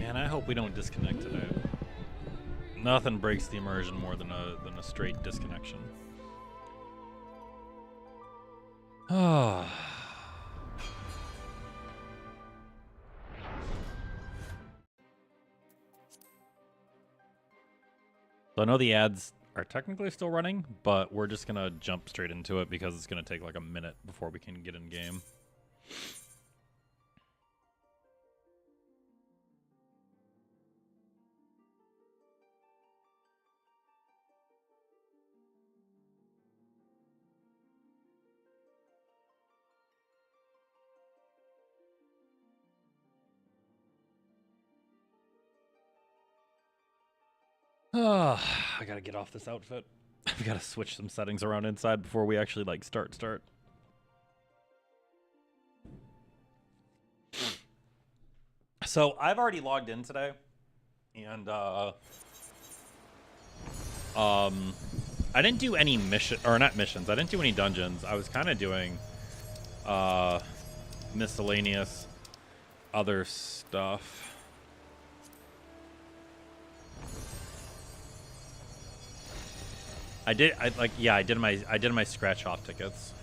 Man, I hope we don't disconnect today. Nothing breaks the immersion more than a straight disconnection. Ah. So I know the ads are technically still running, but we're just gonna jump straight into it because it's gonna take like a minute before we can get in game. I gotta get off this outfit. I've gotta switch some settings around inside before we actually like start. So I've already logged in today, and I didn't do any mission, or not missions. I didn't do any dungeons. I was kind of doing miscellaneous other stuff. I did my scratch off tickets.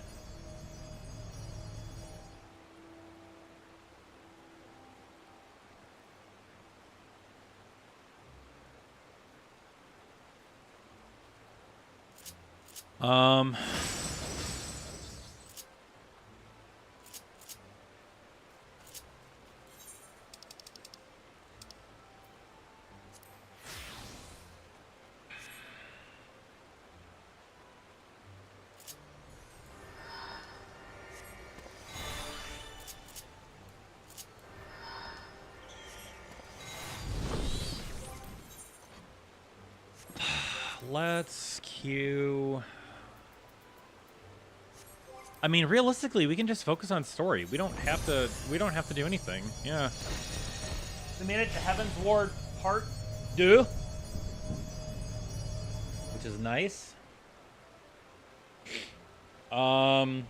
Let's queue. I mean, realistically, we can just focus on story. We don't have to do anything. Yeah. We made it to Heaven's Ward Part 2, which is nice. I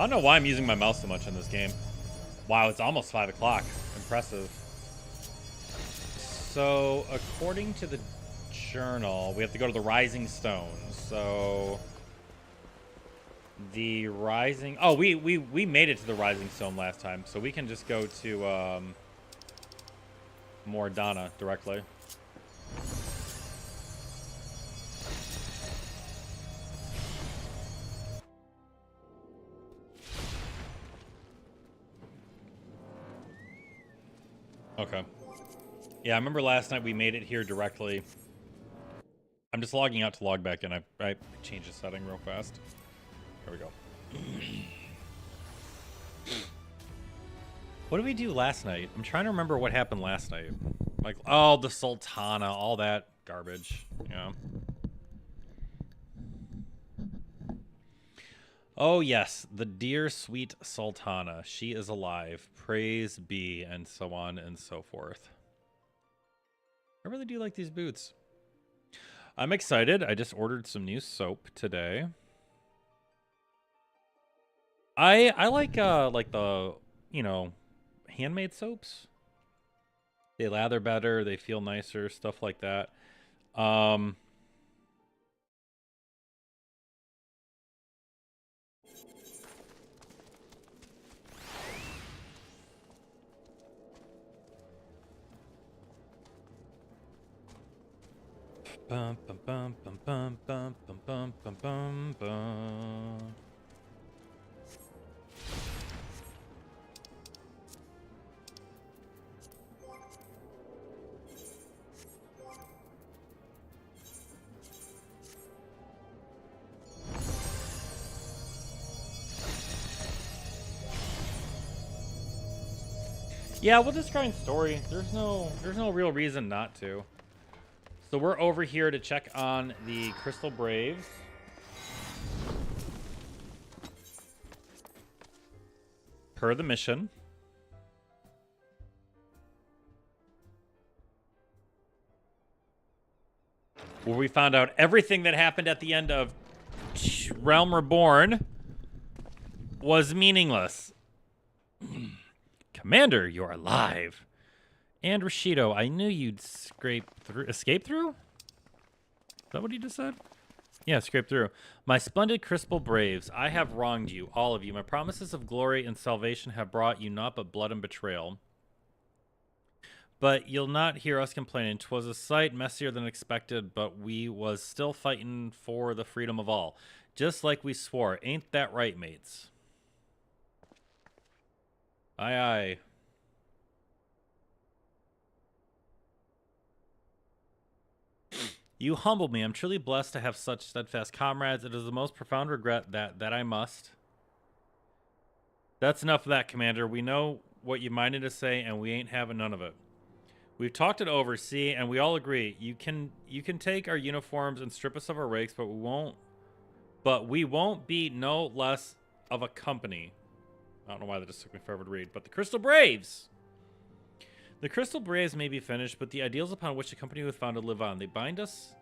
don't know why I'm using my mouse so much in this game. Wow, it's almost 5 o'clock. Impressive. So, according to the journal, we have to go to the Rising Stone. So, the Rising... Oh, we made it to the Rising Stone last time. So, we can just go to Mordana directly. Okay. Yeah, I remember last night we made it here directly. I'm just logging out to log back in. I changed the setting real fast. There we go. What did we do last night? I'm trying to remember what happened last night. Like, oh, the Sultana, all that garbage. Yeah. Oh, yes, the dear sweet Sultana. She is alive. Praise be, and so on and so forth. I really do like these boots. I'm excited. I just ordered some new soap today. I like the, you know, handmade soaps. They lather better, they feel nicer, stuff like that. Bum, bum, bum, bum, bum, bum, bum, bum, bum, bum. Yeah, we'll just grind story. There's no real reason not to. So we're over here to check on the Crystal Braves. Per the mission. Where we found out everything that happened at the end of Realm Reborn was meaningless. Commander, you're alive. And Rashido, I knew you'd escape through? Is that what he just said? Yeah, scrape through. My splendid Crystal Braves, I have wronged you, all of you. My promises of glory and salvation have brought you naught but blood and betrayal. But you'll not hear us complaining. 'Twas a sight messier than expected, but we was still fighting for the freedom of all. Just like we swore. Ain't that right, mates? Aye, aye. You humble me. I'm truly blessed to have such steadfast comrades. It is the most profound regret that I must. That's enough of that, Commander. We know what you minded to say, and we ain't having none of it. We've talked it over, see, and we all agree. You can take our uniforms and strip us of our rakes, but we won't be no less of a company. I don't know why that just took me forever to read. But the Crystal Braves. The Crystal Braves may be finished, but the ideals upon which the company was founded live on. They bind us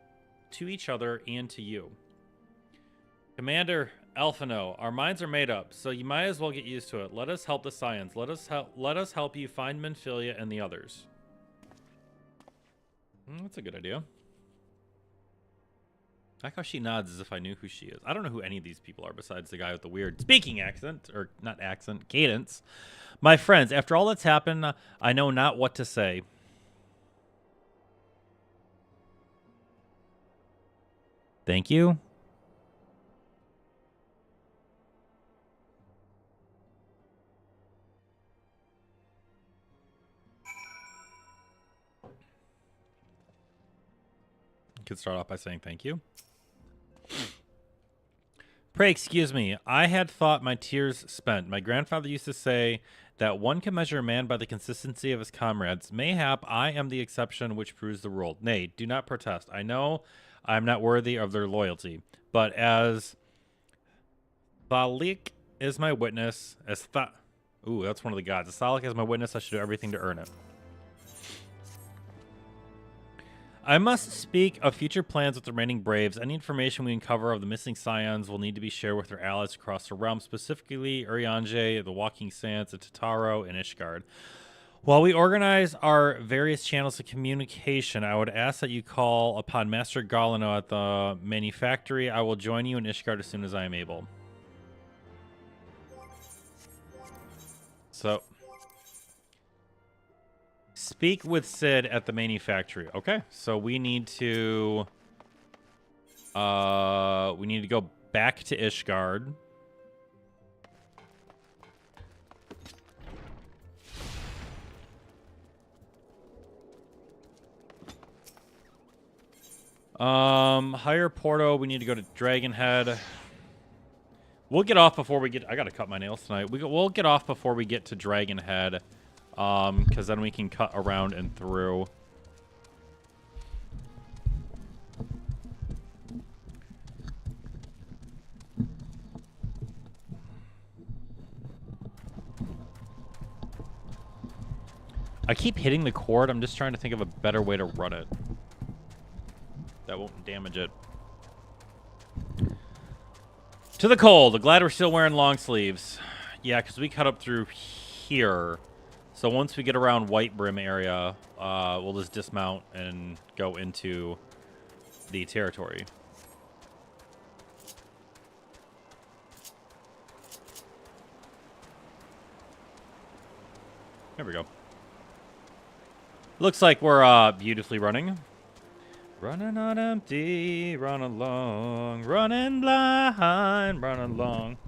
to each other and to you. Commander Alphino, our minds are made up, so you might as well get used to it. Let us help the Scions. Let us help you find Minfilia and the others. That's a good idea. I like how she nods as if I knew who she is. I don't know who any of these people are besides the guy with the weird speaking accent, or not accent, cadence. My friends, after all that's happened, I know not what to say. Thank you. You could start off by saying thank you. Pray excuse me, I had thought my tears spent. My grandfather used to say that one can measure a man by the consistency of his comrades. Mayhap I am the exception which proves the rule. Nay, do not protest. I know I am not worthy of their loyalty. But as Thalik is my witness, ooh, that's one of the gods. As Thalik is my witness, I should do everything to earn it. I must speak of future plans with the remaining Braves. Any information we uncover of the missing Scions will need to be shared with their allies across the realm, specifically Urianger, the Walking Sands, the Tataro, and Ishgard. While we organize our various channels of communication, I would ask that you call upon Master Galeno at the manufactory. I will join you in Ishgard as soon as I am able. So, speak with Sid at the manufactory. Okay, so we need to go back to Ishgard. Higher Porto, we need to go to Dragonhead. We'll get off before we get... I gotta cut my nails tonight. We'll get off before we get to Dragonhead. Because then we can cut around and through. I keep hitting the cord. I'm just trying to think of a better way to run it that won't damage it. To the cold. Glad we're still wearing long sleeves. Yeah, because we cut up through here. So once we get around White Brim area, we'll just dismount and go into the territory. There we go. Looks like we're beautifully running. Running on empty, run along, running blind, run along.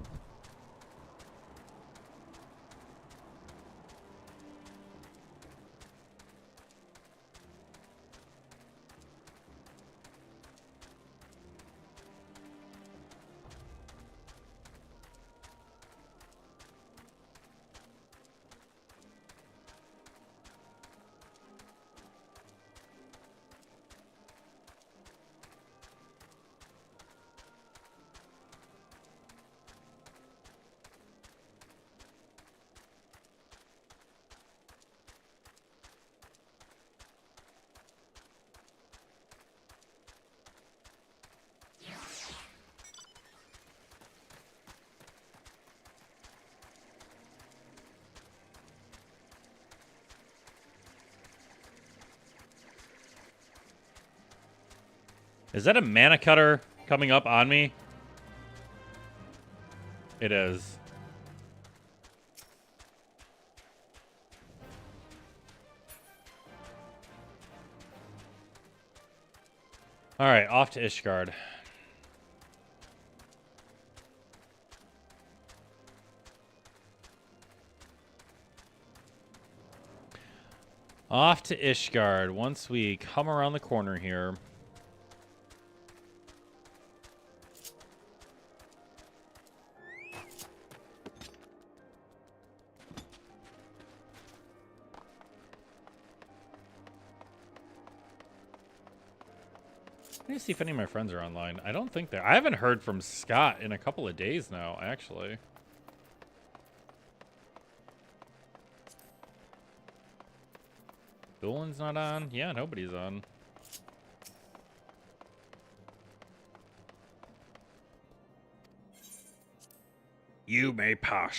Is that a mana cutter coming up on me? It is. All right, off to Ishgard. Off to Ishgard once we come around the corner here. Let me see if any of my friends are online. I don't think they're. I haven't heard from Scott in a couple of days now, actually. Dolan's not on? Yeah, nobody's on. You may pass.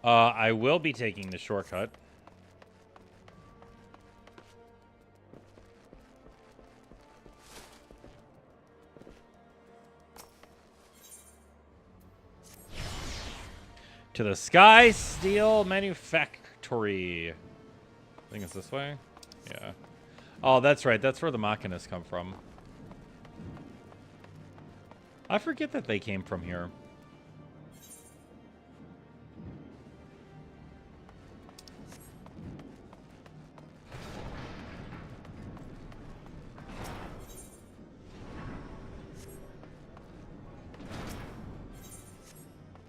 I will be taking the shortcut. To the Sky Steel Manufactory. I think it's this way. Yeah. Oh, that's right. That's where the Machinas come from. I forget that they came from here.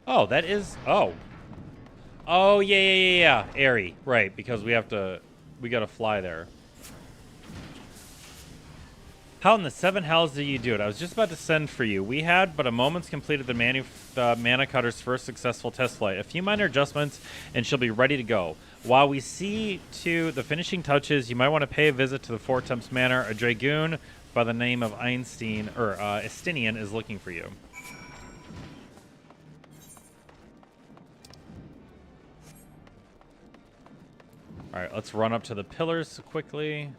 Oh, that is... Oh. Oh, yeah. Airy. Right, because we have to... We gotta fly there. How in the seven hells do you do it? I was just about to send for you. We had but a moment's completed the Mana Cutter's first successful test flight. A few minor adjustments, and she'll be ready to go. While we see to the finishing touches, you might want to pay a visit to the Fort Temps Manor. A Dragoon by the name of Estinian is looking for you. All right, let's run up to the pillars quickly.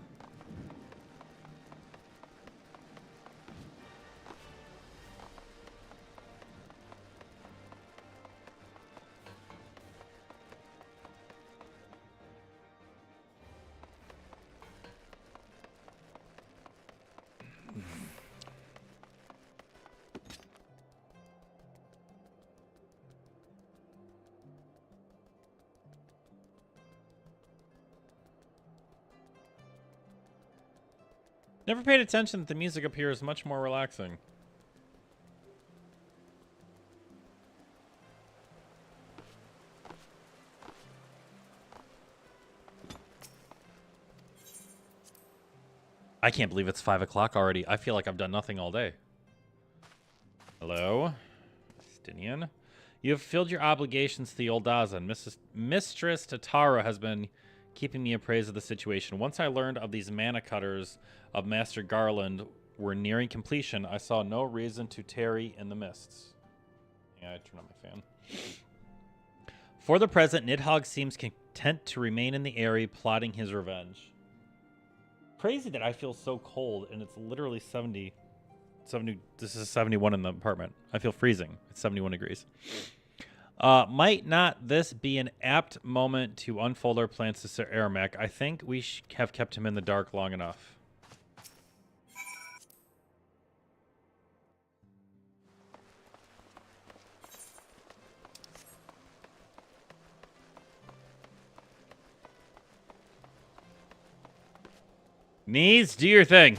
Never paid attention that the music up here is much more relaxing. I can't believe it's 5 o'clock already. I feel like I've done nothing all day. Hello? Stinian? You have filled your obligations to the Oldazan. Mistress Tatara has been keeping me appraised of the situation. Once I learned of these mana cutters of Master Garland were nearing completion, I saw no reason to tarry in the mists. Yeah, I turned on my fan. For the present, Nidhogg seems content to remain in the area, plotting his revenge. Crazy that I feel so cold, and it's literally 70. This is 71 in the apartment. I feel freezing. It's 71 degrees. Might not this be an apt moment to unfold our plans to Sir Aramek? I think we have kept him in the dark long enough. Knees, do your thing.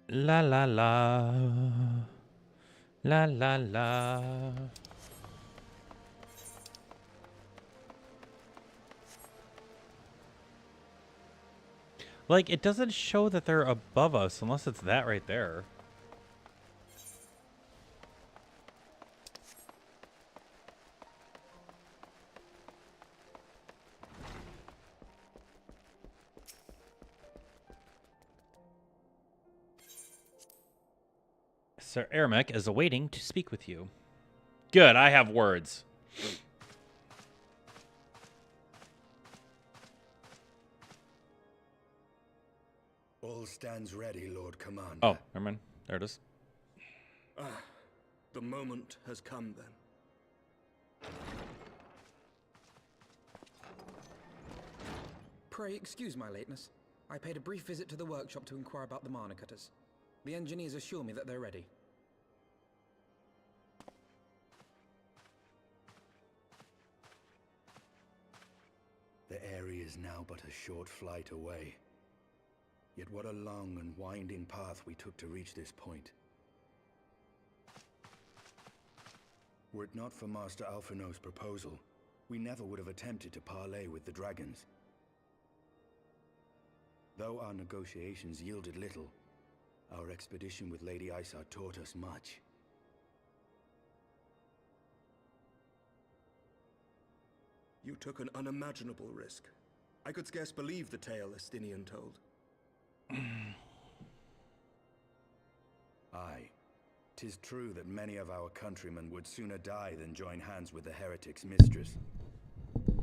La la la. La la la. Like, it doesn't show that they're above us unless it's that right there. Sir Aramek is awaiting to speak with you. Good, I have words. All stands ready, Lord Commander. Oh, never mind. There it is. The moment has come then. Pray excuse my lateness. I paid a brief visit to the workshop to inquire about the mana cutters. The engineers assure me that they're ready. The area is now but a short flight away. Yet what a long and winding path we took to reach this point. Were it not for Master Alphino's proposal, we never would have attempted to parley with the dragons. Though our negotiations yielded little, our expedition with Lady Isar taught us much. You took an unimaginable risk. I could scarce believe the tale Estinian told. Aye. 'Tis true that many of our countrymen would sooner die than join hands with the heretic's mistress.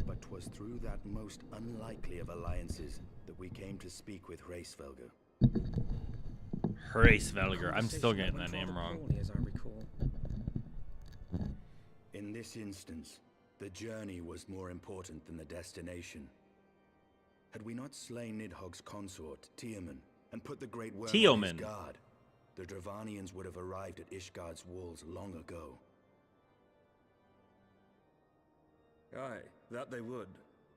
But 'twas through that most unlikely of alliances that we came to speak with Hraesvelgr. Hraesvelgr. I'm still getting that name wrong. As I recall. In this instance, the journey was more important than the destination. Had we not slain Nidhogg's consort, Tiaman, and put the Great Worm on his guard, the Dravanians would have arrived at Ishgard's walls long ago. Aye, that they would.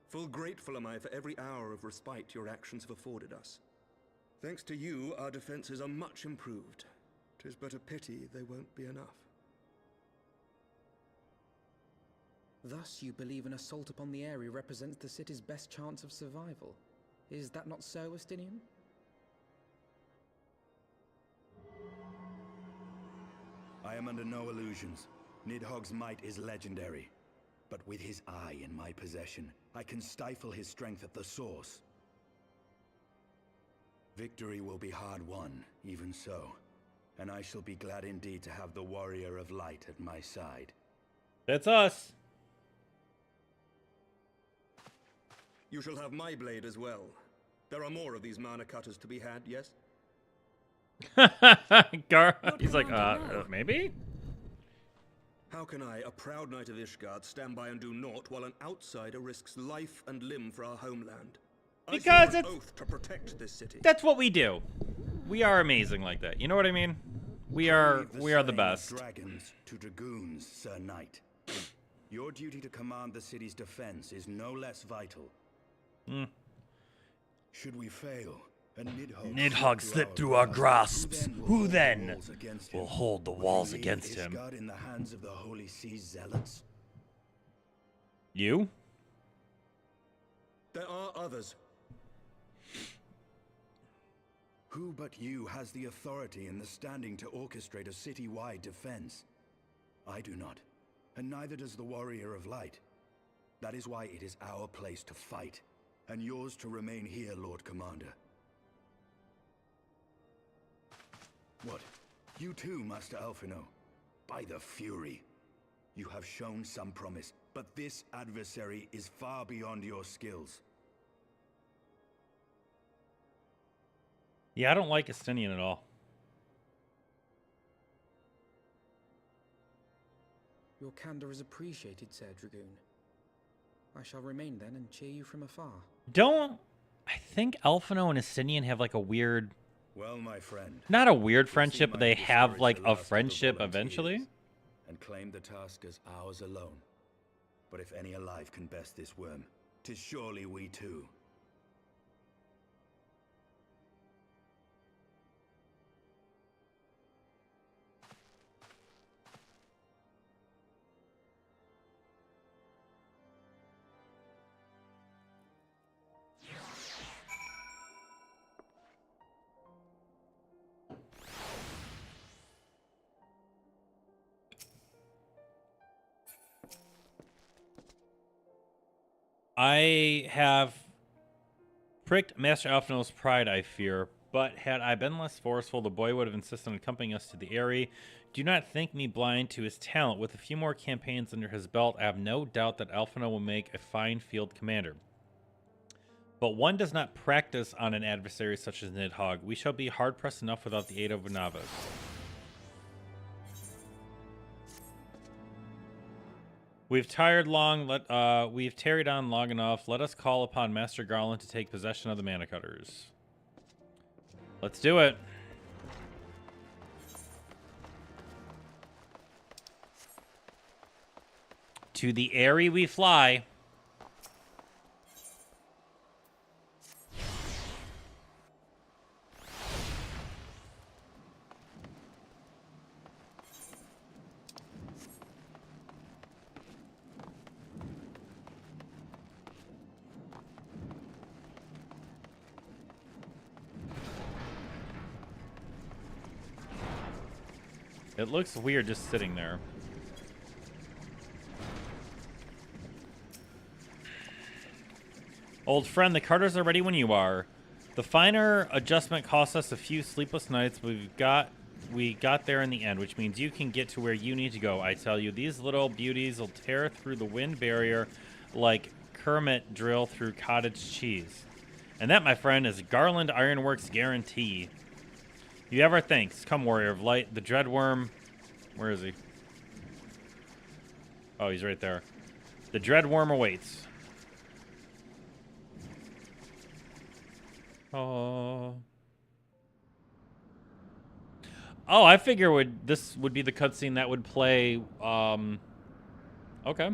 Full grateful am I for every hour of respite your actions have afforded us. Thanks to you, our defenses are much improved. 'Tis but a pity they won't be enough. Thus you believe an assault upon the area represents the city's best chance of survival. Is that not so, Estinian? I am under no illusions. Nidhogg's might is legendary. But with his eye in my possession, I can stifle his strength at the source. Victory will be hard won, even so. And I shall be glad indeed to have the Warrior of Light at my side. That's us. You shall have my blade as well. There are more of these mana cutters to be had, yes? He's like, maybe? How can I, a proud knight of Ishgard, stand by and do naught while an outsider risks life and limb for our homeland? Because I swore an oath to protect this city. That's what we do. We are amazing like that. You know what I mean? We are the best. Dragons to dragoons, Sir Knight. Your duty to command the city's defense is no less vital. Should we fail, and Nidhogg slip through our grasps, who then will hold the walls against him? Ishgard in the hands of the Holy Sea's zealots? You? There are others. Who but you has the authority and the standing to orchestrate a city-wide defense? I do not, and neither does the Warrior of Light. That is why it is our place to fight, and yours to remain here, Lord Commander. What? You too, Master Alphino? By the Fury. You have shown some promise, but this adversary is far beyond your skills. Yeah, I don't like Estinian at all. Your candor is appreciated, Sir Dragoon. I shall remain then and cheer you from afar. I think Alphino and Estinian have like a weird... Well, my friend. Not a weird friendship, but they have like a friendship eventually. And claim the task as ours alone. But if any alive can best this worm, 'tis surely we too. I have pricked Master Alphino's pride, I fear, But had I been less forceful, the boy would have insisted on accompanying us to the Eyrie. Do not think me blind to his talent. With a few more campaigns under his belt, I have no doubt that Alphina will make a fine field commander. But one does not practice on an adversary such as Nidhogg. We shall be hard-pressed enough without the aid of a novice. We've tarried on long enough. Let us call upon Master Garland to take possession of the Mana Cutters. Let's do it. To the Eyrie we fly. It looks weird just sitting there. Old friend, the Carters are ready when you are. The finer adjustment cost us a few sleepless nights, but we got there in the end, which means you can get to where you need to go. I tell you, these little beauties will tear through the wind barrier like Kermit drill through cottage cheese. And that, my friend, is Garland Ironworks guarantee. You have our thanks. Come, warrior of light. The Dreadworm... Where is he? Oh, he's right there. The Dreadworm awaits. Oh. Oh, I figure this would be the cutscene that would play. Okay.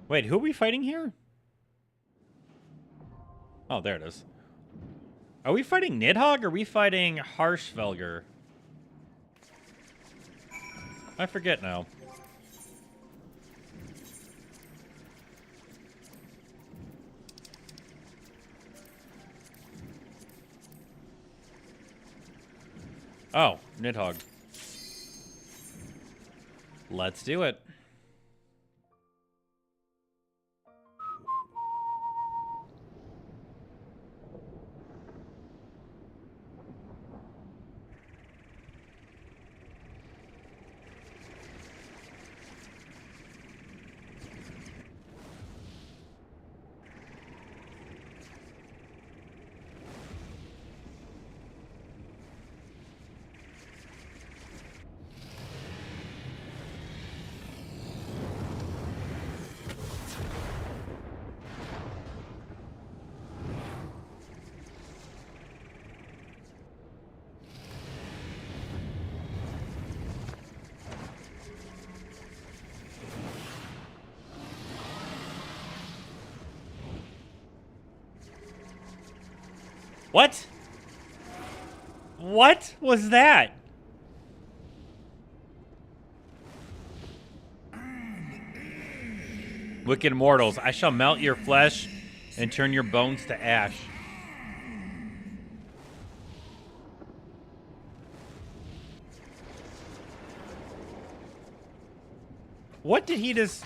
Wait, who are we fighting here? Oh, there it is. Are we fighting Nidhogg or are we fighting Harshvelger? I forget now. Oh, Nidhogg. Let's do it. What? What was that? Wicked mortals, I shall melt your flesh and turn your bones to ash. What did he just...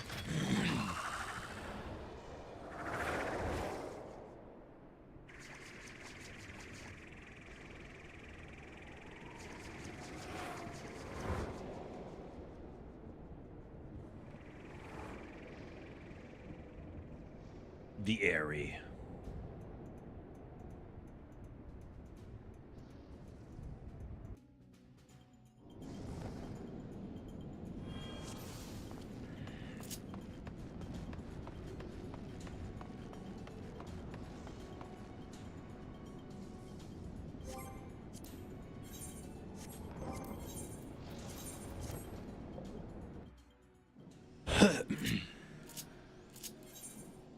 The Eyrie.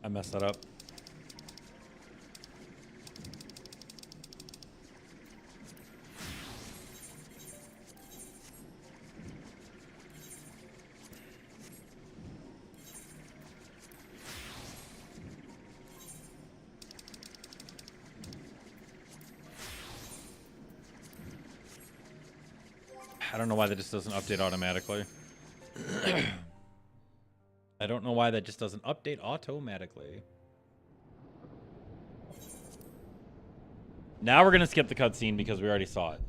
I messed that up. I don't know why that just doesn't update automatically. I don't know why that just doesn't update automatically. Now we're going to skip the cutscene because we already saw it.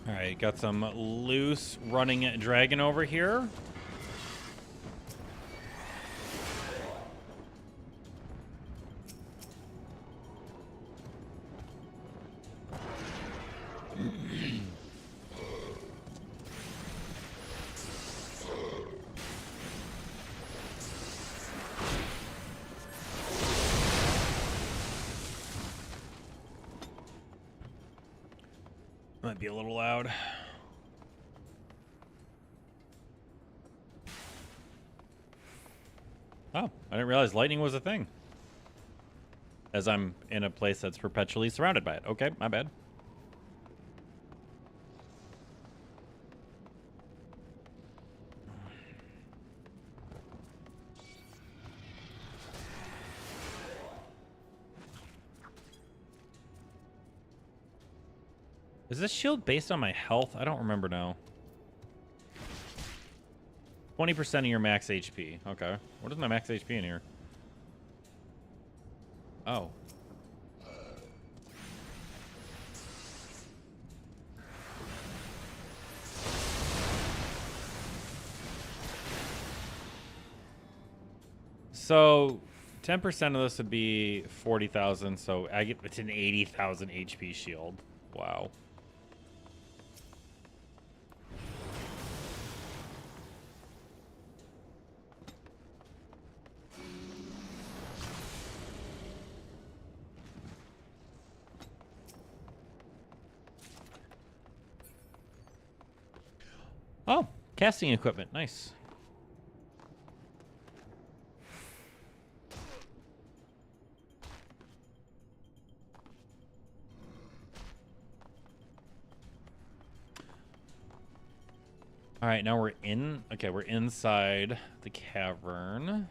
Alright, got some loose running dragon over here. Might be a little loud. Oh, I didn't realize lightning was a thing. As I'm in a place that's perpetually surrounded by it. Okay, my bad. Is this shield based on my health? I don't remember now. 20% of your max HP. Okay. What is my max HP in here? Oh. So 10% of this would be 40,000. So it's an 80,000 HP shield. Wow. Oh, casting equipment. Nice. All right, now we're in. Okay, we're inside the cavern.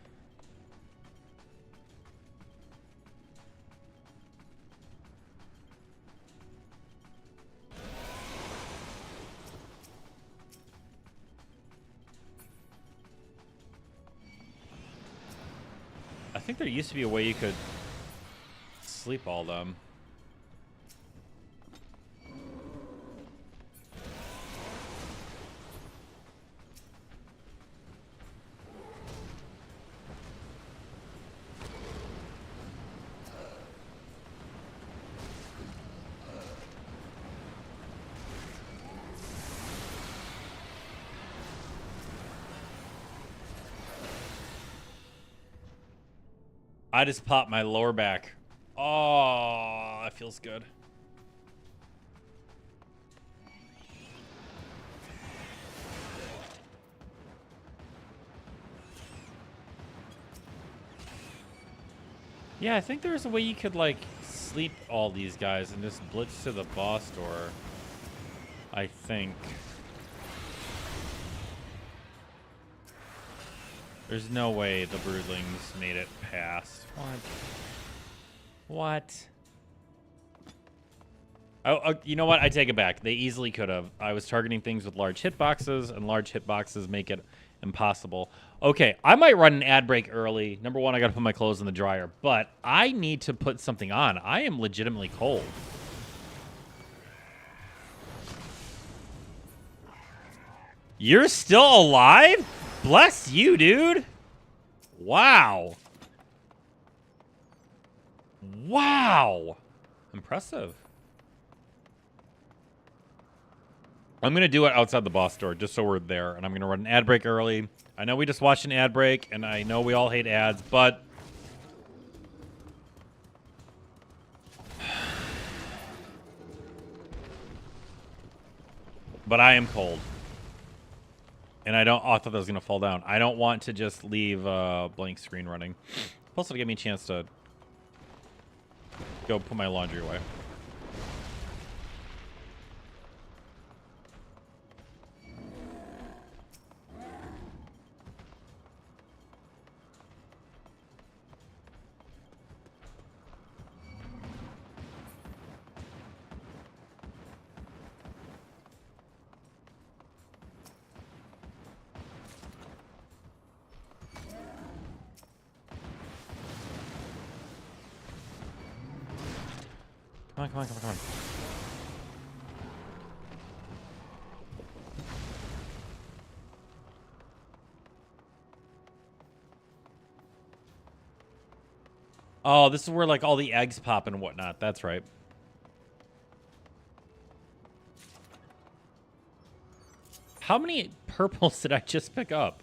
I think there used to be a way you could sleep all them. I just popped my lower back. Oh, that feels good. Yeah, I think there's a way you could, like, sleep all these guys and just blitz to the boss door. I think. There's no way the broodlings made it past. What? Oh, you know what? I take it back. They easily could have. I was targeting things with large hitboxes, and large hitboxes make it impossible. Okay, I might run an ad break early. Number one, I got to put my clothes in the dryer, but I need to put something on. I am legitimately cold. You're still alive? Bless you, dude. Wow. Wow. Impressive. I'm going to do it outside the boss door just so we're there. And I'm going to run an ad break early. I know we just watched an ad break, and I know we all hate ads, but... but I am cold. And I thought that was going to fall down. I don't want to just leave a blank screen running. Plus, it'll give me a chance to go put my laundry away. Come on, come on, come on, come on. Oh, this is where, like, all the eggs pop and whatnot. That's right. How many purples did I just pick up?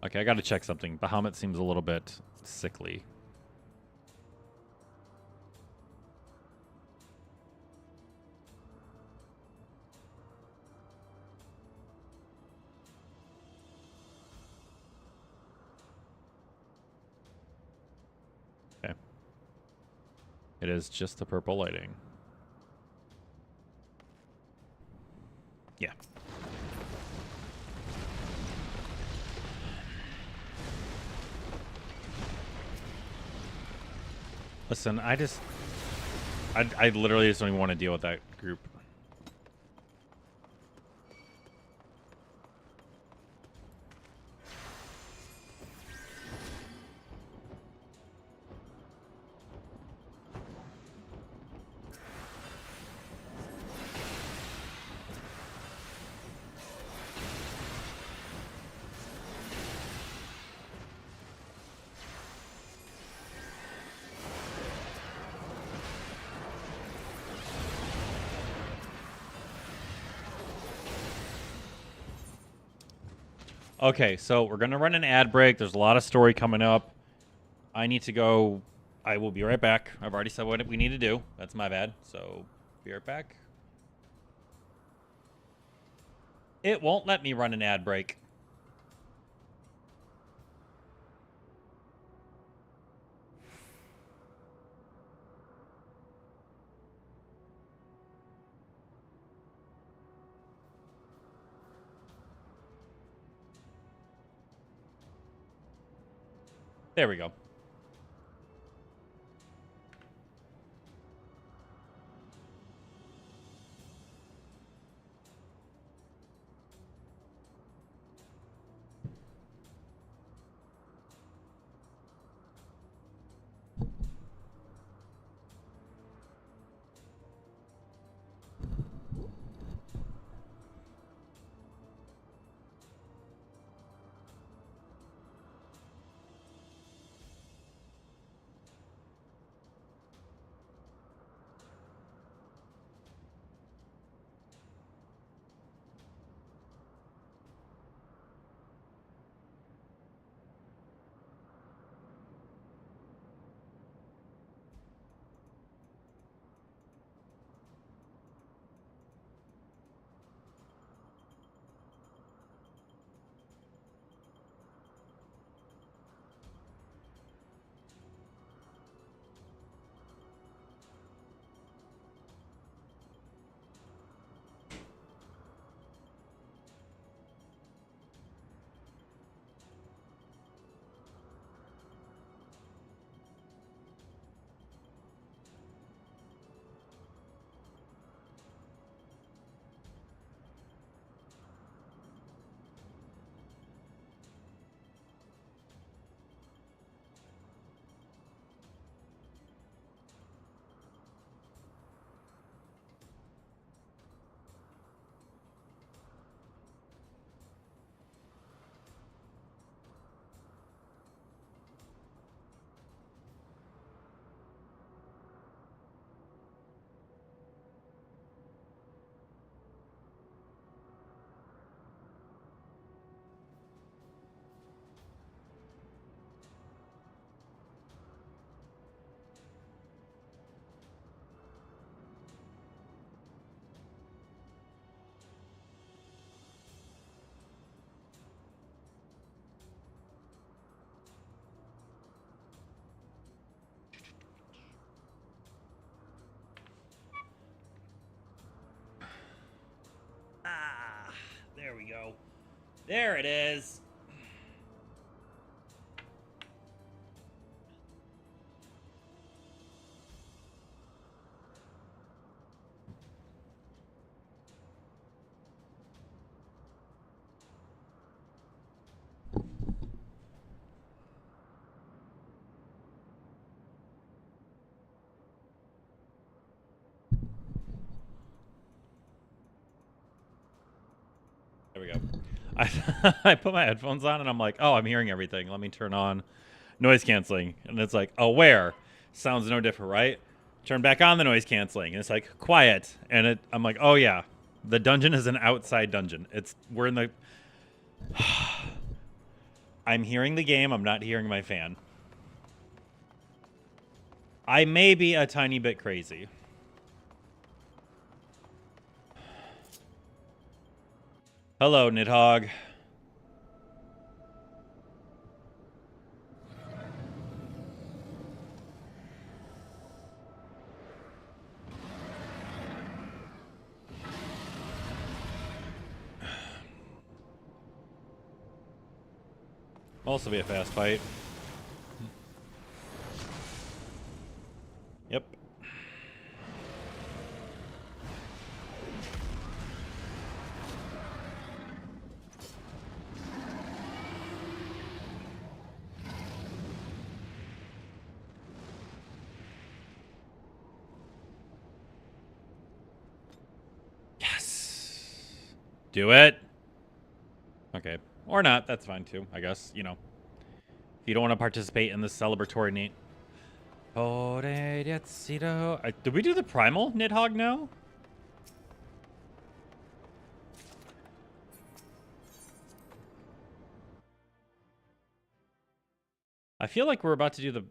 Okay, I gotta check something. Bahamut seems a little bit sickly. Okay. It is just the purple lighting. Yeah. Listen, I literally just don't even want to deal with that group. Okay, so we're going to run an ad break. There's a lot of story coming up. I need to go. I will be right back. I've already said what we need to do. That's my bad. So, be right back. It won't let me run an ad break. There we go. There we go. There it is. There we go. I put my headphones on and I'm like, oh, I'm hearing everything. Let me turn on noise canceling. And it's like, oh, where? Sounds no different, right? Turn back on the noise canceling. And it's like, quiet. And I'm like, oh, yeah. The dungeon is an outside dungeon. We're in the... I'm hearing the game. I'm not hearing my fan. I may be a tiny bit crazy. Hello, Nidhogg. Also be a fast fight. Yep. Yes. Do it. Okay. Or not. That's fine too, I guess. You know. If you don't want to participate in this celebratory neat. Did we do the primal Nidhogg now? I feel like we're about to do the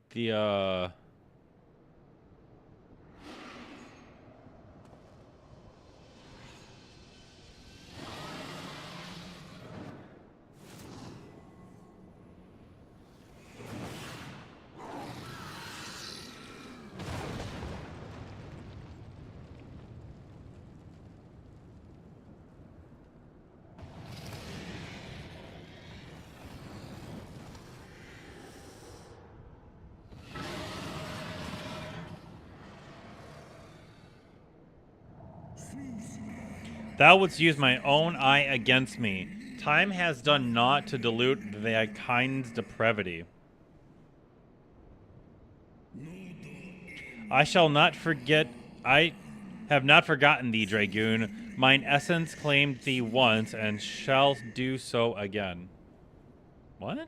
Thou wouldst use my own eye against me. Time has done naught to dilute thy kind's depravity. I shall not forget. I have not forgotten thee, Dragoon. Mine essence claimed thee once and shall do so again. What?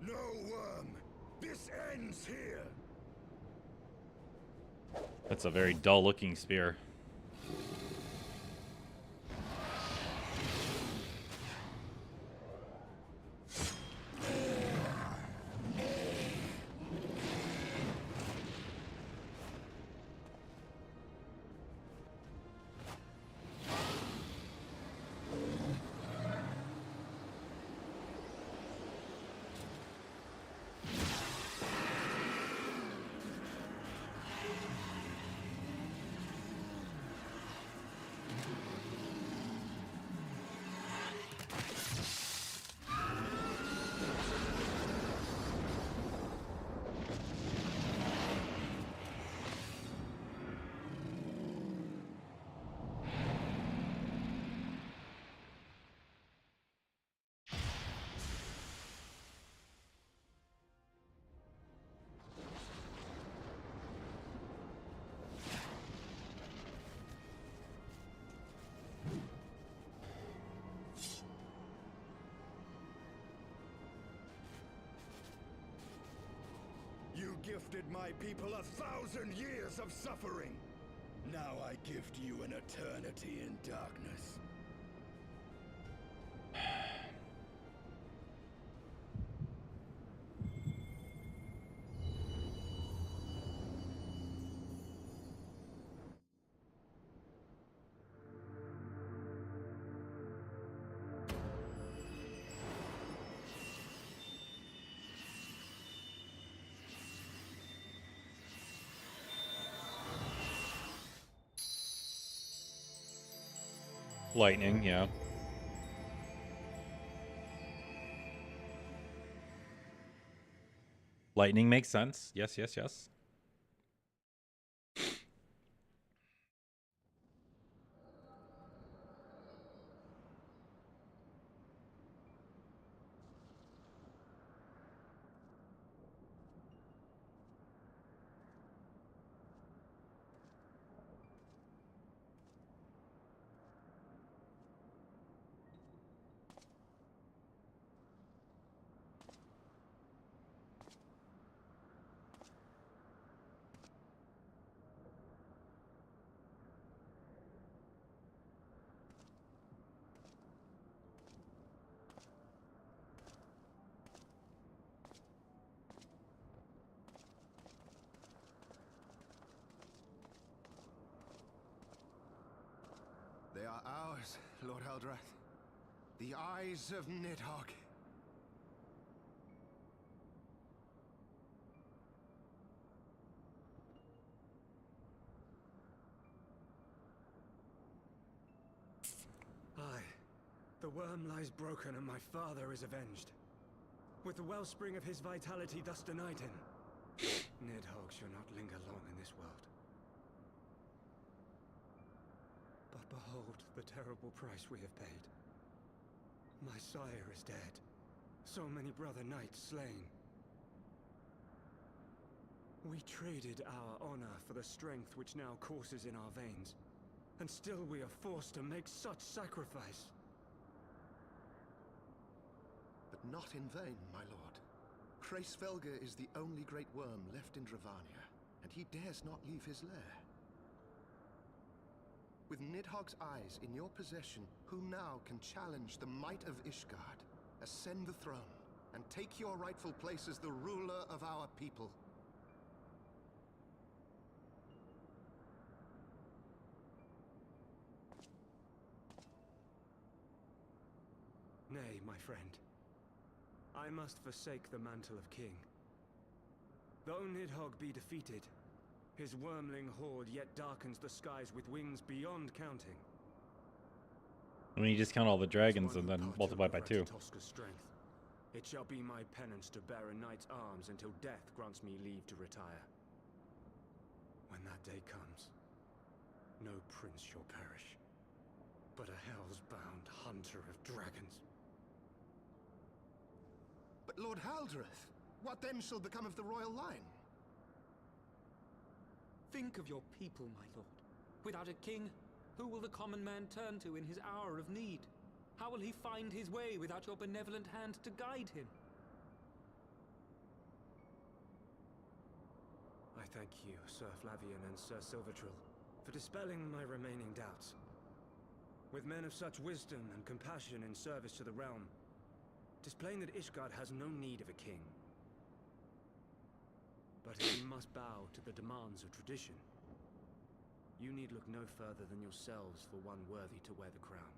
No worm. This ends here. That's a very dull-looking spear. You gifted my people 1,000 years of suffering. Now I gift you an eternity in darkness. Lightning, yeah. Lightning makes sense. Yes, yes, yes. They are ours, Lord Eldrath. The eyes of Nidhogg. Aye. The worm lies broken and my father is avenged. With the wellspring of his vitality thus denied him, Nidhogg shall not linger long in this world. But behold the terrible price we have paid. My sire is dead. So many brother knights slain. We traded our honor for the strength which now courses in our veins. And still we are forced to make such sacrifice. But not in vain, my lord. Hraesvelgr is the only great worm left in Dravania, and he dares not leave his lair. With Nidhogg's eyes in your possession, who now can challenge the might of Ishgard, ascend the throne, and take your rightful place as the ruler of our people? Nay, my friend. I must forsake the mantle of king. Though Nidhogg be defeated, his wormling horde yet darkens the skies with wings beyond counting. I mean, you just count all the dragons and then multiply by 2. Tosca's strength. It shall be my penance to bear a knight's arms until death grants me leave to retire. When that day comes, no prince shall perish, but a hell's-bound hunter of dragons. But Lord Haldreth, what then shall become of the royal line? Think of your people, my lord. Without a king, who will the common man turn to in his hour of need? How will he find his way without your benevolent hand to guide him? I thank you, Sir Flavian and Sir Silvertrill, for dispelling my remaining doubts. With men of such wisdom and compassion in service to the realm, 'tis plain that Ishgard has no need of a king. But if we must bow to the demands of tradition, you need look no further than yourselves for one worthy to wear the crown.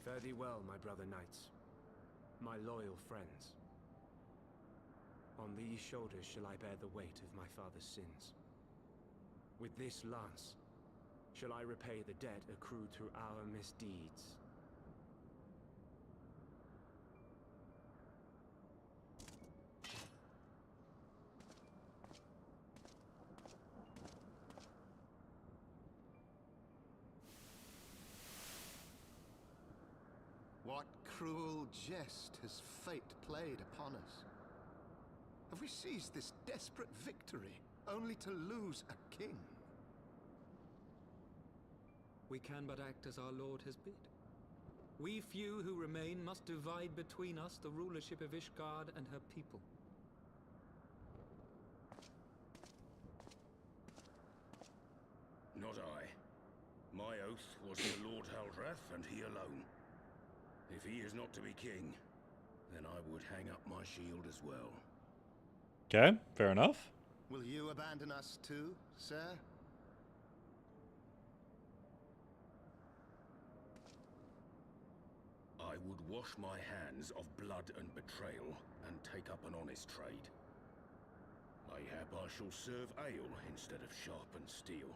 Fare thee well, my brother knights, my loyal friends. On these shoulders shall I bear the weight of my father's sins. With this lance shall I repay the debt accrued through our misdeeds. What cruel jest has fate played upon us? Have we seized this desperate victory only to lose a king? We can but act as our lord has bid. We few who remain must divide between us the rulership of Ishgard and her people. Not I. My oath was to Lord Haldrath and he alone. If he is not to be king, then I would hang up my shield as well. Okay, fair enough. Will you abandon us too, sir? I would wash my hands of blood and betrayal and take up an honest trade. Mayhap I shall serve ale instead of sharpened steel.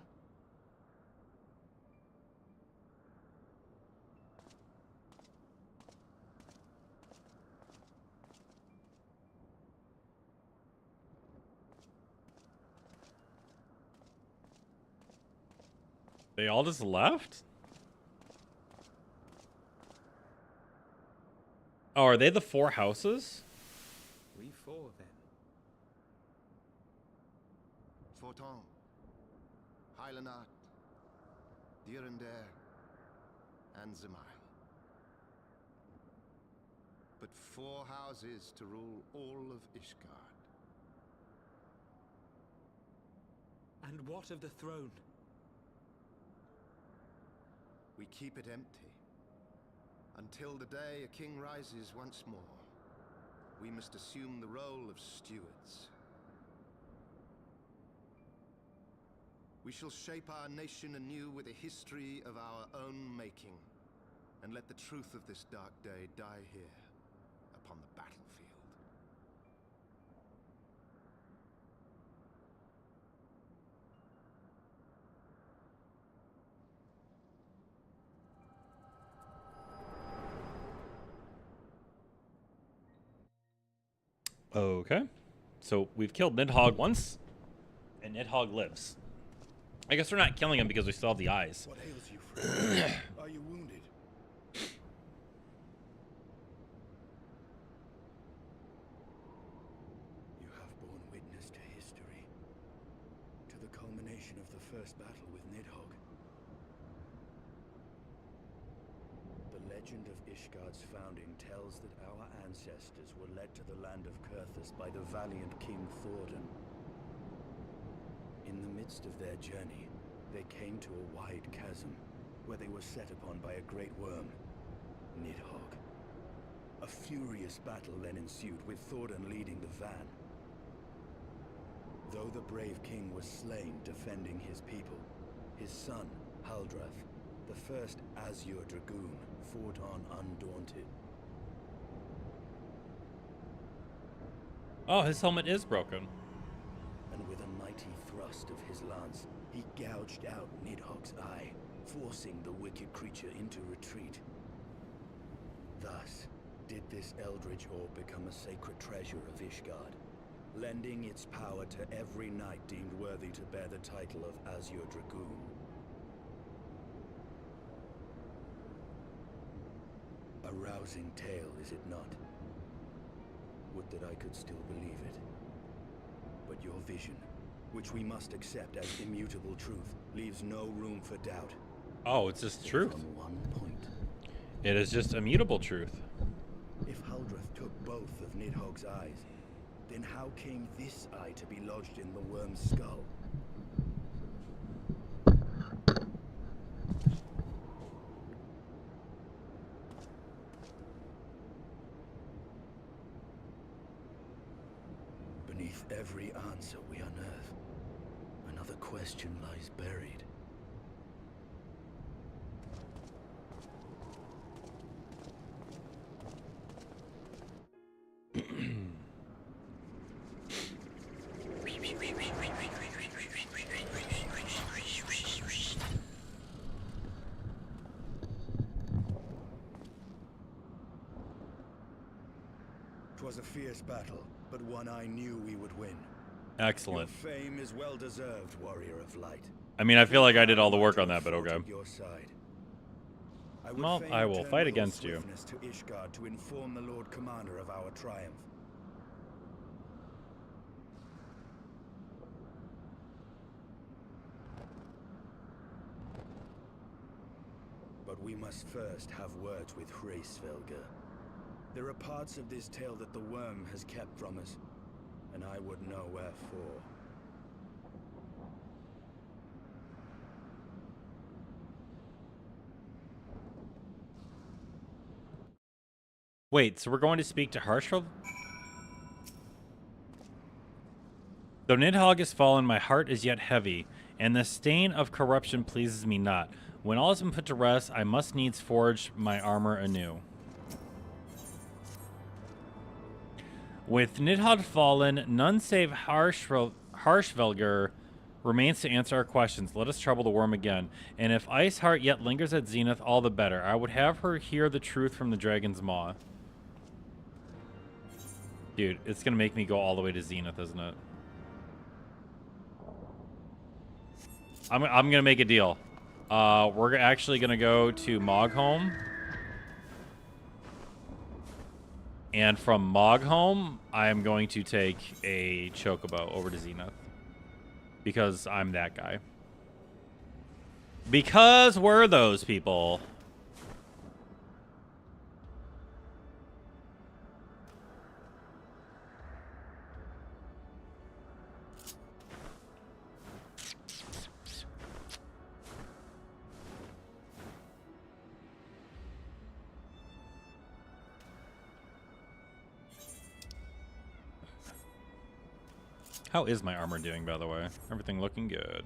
They all just left? Oh, are they the 4 houses? We four, then. Forton, Hylanat, Dirander, and Zemail. But 4 houses to rule all of Ishgard. And what of the throne? We keep it empty. Until the day a king rises once more, we must assume the role of stewards. We shall shape our nation anew with a history of our own making, and let the truth of this dark day die here, upon the battlefield. Okay. So we've killed Nidhogg once, and Nidhogg lives. I guess we're not killing him because we still have the eyes. What ails you, friend? Are you wounded? You have borne witness to history, to the culmination of the first battle with Nidhogg. The legend of Ishgard's founding tells that our ancestors were led to the land of Kurthus by the valiant King Thordan. In the midst of their journey, they came to a wide chasm, where they were set upon by a great worm, Nidhogg. A furious battle then ensued, with Thordan leading the van. Though the brave king was slain defending his people, his son, Haldrath, the first Azure Dragoon, fought on undaunted. Oh, his helmet is broken. And with a mighty thrust of his lance, he gouged out Nidhogg's eye, forcing the wicked creature into retreat. Thus, did this eldritch orb become a sacred treasure of Ishgard, lending its power to every knight deemed worthy to bear the title of Azure Dragoon. A rousing tale, is it not? Would that I could still believe it. But your vision, which we must accept as immutable truth, leaves no room for doubt. Oh, it's just truth. On one point. It is just immutable truth. If Haldrath took both of Nidhogg's eyes, then how came this eye to be lodged in the worm's skull? Beneath every answer we unearth, another question lies buried. Twas a fierce battle, but one I knew we would win. Excellent. Your fame is well deserved, warrior of light. I mean, I feel like I did all the work on that, but okay. Your side. Well, I will fight against you. To Ishgard to inform the Lord Commander of our triumph. But we must first have words with Hraesvelgr. There are parts of this tale that the worm has kept from us, and I would know wherefore. Wait, so we're going to speak to Harshfeld? Though Nidhogg has fallen, my heart is yet heavy, and the stain of corruption pleases me not. When all has been put to rest, I must needs forge my armor anew. With Nidhogg fallen, none save Harshvelgr remains to answer our questions. Let us trouble the worm again. And if Iceheart yet lingers at Zenith, all the better. I would have her hear the truth from the dragon's maw. Dude, it's going to make me go all the way to Zenith, isn't it? I'm going to make a deal. We're actually going to go to Mogholm. And from Mogholm, I am going to take a Chocobo over to Zenith. Because I'm that guy. Because we're those people. How is my armor doing, by the way? Everything looking good.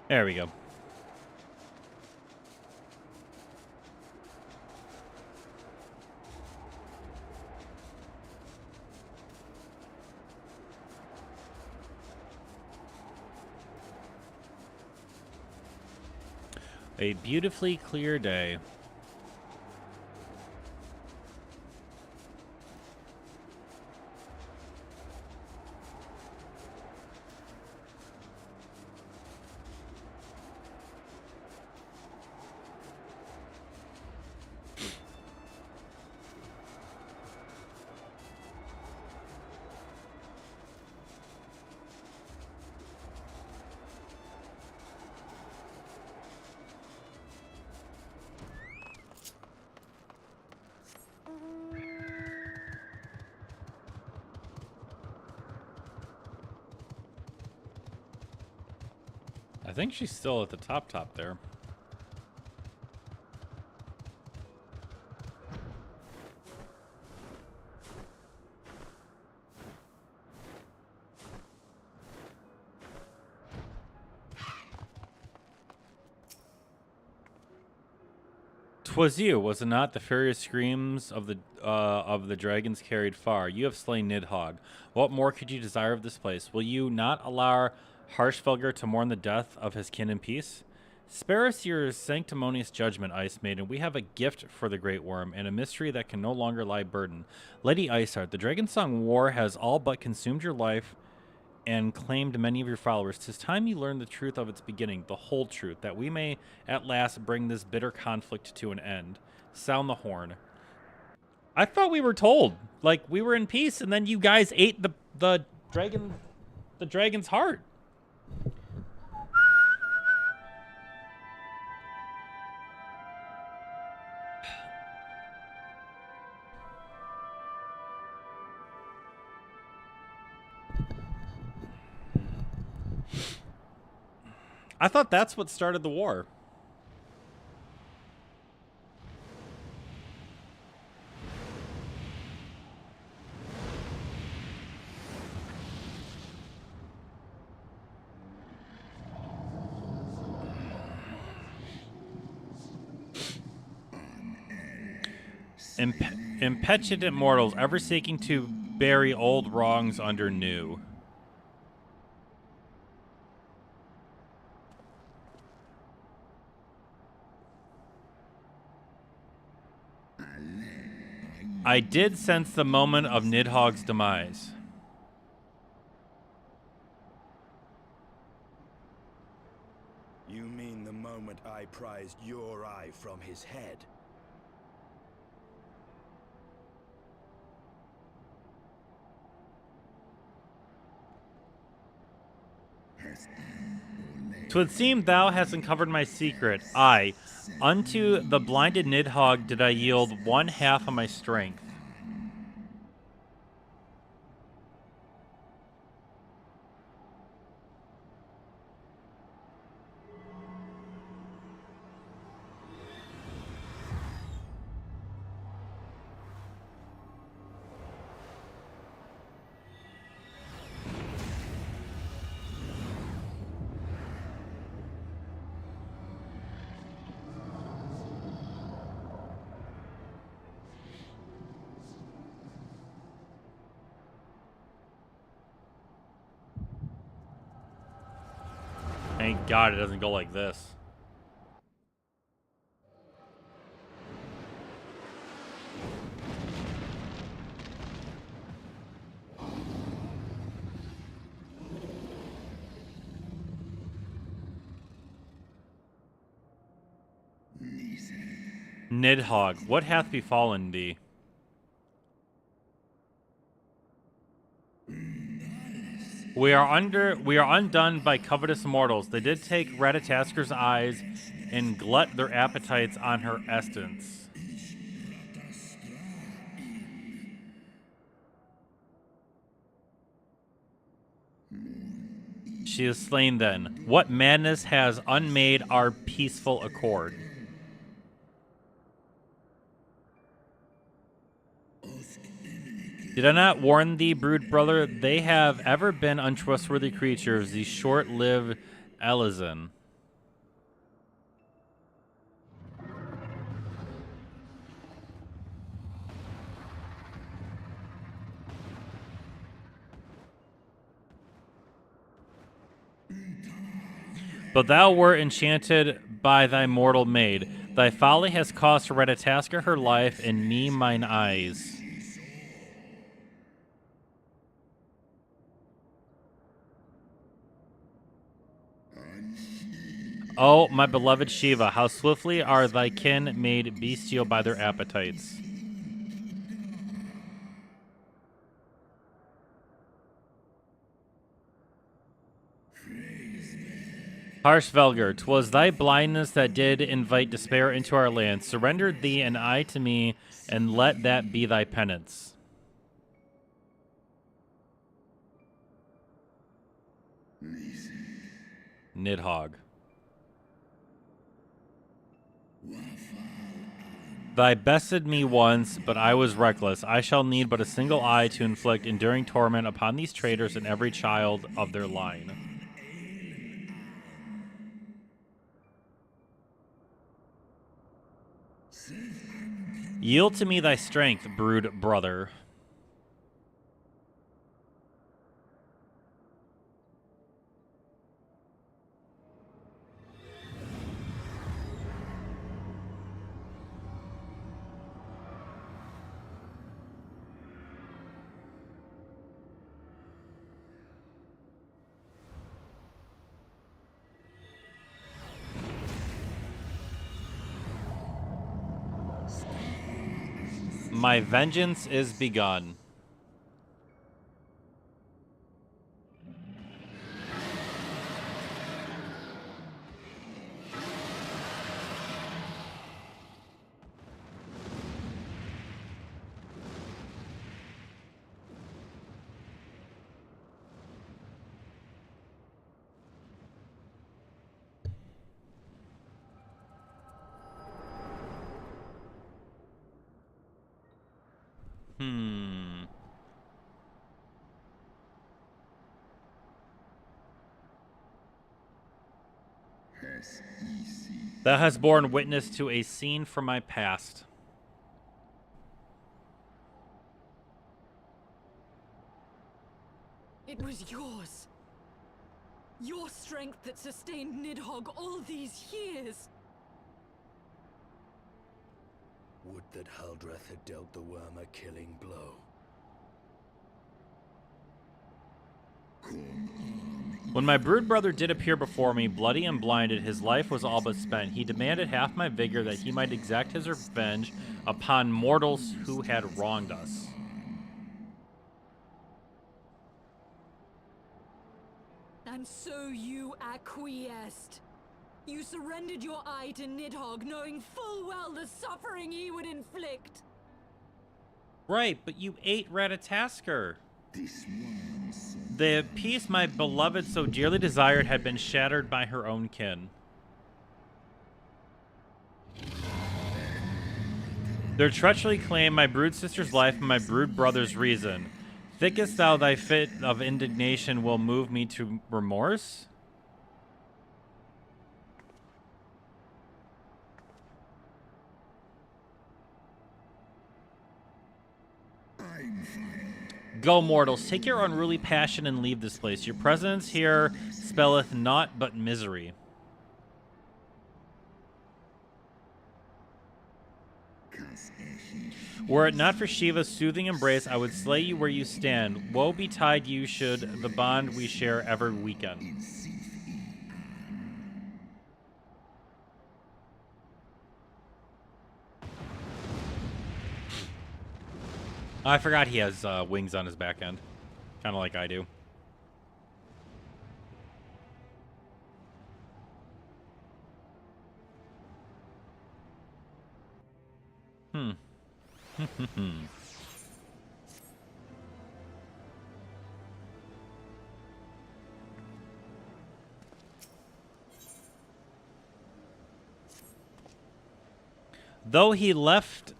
There we go. A beautifully clear day. I think she's still at the top there. "'Twas you, was it not? The furious screams of the dragons carried far. You have slain Nidhogg. What more could you desire of this place? Will you not allow Harshfelger to mourn the death of his kin in peace? Spare us your sanctimonious judgment, Ice Maiden. We have a gift for the Great Worm, and a mystery that can no longer lie burdened. Lady Iceheart, the Dragonsong War has all but consumed your life and claimed many of your followers. 'Tis time you learn the truth of its beginning, the whole truth, that we may at last bring this bitter conflict to an end. Sound the horn." I thought we were told, like, we were in peace, and then you guys ate the dragon's heart. I thought that's what started the war. Impetulant mortals, ever seeking to bury old wrongs under new. I did sense the moment of Nidhogg's demise. You mean the moment I prized your eye from his head? "'Twould seem thou hast uncovered my secret. Aye, unto the blinded Nidhogg did I yield one half of my strength. Thank God it doesn't go like this. Nidhogg, what hath befallen thee? We are undone by covetous mortals. They did take Ratatasker's eyes and glut their appetites on her essence. She is slain then. What madness has unmade our peaceful accord? Did I not warn thee, brood brother? They have ever been untrustworthy creatures, these short-lived Elysian. But thou wert enchanted by thy mortal maid. Thy folly has cost Reditasker her life, and me mine eyes. Oh, my beloved Shiva, how swiftly are thy kin made bestial by their appetites. Harsh Velgar, 'twas thy blindness that did invite despair into our land. Surrender thee and I to me, and let that be thy penance. Nidhogg. Thy bested me once, but I was reckless. I shall need but a single eye to inflict enduring torment upon these traitors and every child of their line. Yield to me thy strength, brood brother. My vengeance is begun. Thou hast borne witness to a scene from my past. It was yours. Your strength that sustained Nidhogg all these years. Would that Haldreth had dealt the worm a killing blow. When my brood brother did appear before me, bloody and blinded, his life was all but spent. He demanded half my vigor that he might exact his revenge upon mortals who had wronged us. And so you acquiesced. You surrendered your eye to Nidhogg, knowing full well the suffering he would inflict. Right, but you ate Reditasker. The peace my beloved so dearly desired had been shattered by her own kin. Their treachery claimed my brood sister's life and my brood brother's reason. Thinkest thou thy fit of indignation will move me to remorse? Go, mortals, take your unruly passion and leave this place. Your presence here spelleth naught but misery. Were it not for Shiva's soothing embrace, I would slay you where you stand. Woe betide you should the bond we share ever weaken. I forgot he has wings on his back end. Kind of like I do. Though he lifted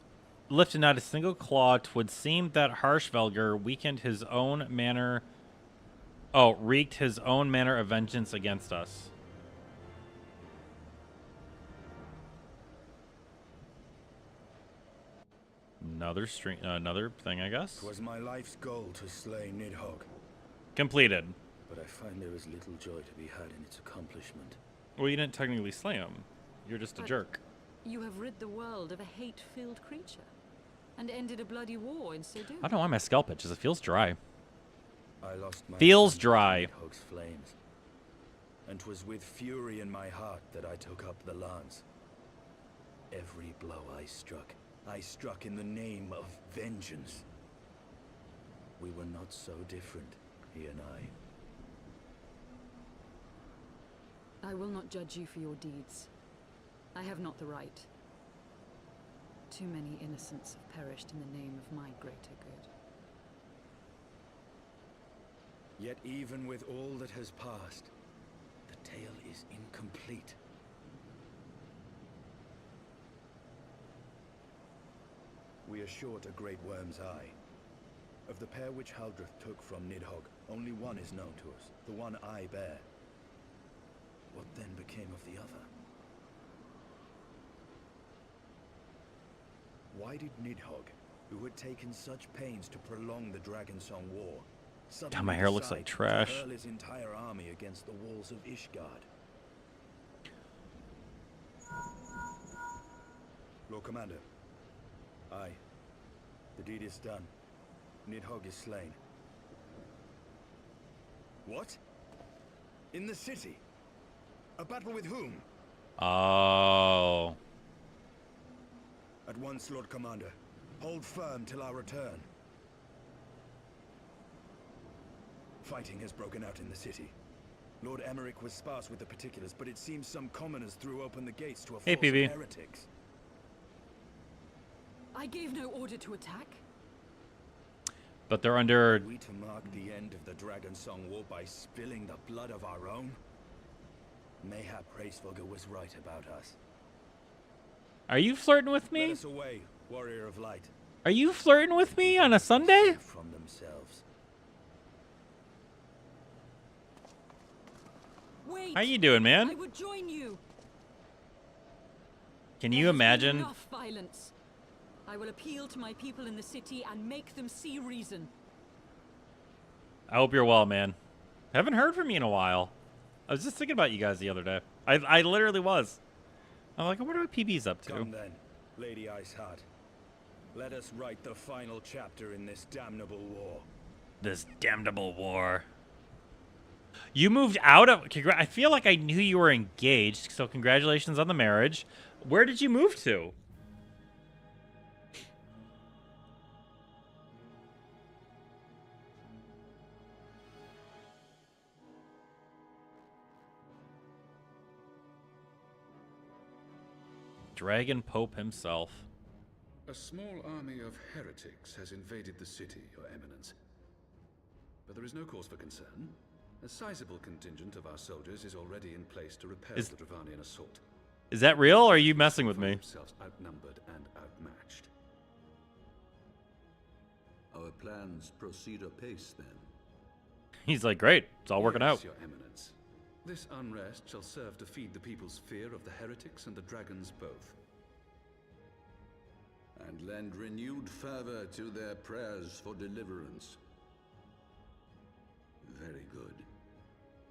not a single claw, 'twould seem that Harshvelger weakened his own manner. Oh, wreaked his own manner of vengeance against us. Another thing, I guess. 'Twas my life's goal to slay Nidhogg, Completed. but I find there is little joy to be had in its accomplishment. Well, you didn't technically slay him. You're just a But jerk. You have rid the world of a hate-filled creature, and ended a bloody war in so doing. I don't know why my scalp itches. It feels dry. I lost my Feels son to dry. Nidhogg's flames, and 'twas with fury in my heart that I took up the lance. Every blow I struck in the name of vengeance. We were not so different, he and I. I will not judge you for your deeds. I have not the right. Too many innocents have perished in the name of my greater good. Yet even with all that has passed, the tale is incomplete. We are short a great worm's eye. Of the pair which Haldreth took from Nidhogg, only one is known to us, the one I bear. What then became of the other? Why did Nidhogg, who had taken such pains to prolong the Dragonsong War, God, my hair looks like decide trash. to hurl his entire army against the walls of Ishgard? Lord Commander. Aye. The deed is done. Nidhogg is slain. What? In the city? A battle with whom? Oh. At once, Lord Commander. Hold firm till our return. Fighting has broken out in the city. Lord Emmerich was sparse with the particulars, but it seems some commoners threw open the gates to a Hey, force of PB. heretics. I gave no order to attack. But they're under... Are we to mark the end of the Dragonsong War by spilling the blood of our own? Mayhap Hraesvelgr was right about us. Are you flirting with Let me? us away, warrior of light. Are you flirting with me on a Sunday? From themselves. Wait! How you doing, I man? would join you. Can There you has been imagine? enough violence. I will appeal to my people in the city and make them see reason. I hope you're well, man. Haven't heard from you in a while. I was just thinking about you guys the other day. I literally was. I'm like, I wonder what PB's up to. Come then, Lady Iceheart. Let us write the final chapter in this damnable war. This damnable war. You moved out of... I feel like I knew you were engaged, so congratulations on the marriage. Where did you move to? Dragon Pope himself. A small army of heretics has invaded the city, Your Eminence. But there is no cause for concern. A sizable contingent of our soldiers is already in place to repel the Dravanian assault. Is that real, or are you messing with me? Themselves outnumbered and outmatched. Our plans proceed apace, then. He's like, great, it's all working Yes, out. Your Eminence. This unrest shall serve to feed the people's fear of the heretics and the dragons both. And lend renewed fervor to their prayers for deliverance. Very good.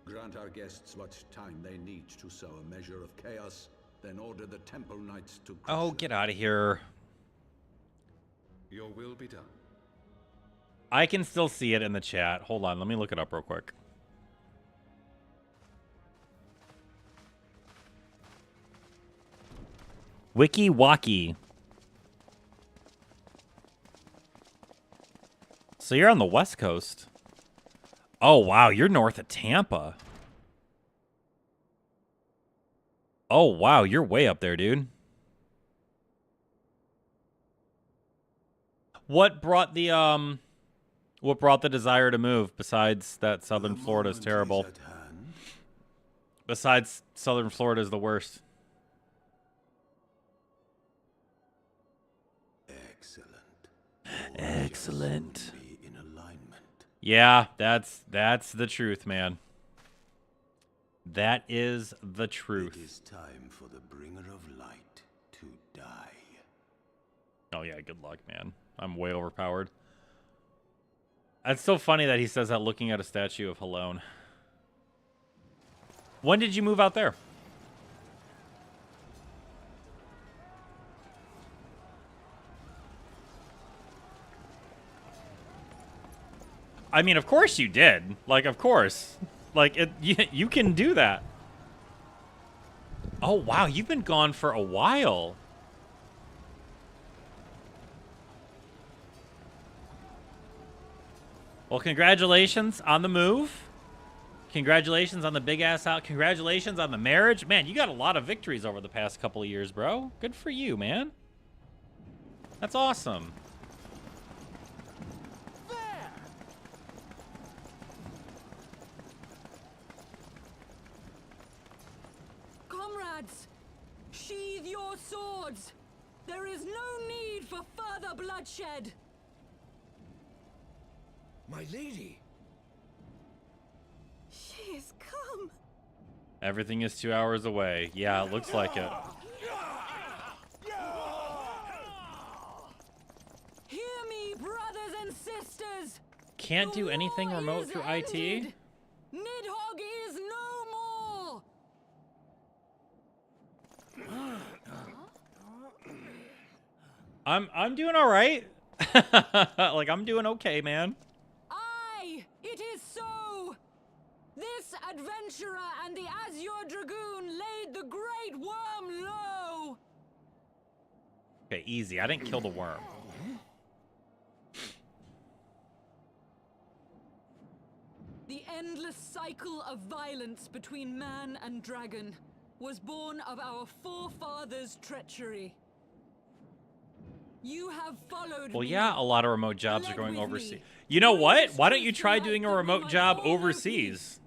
Grant our guests what time they need to sow a measure of chaos, then order the Temple Knights to crush Oh, them. get out of here. Your will be done. I can still see it in the chat. Hold on, let me look it up real quick. Wiki Waki. So you're on the West Coast. Oh, wow, you're north of Tampa. Oh, wow, you're way up there, dude. What brought the desire to move besides that Southern Florida is terrible? Besides Southern Florida is the worst. Excellent. Be in alignment. Yeah, that's the truth, man. That is the truth. It is time for the bringer of light to die. Oh yeah, good luck, man. I'm way overpowered. It's so funny that he says that looking at a statue of Halone. When did you move out there? I mean, of course you did. Like, of course. Like, you can do that. Oh, wow. You've been gone for a while. Well, congratulations on the move. Congratulations on the big-ass house. Congratulations on the marriage. Man, you got a lot of victories over the past couple of years, bro. Good for you, man. That's awesome. Comrades, sheathe your swords. There is no need for further bloodshed. My lady! She has come. Everything is 2 hours away. Yeah, it looks like it. Hear me, brothers and sisters. Can't do The anything war remote is through IT? ended. Nidhogg is no more. I'm doing all right. Like, I'm doing okay, man. Aye, it is so. This adventurer and the Azure Dragoon laid the great worm low. Okay, easy. I didn't kill the worm. The endless cycle of violence between man and dragon was born of our forefathers' treachery. You have followed Well, me. yeah, a lot of remote jobs are Led going with overseas. me. You know Bring what? the Why don't strength you to try light doing a that we remote might job all know overseas?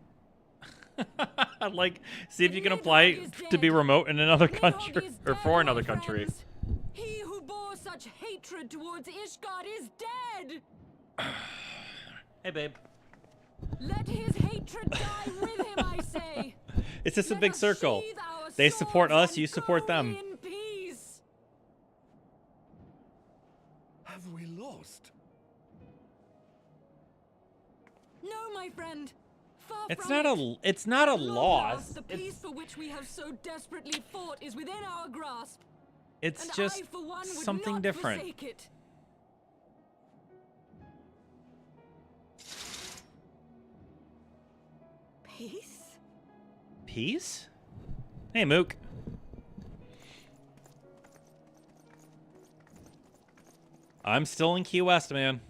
Like, see if The you can Nidhogg apply is to be dead. remote in another Nidhogg country is or dead, for my another country. friends. He who bore such hatred towards Ishgard is dead. Hey, babe. Let his hatred die with him, I say. It's just a Let big us circle. sheathe our They support swords us, and you support go them. in peace. Have we lost? No, my friend. Far It's from not it. a At long loss. last, the peace for which we have so desperately fought is within our grasp. It's And just I, for one, would something not different. forsake it. Peace? Peace? Hey, Mook. I'm still in Key West, man.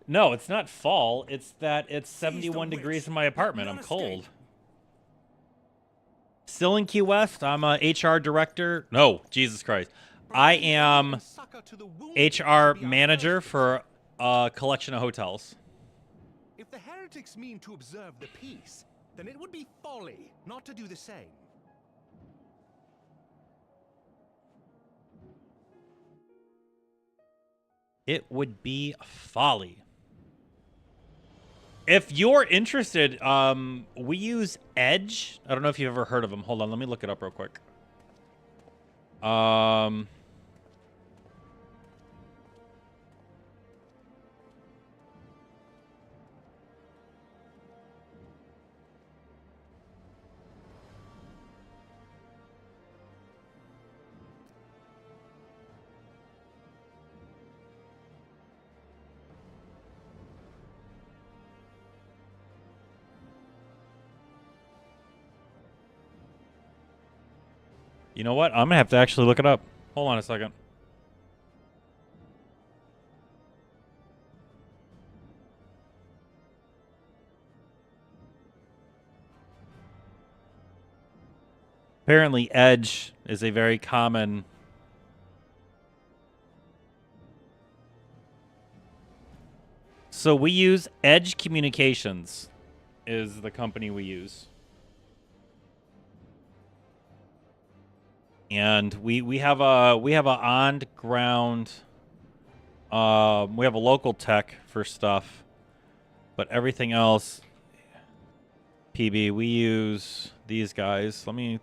No, it's not fall. It's that it's 71 degrees in my apartment. I'm cold. Still in Key West. I'm a HR director. No, Jesus Christ. I am HR manager for a collection of hotels. If the heretics mean to observe the peace, then it would be folly not to do the same. It would be folly. If you're interested, we use Edge. I don't know if you've ever heard of them. Hold on, let me look it up real quick. You know what? I'm gonna have to actually look it up. Hold on a second. Apparently, Edge is a very common. So we use Edge Communications, is the company we use. And we have a on ground we have a local tech for stuff, but everything else, PB, we use these guys. Let me.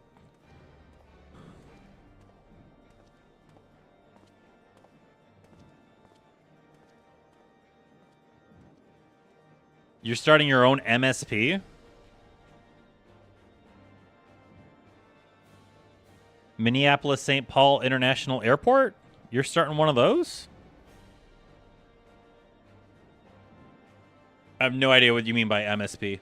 You're starting your own MSP? Minneapolis St. Paul International Airport? You're starting one of those? I have no idea what you mean by MSP.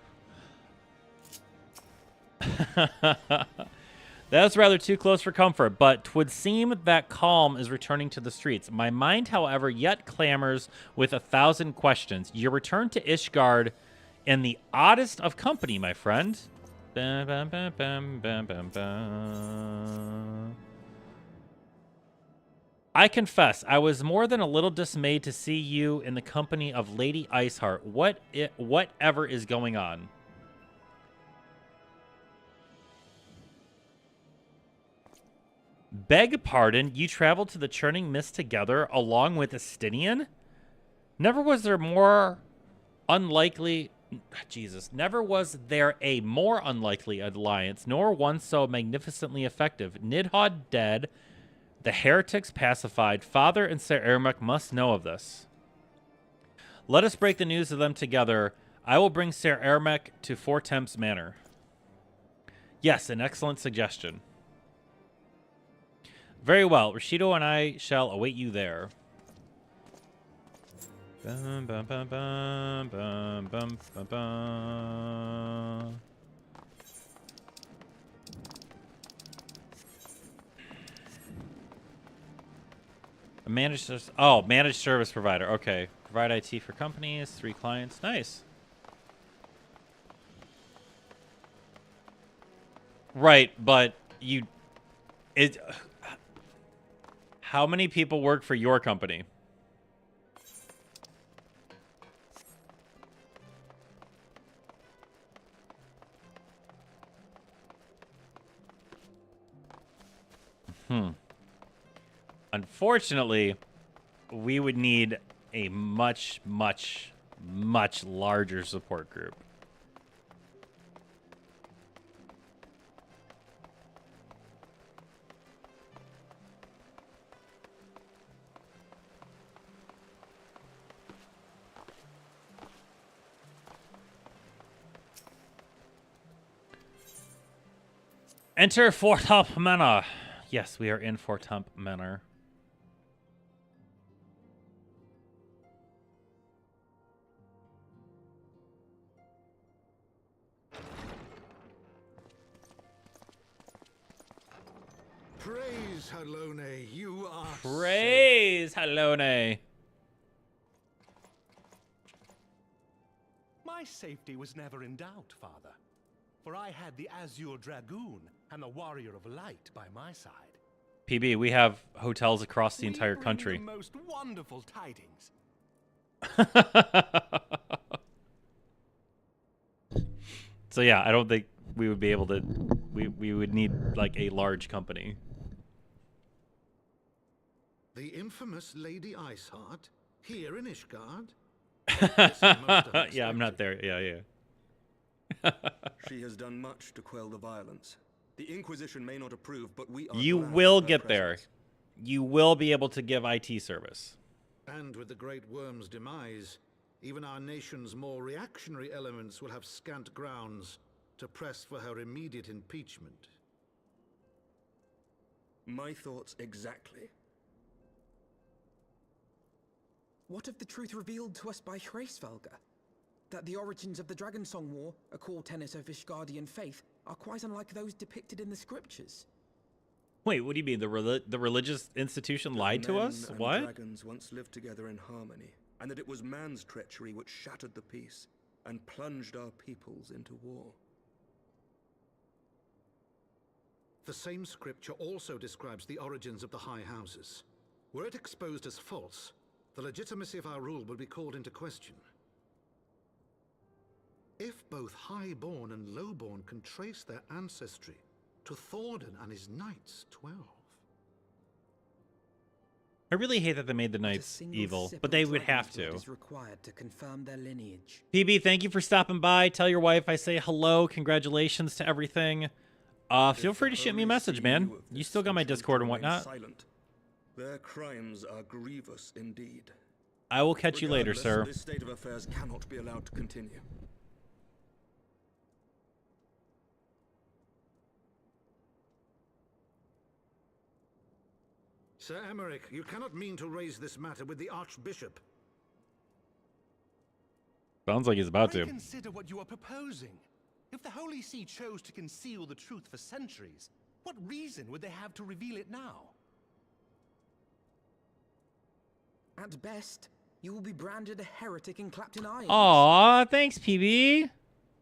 That's rather too close for comfort, but 'twould seem that calm is returning to the streets. My mind, however, yet clamors with 1,000 questions. Your return to Ishgard in the oddest of company, my friend. Bam, bam, bam, bam, bam, bam, bam. I confess, I was more than a little dismayed to see you in the company of Lady Iceheart. Whatever is going on? Beg pardon, you traveled to the Churning Mist together along with Estinian? Never was there more unlikely... Jesus. Never was there a more unlikely alliance, nor one so magnificently effective. Nidhogg dead, the heretics pacified. Father and Ser Ermac must know of this. Let us break the news of them together. I will bring Ser Ermac to Four Temps Manor. Yes, an excellent suggestion. Very well. Rashido and I shall await you there. Bum, bum, bum, bum, bum, bum, bum, bum. A managed service provider. Okay. Provide IT for companies, 3 clients. Nice. Right, but how many people work for your company? Unfortunately, we would need a much, much, much larger support group. Enter Fort Hump Manor. Yes, we are in Fort Hump Manor. Praise Halone, you are Praise Halone. My safety was never in doubt, Father. For I had the Azure Dragoon and the Warrior of Light by my side. PB, we have hotels across the entire bring country. The most wonderful tidings. So yeah, I don't think we would be able to. We would need like a large company. The infamous Lady Iceheart here in Ishgard. Yeah, I'm not there. Yeah. She has done much to quell the violence. The Inquisition may not approve, but we are You glad will of her get there. presence. You will be able to give IT service. And with the Great Worm's demise, even our nation's more reactionary elements will have scant grounds to press for her immediate impeachment. My thoughts exactly. What of the truth revealed to us by Hraesvelga? That the origins of the Dragonsong War, a core tenet of Ishgardian faith, are quite unlike those depicted in the scriptures. Wait, what do you mean? The religious institution lied to us? Men and What? dragons once lived together in harmony, and that it was man's treachery which shattered the peace and plunged our peoples into war. The same scripture also describes the origins of the High Houses. Were it exposed as false, the legitimacy of our rule would be called into question. If both Highborn and Lowborn can trace their ancestry to Thordan and his knights 12, I really hate that they made the Not a knights single evil, sip but of they would dragon's have blood to. is required to confirm their lineage. PB, thank you for stopping by. Tell your wife I say hello. Congratulations to everything. Feel free to shoot me a message, man. You still got my Discord and whatnot. Silent. Their crimes are grievous indeed. I will catch you later, sir. This state of affairs cannot be allowed to continue. Sir Emmerich, you cannot mean to raise this matter with the Archbishop. Sounds like he's about to. Consider what you are proposing. If the Holy See chose to conceal the truth for centuries, what reason would they have to reveal it now? At best, you will be branded a heretic and clapped in irons. Aw, thanks, PB.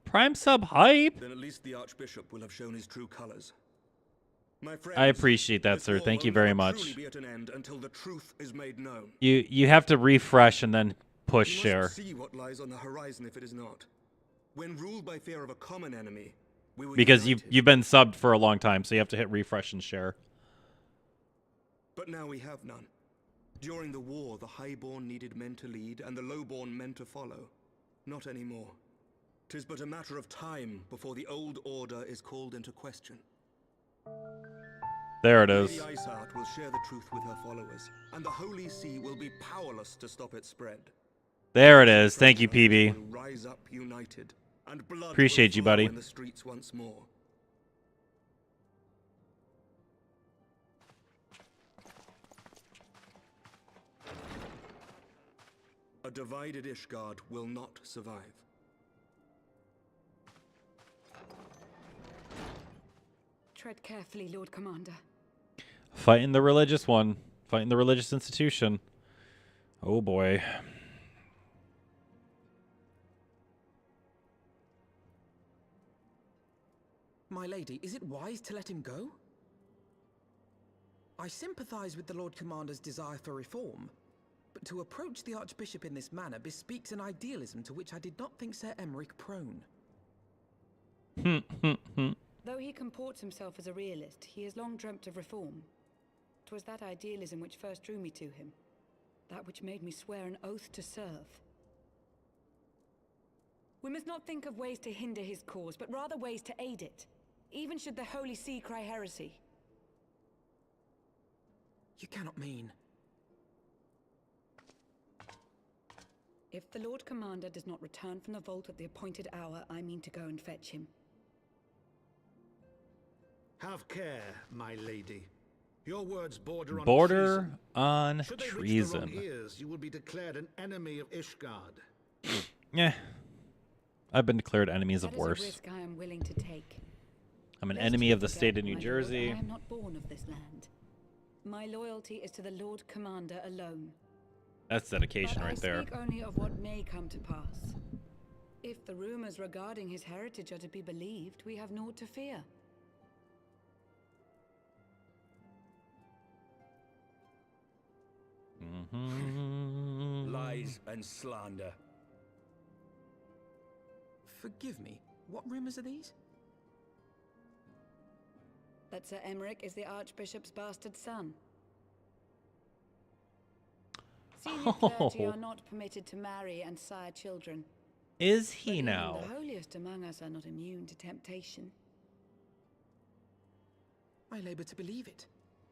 Prime sub hype. Then at least the Archbishop will have shown his true colors. My friends, I appreciate that, sir. Thank you very much. Truly be at an end until the truth is made known. You have to refresh and then push You share. must see what lies on the horizon if it is not. When ruled by fear of a common enemy, we were Because united. you've been subbed for a long time, so you have to hit refresh and share. But now we have none. During the war, the highborn needed men to lead, and the lowborn men to follow. Not anymore. 'Tis but a matter of time before the old order is called into question. There it is. Lady Iceheart will share the truth with her followers, and the Holy See will be powerless to stop its spread. There it is. Thank you, PB. Will rise up united, and blood Appreciate will you, flow buddy. in the streets once more. A divided Ishgard will not survive. Tread carefully, Lord Commander. Fighting the religious one. Fighting the religious institution. Oh boy. My lady, is it wise to let him go? I sympathize with the Lord Commander's desire for reform, but to approach the Archbishop in this manner bespeaks an idealism to which I did not think Sir Emmerich prone. Though he comports himself as a realist, he has long dreamt of reform. 'Twas that idealism which first drew me to him, that which made me swear an oath to serve. We must not think of ways to hinder his cause, but rather ways to aid it, even should the Holy See cry heresy. You cannot mean... If the Lord Commander does not return from the vault at the appointed hour, I mean to go and fetch him. Have care, my lady. Your words border on on Should they reach the treason. wrong ears, you will be declared an enemy of Ishgard. Yeah. I've been declared enemies of That is a worse. risk I am willing to take. I'm an Lest enemy you of the forget, state of New my lord, Jersey. I am not born of this land. My loyalty is to the Lord Commander alone. That's dedication But right there. I speak only of what may come to pass. If the rumors regarding his heritage are to be believed, we have naught to fear. Lies and slander. Forgive me, what rumors are these? That Sir Emmerich is the Archbishop's bastard son. Senior clergy are not permitted to marry and sire children. Is But he even now? the holiest among us are not immune to temptation. I labor to believe it.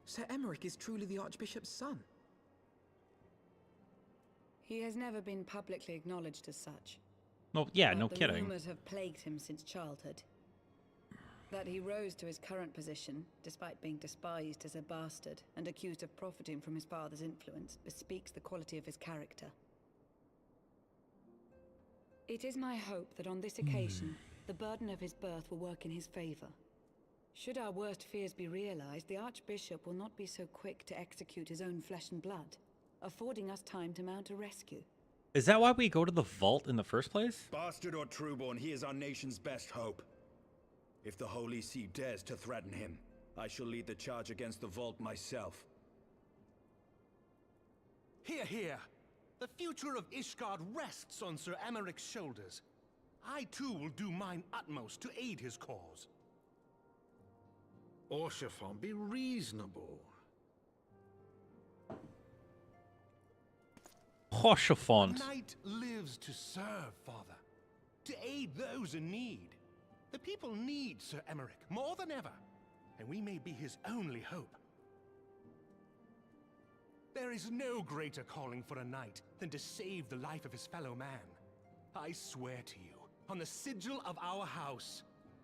Sir Emmerich is truly the Archbishop's son. He has never been publicly acknowledged as such. No, yeah, But no the kidding. rumors have plagued him since childhood. That he rose to his current position, despite being despised as a bastard and accused of profiting from his father's influence, bespeaks the quality of his character. It is my hope that on this occasion, the burden of his birth will work in his favor. Should our worst fears be realized, the Archbishop will not be so quick to execute his own flesh and blood, affording us time to mount a rescue. Is that why we go to the vault in the first place? Bastard or trueborn, he is our nation's best hope. If the Holy See dares to threaten him, I shall lead the charge against the vault myself. Hear, hear! The future of Ishgard rests on Sir Emmerich's shoulders. I too will do mine utmost to aid his cause. Orshafon, be reasonable. Hochefont. A knight lives to serve, Father. To aid those in need. The people need Sir Emmerich more than ever, and we may be his only hope. There is no greater calling for a knight than to save the life of his fellow man. I swear to you, on the sigil of our house,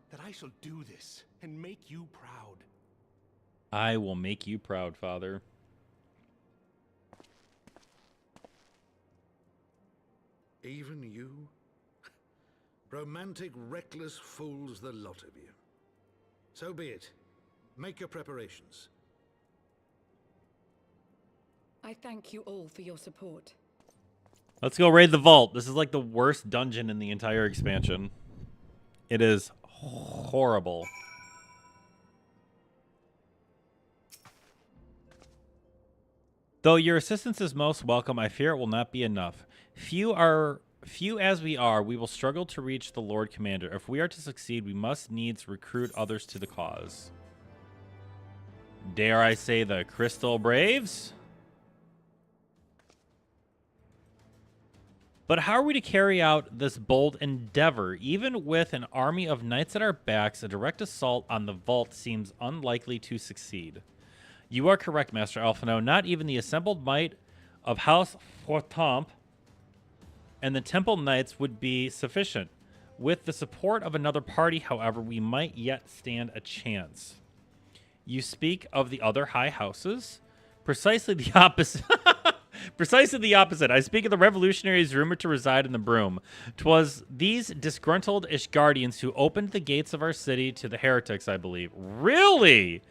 that I shall do this and make you proud. I will make you proud, Father. Even you? Romantic, reckless fools, the lot of you. So be it. Make your preparations. I thank you all for your support. Let's go raid the vault. This is like the worst dungeon in the entire expansion. It is horrible. Though your assistance is most welcome, I fear it will not be enough. Few as we are, we will struggle to reach the Lord Commander. If we are to succeed, we must needs recruit others to the cause. Dare I say the Crystal Braves? But how are we to carry out this bold endeavor? Even with an army of knights at our backs, a direct assault on the vault seems unlikely to succeed. You are correct, Master Alphino. Not even the assembled might of House Fortamp and the Temple Knights would be sufficient. With the support of another party, however, we might yet stand a chance. You speak of the other high houses? Precisely the opposite. Precisely the opposite. I speak of the revolutionaries rumored to reside in the Broom. 'Twas these disgruntled Ishgardians who opened the gates of our city to the heretics, I believe. Really?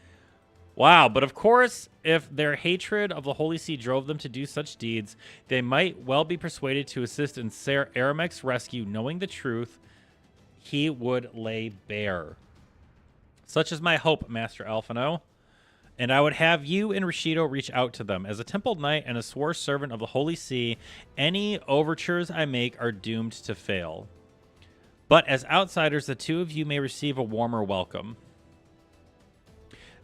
Wow, but of course, if their hatred of the Holy See drove them to do such deeds, they might well be persuaded to assist in Ser Aramek's rescue, knowing the truth he would lay bare. Such is my hope, Master Alphino. And I would have you and Rashido reach out to them. As a Temple Knight and a sworn servant of the Holy See, any overtures I make are doomed to fail. But as outsiders, the two of you may receive a warmer welcome.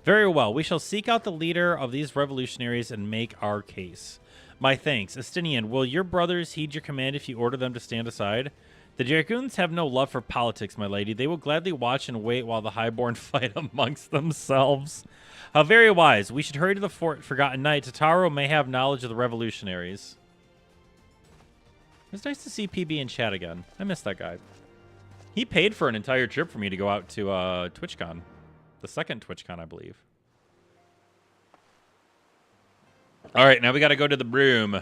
Very well. We shall seek out the leader of these revolutionaries and make our case. My thanks. Estinian, will your brothers heed your command if you order them to stand aside? The Dragoons have no love for politics, my lady. They will gladly watch and wait while the Highborn fight amongst themselves. How very wise. We should hurry to the fort, Forgotten Knight. Totaro may have knowledge of the revolutionaries. It's nice to see PB in chat again. I miss that guy. He paid for an entire trip for me to go out to TwitchCon. The second TwitchCon, I believe. All right, now we got to go to the Broom.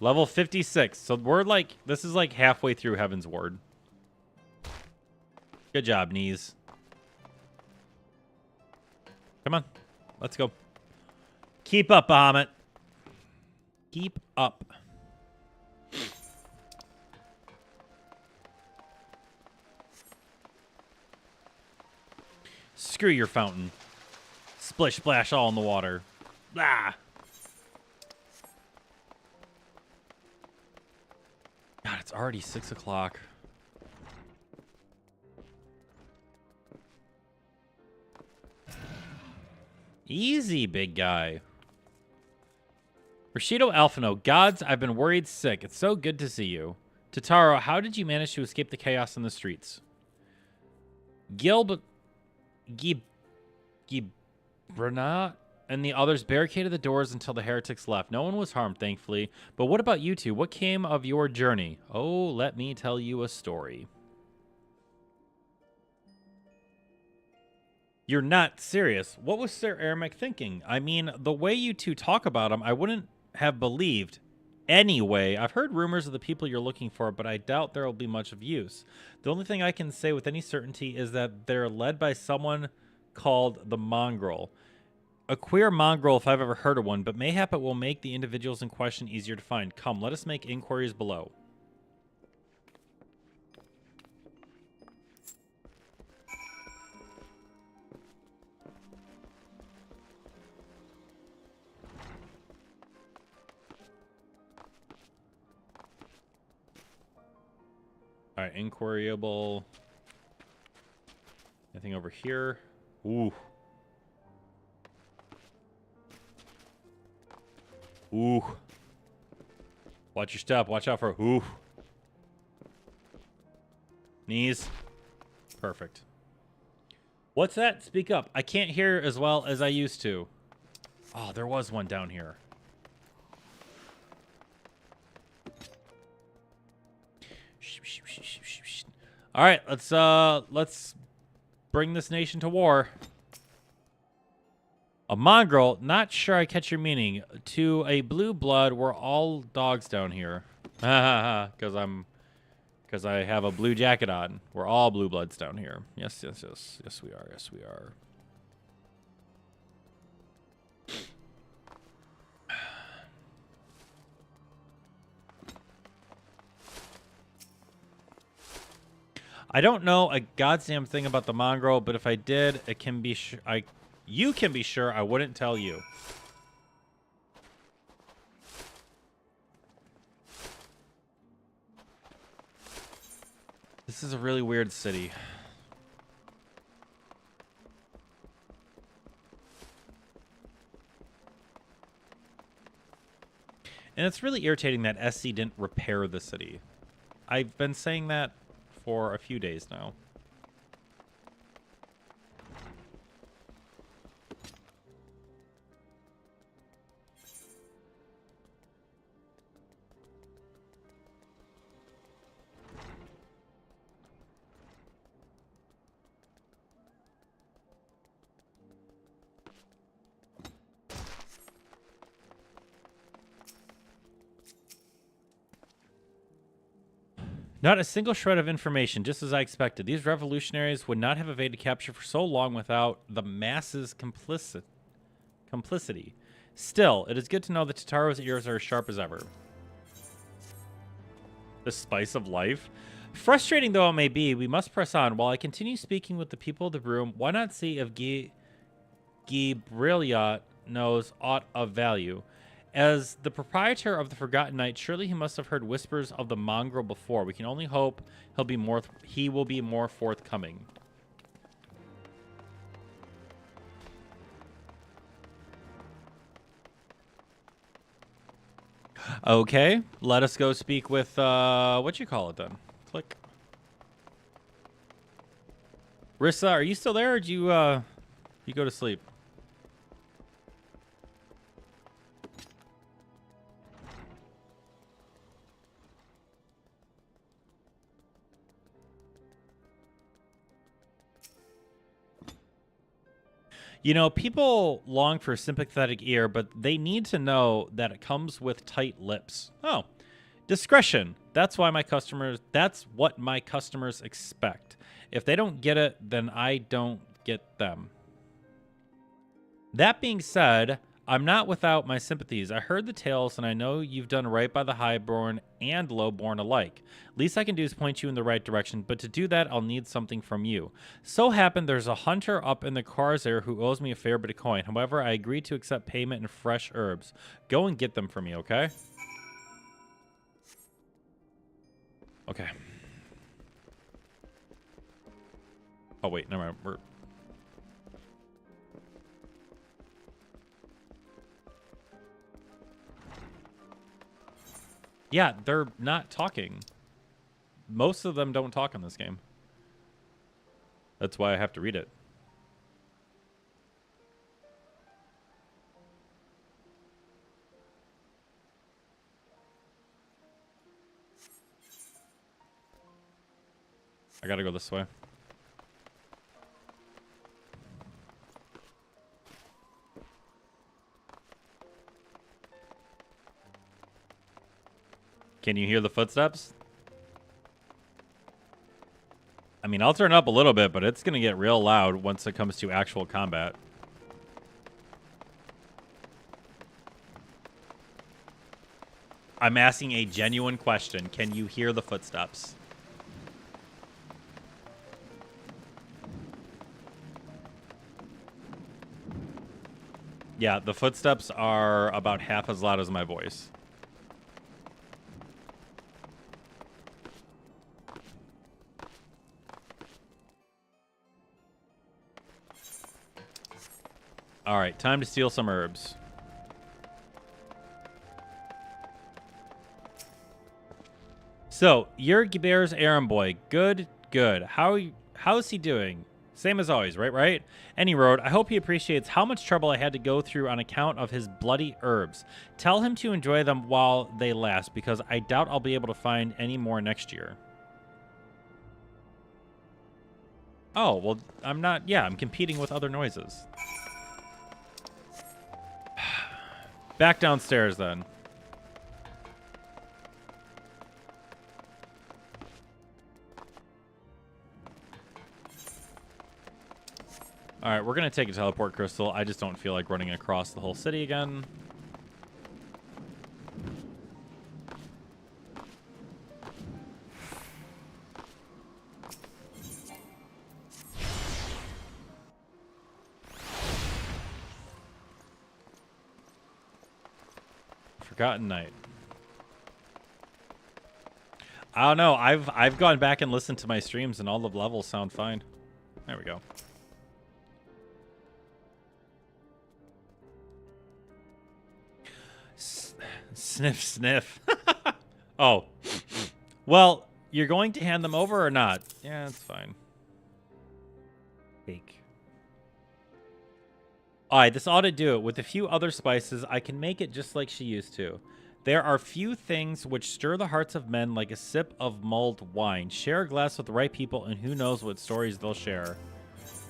Level 56. So we're like, this is like halfway through Heaven's Ward. Good job, knees. Come on. Let's go. Keep up, Bahamut. Keep up. Screw your fountain. Splish splash all in the water. Ah. God, it's already 6 o'clock. Easy, big guy. Rashido Alphino, gods, I've been worried sick. It's so good to see you. Totaro, how did you manage to escape the chaos in the streets? Gilbranat and the others barricaded the doors until the heretics left. No one was harmed, thankfully. But what about you two? What came of your journey? Oh, let me tell you a story. You're not serious. What was Sir Aramek thinking? I mean, the way you two talk about him, I wouldn't have believed. Anyway, I've heard rumors of the people you're looking for, but I doubt there will be much of use. The only thing I can say with any certainty is that they're led by someone called the Mongrel. A queer mongrel if I've ever heard of one, but mayhap it will make the individuals in question easier to find. Come, let us make inquiries below. All right, inquiryable. Anything over here? Ooh. Ooh. Watch your step. Watch out for... Ooh. Knees. Perfect. What's that? Speak up. I can't hear as well as I used to. Oh, there was one down here. All right, let's bring this nation to war. A mongrel, not sure I catch your meaning. To a blue blood, we're all dogs down here. Because I have a blue jacket on. We're all blue bloods down here. Yes, yes, yes. Yes, we are. Yes, we are. I don't know a goddamn thing about the mongrel, but if I did, it can be you can be sure I wouldn't tell you. This is a really weird city. And it's really irritating that SC didn't repair the city. I've been saying that for a few days now. Not a single shred of information, just as I expected. These revolutionaries would not have evaded capture for so long without the masses' complicity. Still, it is good to know that Tataro's ears are as sharp as ever. The spice of life? Frustrating though it may be, we must press on. While I continue speaking with the people of the room, why not see if Guy Brilliot knows aught of value? As the proprietor of the Forgotten Knight, surely he must have heard whispers of the mongrel before. We can only hope he will be more forthcoming. Okay, let us go speak with what you call it then. Click. Rissa, are you still there, or did you go to sleep? You know, people long for a sympathetic ear, but they need to know that it comes with tight lips. Oh, discretion. That's what my customers expect. If they don't get it, then I don't get them. That being said, I'm not without my sympathies. I heard the tales, and I know you've done right by the highborn and lowborn alike. Least I can do is point you in the right direction, but to do that, I'll need something from you. So happened there's a hunter up in the cars there who owes me a fair bit of coin. However, I agree to accept payment in fresh herbs. Go and get them for me, okay? Okay. Oh, wait, never mind. Yeah, they're not talking. Most of them don't talk in this game. That's why I have to read it. I gotta go this way. Can you hear the footsteps? I mean, I'll turn up a little bit, but it's going to get real loud once it comes to actual combat. I'm asking a genuine question. Can you hear the footsteps? Yeah, the footsteps are about half as loud as my voice. All right, time to steal some herbs. So, your Bear's errand boy. Good, good. How's he doing? Same as always, right? Any road, I hope he appreciates how much trouble I had to go through on account of his bloody herbs. Tell him to enjoy them while they last, because I doubt I'll be able to find any more next year. Oh, well, I'm not... Yeah, I'm competing with other noises. Back downstairs, then. Alright, we're going to take a teleport crystal. I just don't feel like running across the whole city again. Forgotten Night. I don't know. I've gone back and listened to my streams and all the levels sound fine. There we go. Sniff, sniff. Oh. Well, you're going to hand them over or not? Yeah, it's fine. Cake. Alright, this ought to do it. With a few other spices, I can make it just like she used to. There are few things which stir the hearts of men like a sip of mulled wine. Share a glass with the right people, and who knows what stories they'll share.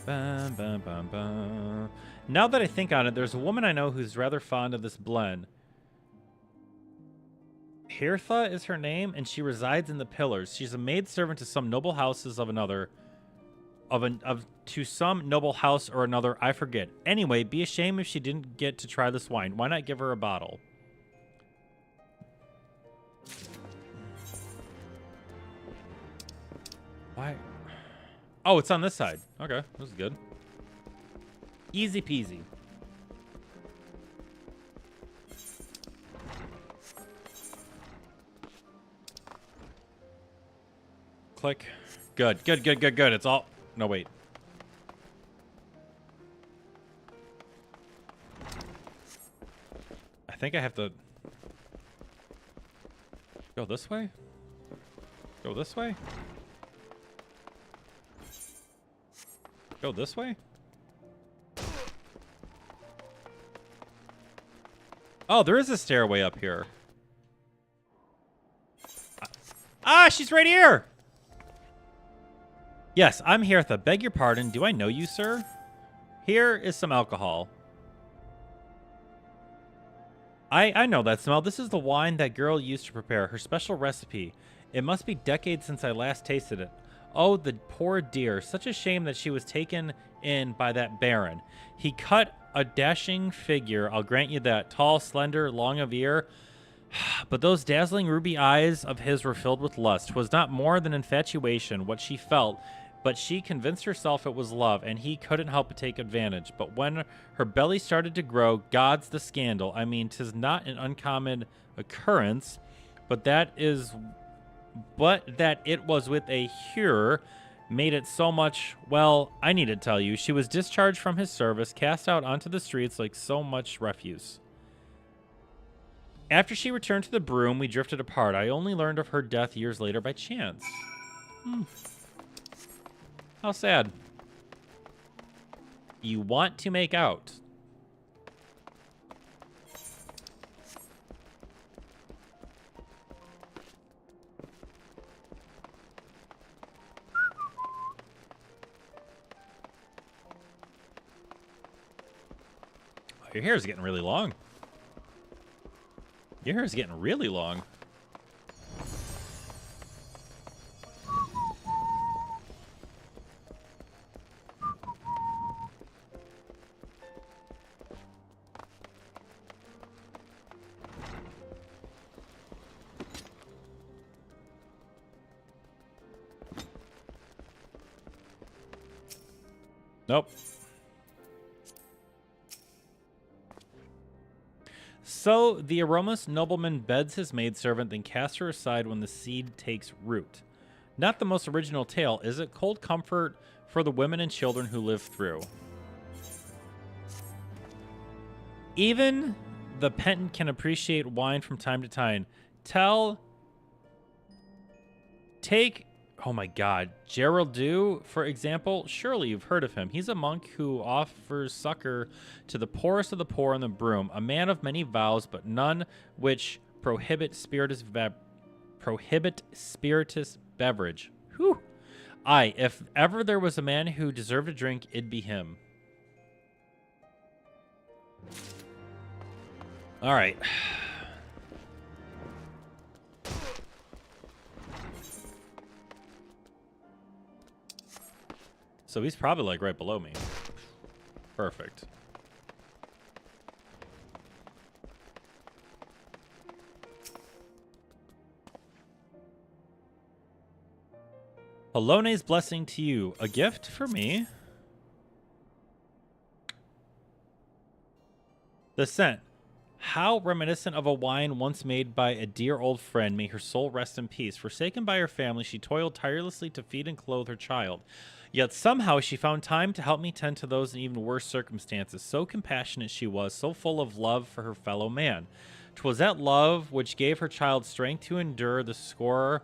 Bum, bum, bum, bum. Now that I think on it, there's a woman I know who's rather fond of this blend. Hertha is her name, and she resides in the Pillars. She's a maidservant to some noble houses of another... to some noble house or another, I forget. Anyway, be a shame if she didn't get to try this wine. Why not give her a bottle? Why? Oh, it's on this side. Okay, this is good. Easy peasy. Click. Good, good, good, good, good. It's all... No, wait. I think I have to... Go this way? Go this way? Go this way? Oh, there is a stairway up here. Ah, she's right here! Yes, I'm Hertha. Beg your pardon. Do I know you, sir? Here is some alcohol. I know that smell. This is the wine that girl used to prepare. Her special recipe. It must be decades since I last tasted it. Oh, the poor dear. Such a shame that she was taken in by that baron. He cut a dashing figure, I'll grant you that. Tall, slender, long of ear. But those dazzling ruby eyes of his were filled with lust. 'Twas not more than infatuation, what she felt, but she convinced herself it was love, and he couldn't help but take advantage. But when her belly started to grow, God's the scandal. I mean, 'tis not an uncommon occurrence, but that it was with a hearer made it so much. Well, I need to tell you, she was discharged from his service, cast out onto the streets like so much refuse. After she returned to the broom, we drifted apart. I only learned of her death years later by chance. How sad. You want to make out. Your hair is getting really long. Your hair is getting really long. Nope. So the Aromas nobleman beds his maidservant, then casts her aside when the seed takes root. Not the most original tale, is it? Cold comfort for the women and children who live through. Even the penitent can appreciate wine from time to time. Tell Take, oh my god, Geraldu, for example. Surely you've heard of him. He's a monk who offers succor to the poorest of the poor in the Broom, a man of many vows, but none which prohibit spirituous beverage. Whew. Aye, if ever there was a man who deserved a drink, it'd be him. All right. So he's probably like right below me. Perfect. Alone's blessing to you. A gift for me. The scent. How reminiscent of a wine once made by a dear old friend. May her soul rest in peace. Forsaken by her family, she toiled tirelessly to feed and clothe her child. Yet somehow she found time to help me tend to those in even worse circumstances. So compassionate she was, so full of love for her fellow man. 'Twas that love which gave her child strength to endure the scorn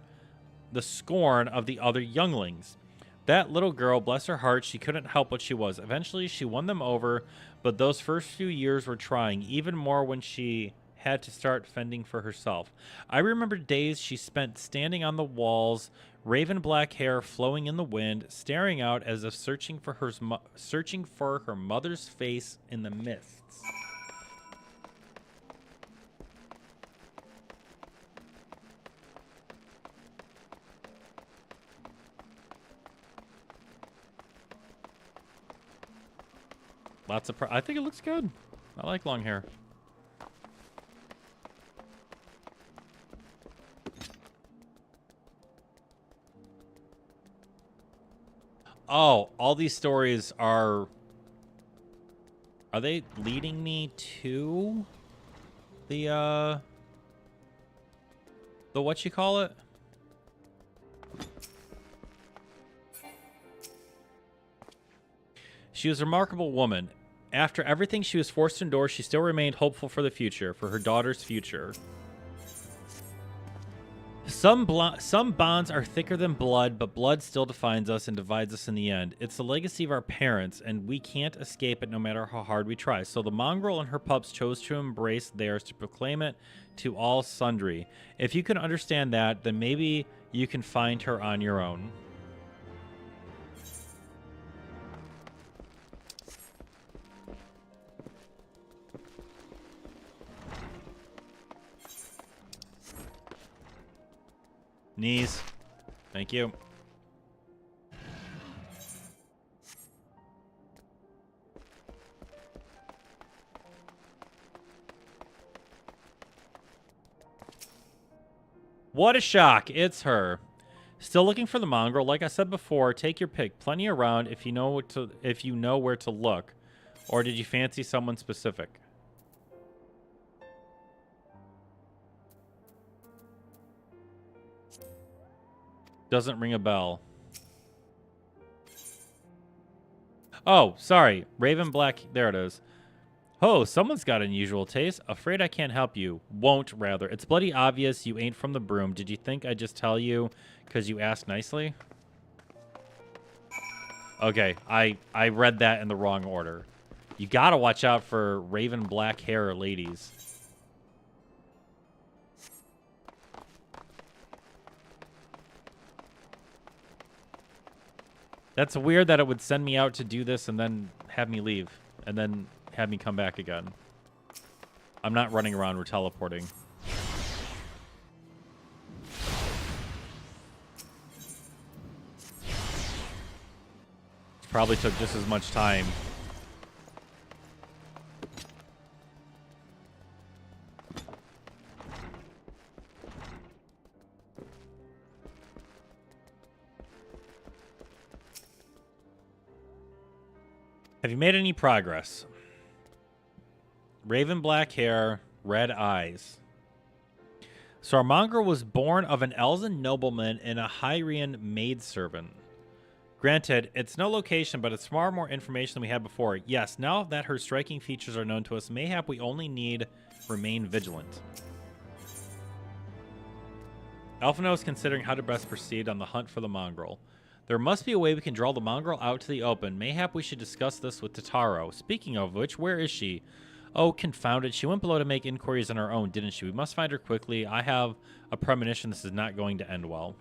of the other younglings. That little girl, bless her heart, she couldn't help what she was. Eventually she won them over, but those first few years were trying, even more when she had to start fending for herself. I remember days she spent standing on the walls, raven black hair flowing in the wind, staring out as if searching for her mother's face in the mists. Lots of I think it looks good. I like long hair. Oh, all these stories are they leading me to the what you call it? She was a remarkable woman. After everything she was forced to endure, she still remained hopeful for the future, for her daughter's future. Some bonds are thicker than blood, but blood still defines us and divides us in the end. It's the legacy of our parents, and we can't escape it no matter how hard we try. So the mongrel and her pups chose to embrace theirs, to proclaim it to all sundry. If you can understand that, then maybe you can find her on your own. Knees. Thank you. What a shock. It's her. Still looking for the mongrel. Like I said before, take your pick. Plenty around if you know where to look. Or did you fancy someone specific? Doesn't ring a bell. Oh, sorry. Raven Black. There it is. Oh, someone's got unusual taste. Afraid I can't help you. Won't, rather. It's bloody obvious you ain't from the Broom. Did you think I'd just tell you because you asked nicely? Okay, I read that in the wrong order. You gotta watch out for Raven Black hair ladies. That's weird that it would send me out to do this and then have me leave. And then have me come back again. I'm not running around. We're teleporting. Probably took just as much time. Have you made any progress? Raven black hair, red eyes. So our mongrel was born of an Elzen nobleman and a Hyrian maidservant. Granted, it's no location, but it's far more information than we had before. Yes, now that her striking features are known to us, mayhap we only need remain vigilant. Alphino is considering how to best proceed on the hunt for the mongrel. There must be a way we can draw the mongrel out to the open. Mayhap we should discuss this with Totaro. Speaking of which, where is she? Oh, confound it. She went below to make inquiries on her own, didn't she? We must find her quickly. I have a premonition this is not going to end well.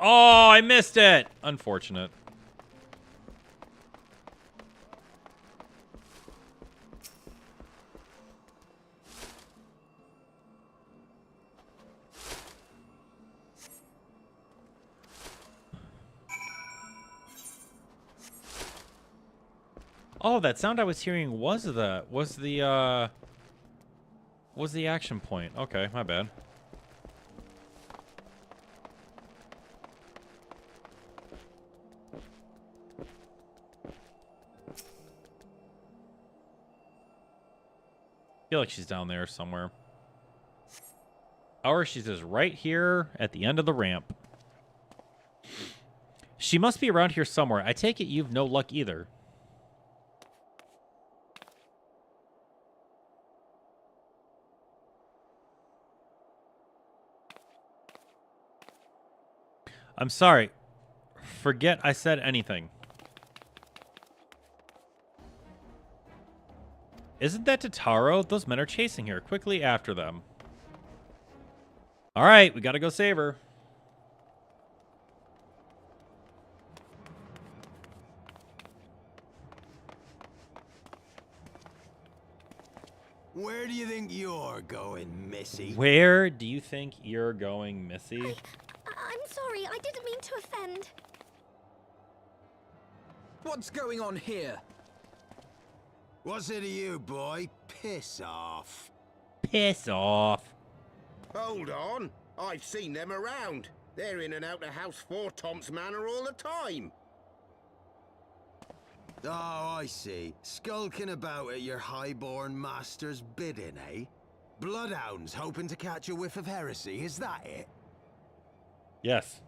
Oh, I missed it. Unfortunate. Oh, that sound I was hearing was the action point. Okay, my bad. I feel like she's down there somewhere. Or she's just right here at the end of the ramp. She must be around here somewhere. I take it you've no luck either. I'm sorry. Forget I said anything. Isn't that Totaro? Those men are chasing her. Quickly after them. All right, we gotta go save her. Where do you think you're going, Missy? Where do you think you're going, Missy? I'm sorry, I didn't mean to offend. What's going on here? What's it to you, boy? Piss off. Piss off. Hold on. I've seen them around. They're in and out of House Four Tom's Manor all the time. Oh, I see. Skulking about at your highborn master's bidding, eh? Bloodhounds hoping to catch a whiff of heresy, is that it? Yes.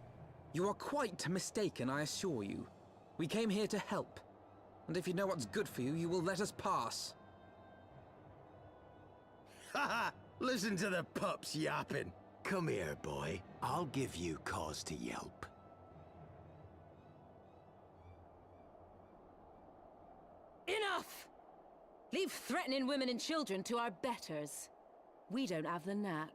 You are quite mistaken, I assure you. We came here to help. And if you know what's good for you, you will let us pass. Haha! Listen to the pups yapping. Come here, boy. I'll give you cause to yelp. Enough! Leave threatening women and children to our betters. We don't have the knack.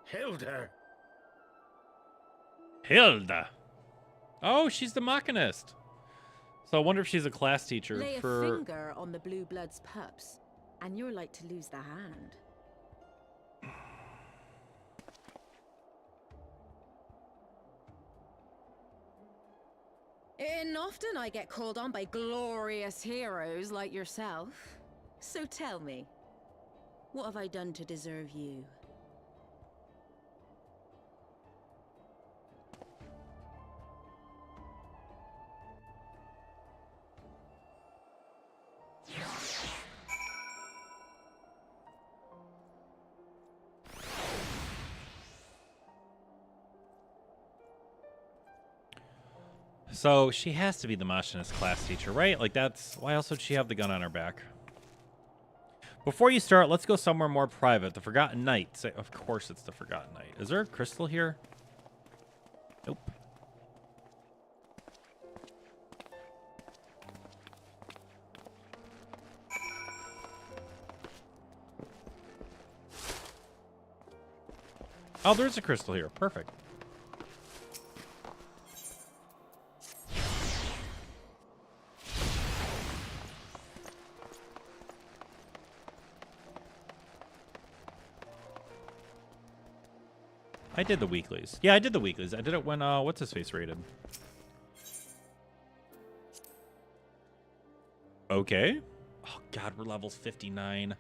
Hilda! Hilda! Oh, she's the Machinist. So I wonder if she's a class teacher Lay for... a finger on the Blue Blood's pups, and you're like to lose the hand. And often I get called on by glorious heroes like yourself. So tell me, what have I done to deserve you? So she has to be the Machinist class teacher, right? Like that's... Why else would she have the gun on her back? Before you start, let's go somewhere more private. The Forgotten Knight. Say, of course it's the Forgotten Knight. Is there a crystal here? Nope. Oh, there's a crystal here. Perfect. I did the weeklies. Yeah, I did the weeklies. I did it when, what's-his-face rated. Okay. Oh, God, we're levels 59.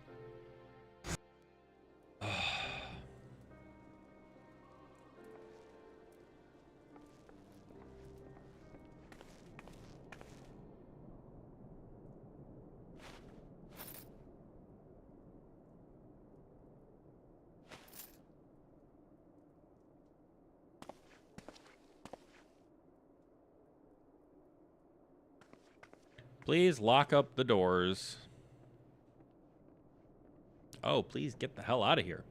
Please lock up the doors. Oh, please get the hell out of here.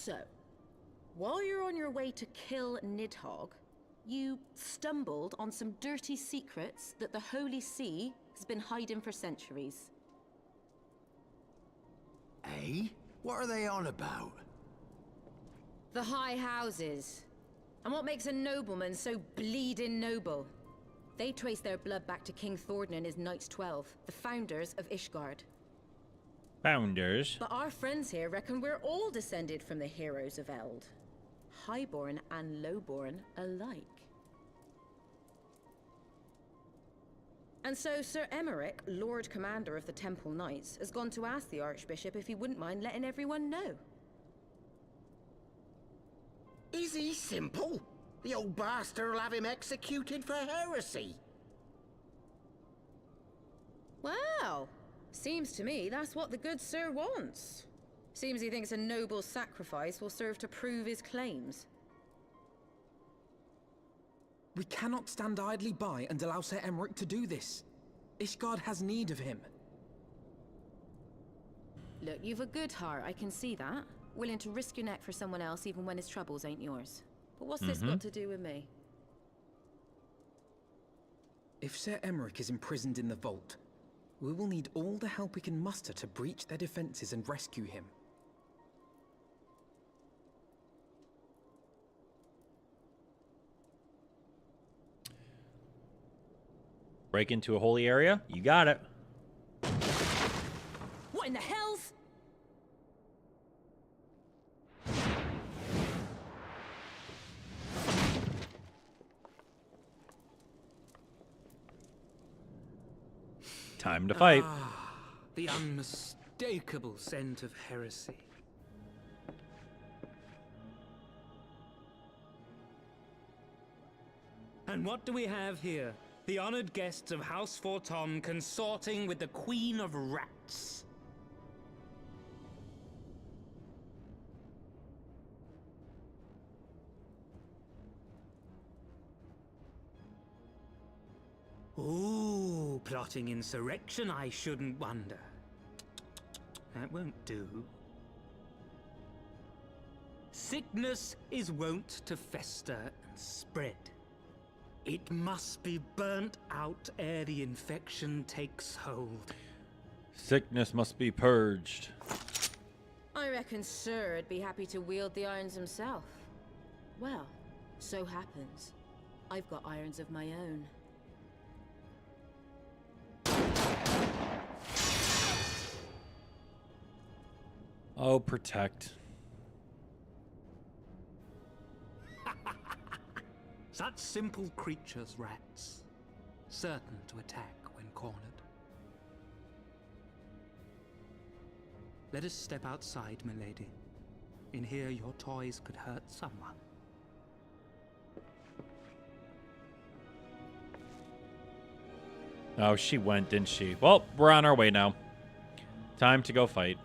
So, while you're on your way to kill Nidhogg, you stumbled on some dirty secrets that the Holy See has been hiding for centuries. Eh? What are they on about? The High Houses. And what makes a nobleman so bleeding noble? They trace their blood back to King Thordan and his Knights 12, the founders of Ishgard. Founders? But our friends here reckon we're all descended from the heroes of Eld. Highborn and lowborn alike. And so Sir Emmerich, Lord Commander of the Temple Knights, has gone to ask the Archbishop if he wouldn't mind letting everyone know. Is he simple? The old bastard will have him executed for heresy. Well, seems to me that's what the good sir wants. Seems he thinks a noble sacrifice will serve to prove his claims. We cannot stand idly by and allow Sir Emmerich to do this. Ishgard has need of him. Look, you've a good heart, I can see that. Willing to risk your neck for someone else even when his troubles ain't yours. But what's this got to do with me? If Sir Emmerich is imprisoned in the vault, we will need all the help we can muster to breach their defenses and rescue him. Break into a holy area? You got it. What in the hell's? Time to fight. Ah, the unmistakable scent of heresy. And what do we have here? The honored guests of House Fortom consorting with the Queen of Rats. Ooh, plotting insurrection, I shouldn't wonder. That won't do. Sickness is wont to fester and spread. It must be burnt out ere the infection takes hold. Sickness must be purged. I reckon Sir'd be happy to wield the irons himself. Well, so happens I've got irons of my own. Oh, protect. Such simple creatures, rats. Certain to attack when cornered. Let us step outside, milady. In here your toys could hurt someone. Oh, she went, didn't she? Well, we're on our way now. Time to go fight.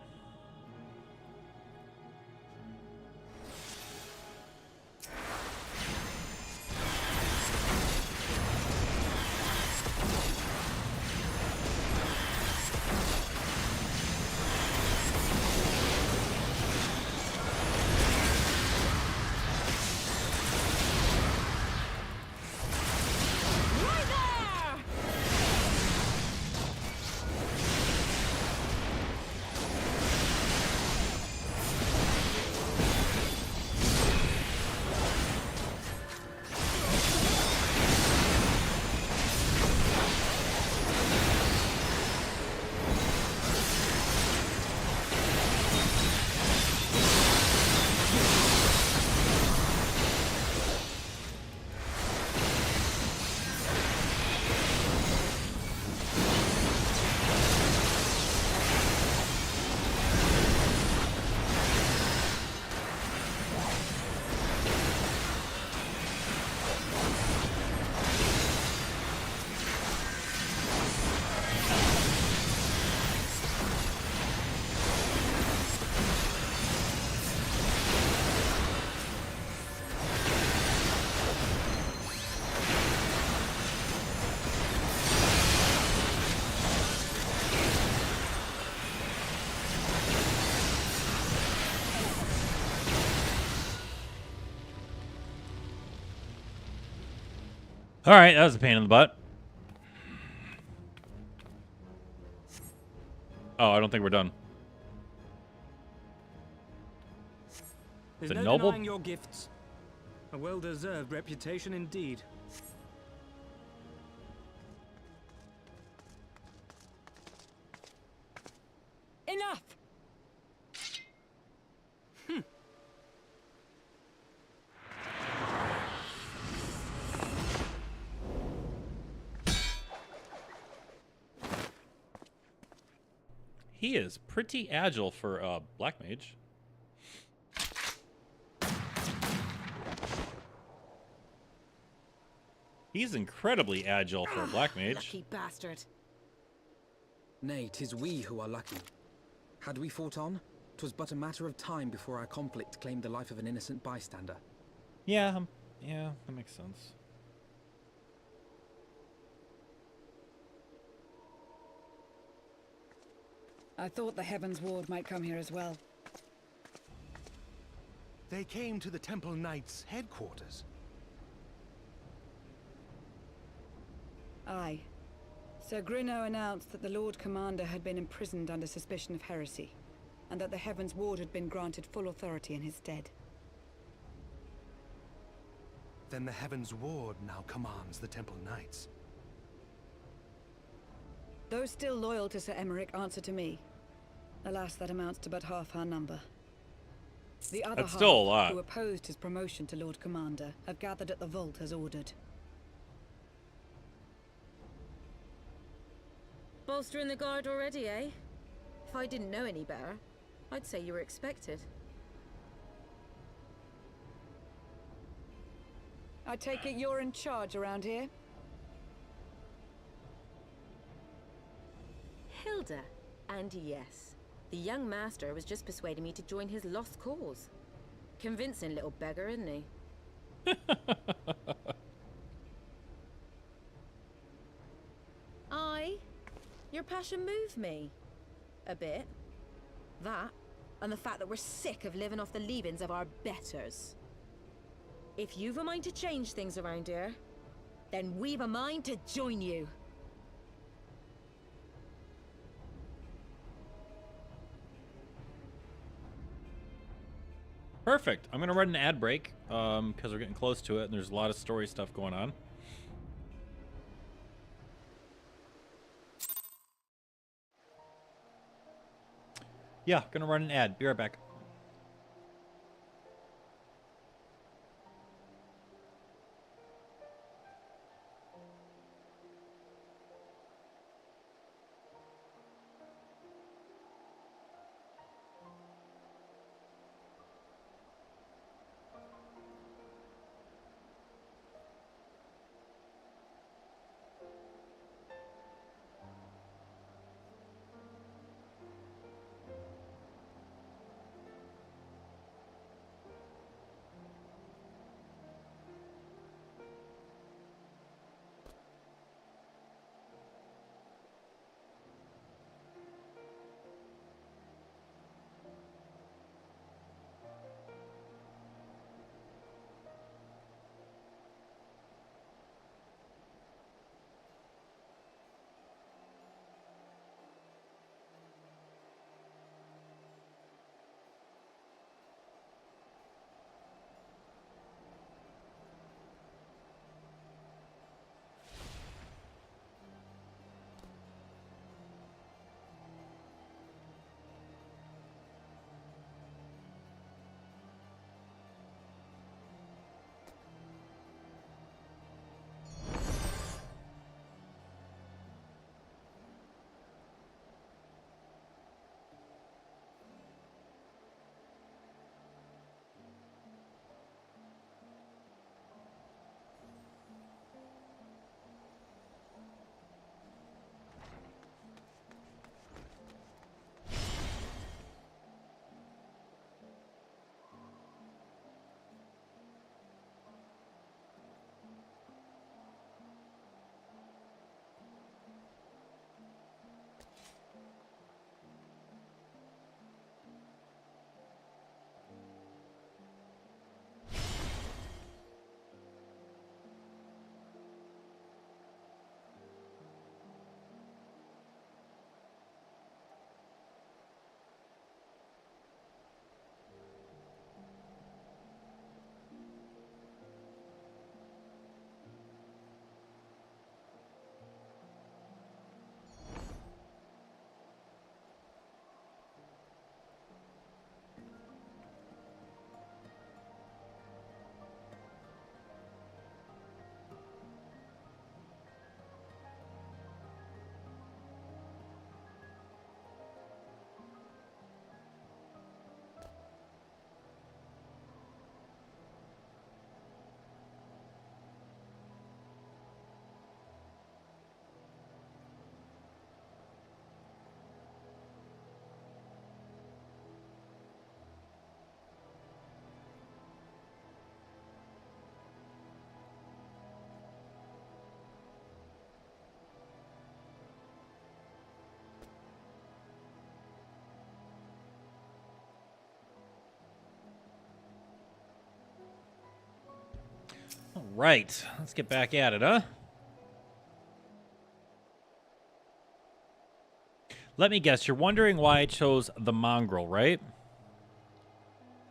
All right, that was a pain in the butt. Oh, I don't think we're done. There's The no noble? denying your gifts. A well-deserved reputation indeed. Enough! He is pretty agile for a black mage. He's incredibly agile for a black mage. Lucky bastard. Nay, 'tis we who are lucky. Had we fought on, 'twas but a matter of time before our conflict claimed the life of an innocent bystander. Yeah, that makes sense. I thought the Heavens Ward might come here as well. They came to the Temple Knights' headquarters. Aye. Sir Grinno announced that the Lord Commander had been imprisoned under suspicion of heresy, and that the Heavens Ward had been granted full authority in his stead. Then the Heavens Ward now commands the Temple Knights. Those still loyal to Sir Emmerich answer to me. Alas, that amounts to but half our number. The other That's half, still a lot. who opposed his promotion to Lord Commander, have gathered at the vault as ordered. Bolstering the guard already, eh? If I didn't know any better, I'd say you were expected. I take it you're in charge around here? Hilda. And yes, the young master was just persuading me to join his lost cause. Convincing little beggar, isn't he? Your passion moved me. A bit. That, and the fact that we're sick of living off the leavings of our betters. If you've a mind to change things around here, then we've a mind to join you. Perfect. I'm gonna run an ad break because we're getting close to it and there's a lot of story stuff going on. Yeah, gonna run an ad. Be right back. right, let's get back at it, huh? Let me guess, you're wondering why I chose the mongrel, right?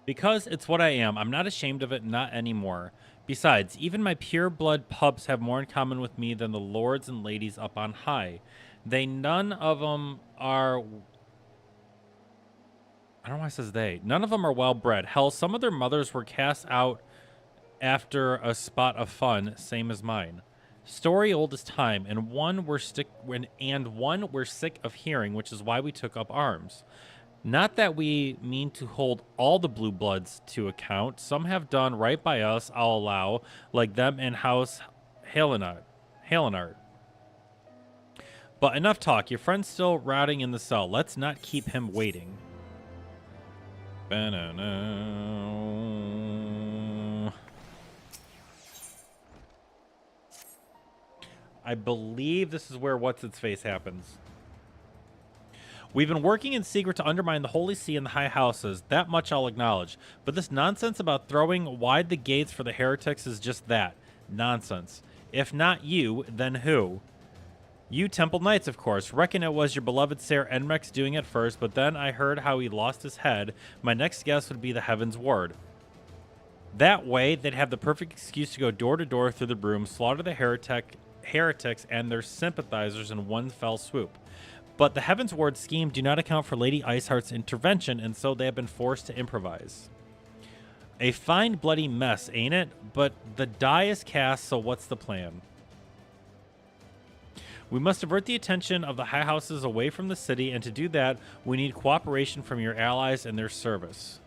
Because it's what I am. I'm not ashamed of it, not anymore. Besides, even my pure-blood pups have more in common with me than the lords and ladies up on high. None of them are... I don't know why it says they. None of them are well-bred. Hell, some of their mothers were cast out after a spot of fun, same as mine. Story old as time, and one we're sick of hearing, which is why we took up arms. Not that we mean to hold all the blue bloods to account. Some have done right by us, I'll allow, like them in House Halenart. But enough talk. Your friend's still rotting in the cell. Let's not keep him waiting. I believe this is where What's-Its-Face happens. We've been working in secret to undermine the Holy See and the High Houses. That much I'll acknowledge. But this nonsense about throwing wide the gates for the heretics is just that. Nonsense. If not you, then who? You Temple Knights, of course. Reckon it was your beloved Ser Enrex doing it first, but then I heard how he lost his head. My next guess would be the Heaven's Ward. That way, they'd have the perfect excuse to go door to door through the broom, slaughter the heretics and their sympathizers in one fell swoop. But the Heaven's Ward scheme do not account for Lady Iceheart's intervention, and so they have been forced to improvise. A fine bloody mess, ain't it? But the die is cast, so what's the plan? We must divert the attention of the High Houses away from the city, and to do that, we need cooperation from your allies and their service.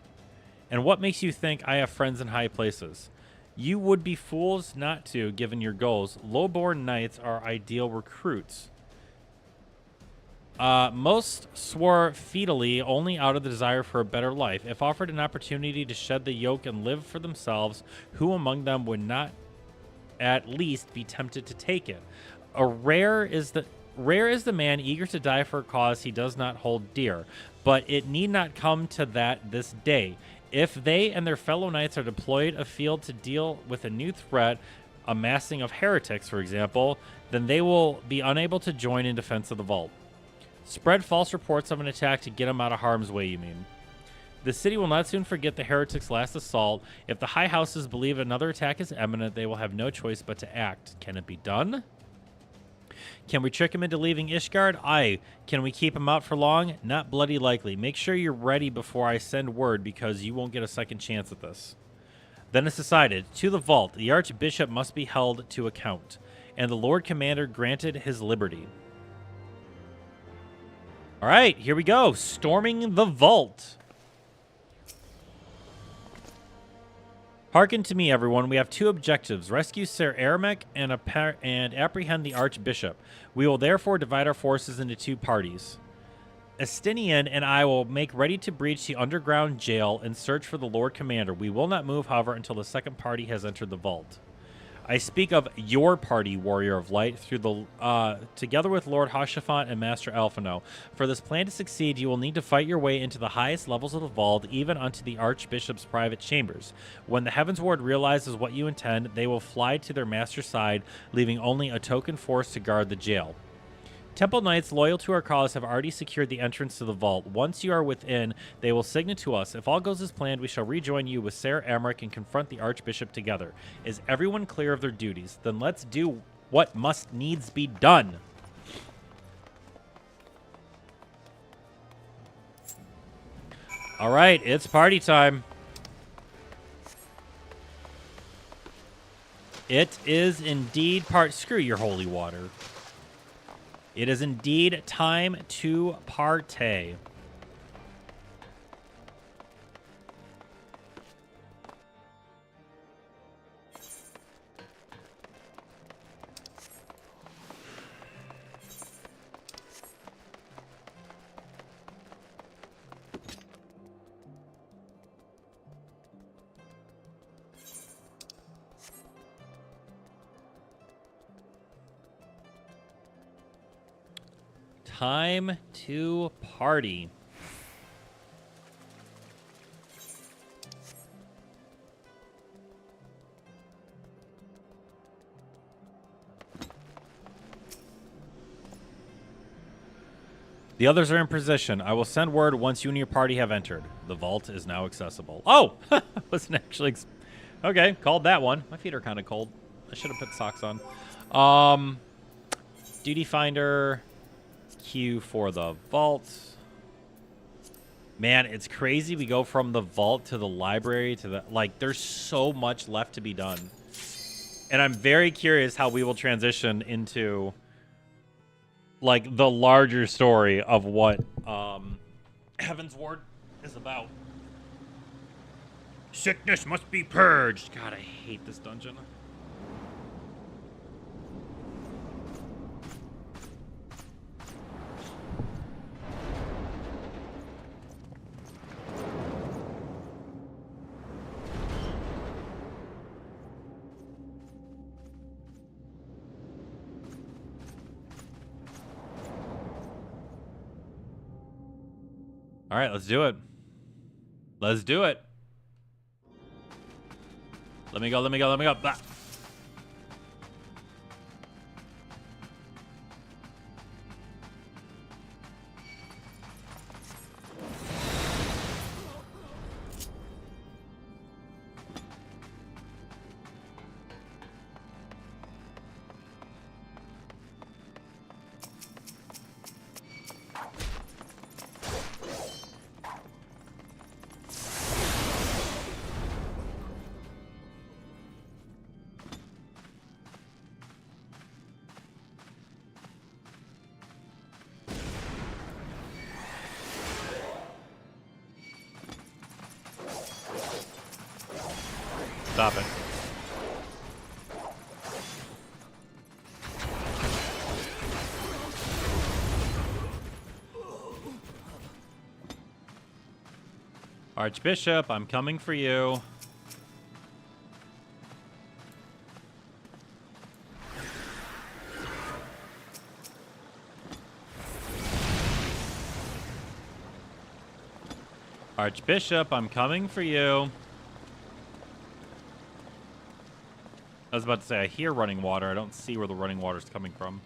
And what makes you think I have friends in high places? You would be fools not to, given your goals. Low-born knights are ideal recruits. Most swore fetally only out of the desire for a better life. If offered an opportunity to shed the yoke and live for themselves, who among them would not at least be tempted to take it? Rare is the man eager to die for a cause he does not hold dear, but it need not come to that this day. If they and their fellow knights are deployed afield to deal with a new threat, a massing of heretics, for example, then they will be unable to join in defense of the vault. Spread false reports of an attack to get them out of harm's way, you mean? The city will not soon forget the heretics' last assault. If the High Houses believe another attack is imminent, they will have no choice but to act. Can it be done? Can we trick him into leaving Ishgard? Aye. Can we keep him out for long? Not bloody likely. Make sure you're ready before I send word, because you won't get a second chance at this. Then it's decided. To the vault. The Archbishop must be held to account. And the Lord Commander granted his liberty. All right, here we go. Storming the vault. Hearken to me, everyone. We have two objectives. Rescue Ser Aramek and apprehend the Archbishop. We will therefore divide our forces into two parties. Estinian and I will make ready to breach the underground jail and search for the Lord Commander. We will not move, however, until the second party has entered the vault. I speak of your party, Warrior of Light, together with Lord Hashafant and Master Alphino. For this plan to succeed, you will need to fight your way into the highest levels of the vault, even unto the Archbishop's private chambers. When the Heaven's Ward realizes what you intend, they will fly to their master's side, leaving only a token force to guard the jail. Temple Knights loyal to our cause have already secured the entrance to the vault. Once you are within, they will signal to us. If all goes as planned, we shall rejoin you with Ser Amric and confront the Archbishop together. Is everyone clear of their duties? Then let's do what must needs be done. All right, it's party time. It is indeed screw your holy water. It is indeed time to partay. Time to party. The others are in position. I will send word once you and your party have entered. The vault is now accessible. Oh! Wasn't actually... Okay, called that one. My feet are kind of cold. I should have put socks on. Duty Finder. Queue for the vault. Man, it's crazy. We go from the vault to the library to the... Like, there's so much left to be done. And I'm very curious how we will transition into... like the larger story of what Heaven's Ward is about. Sickness must be purged. God, I hate this dungeon. All right, let's do it. Let's do it. Let me go, let me go, let me go. Ah. Stop it. Archbishop, I'm coming for you. Archbishop, I'm coming for you. I was about to say, I hear running water. I don't see where the running water is coming from.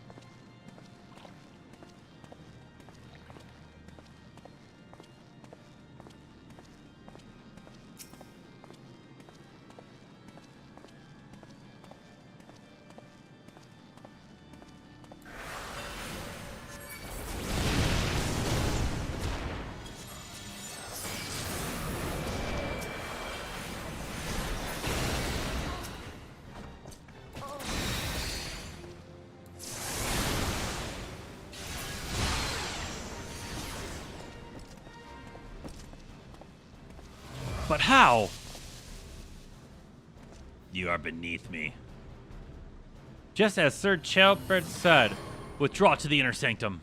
But how? You are beneath me. Just as Sir Chelford said, withdraw to the inner sanctum.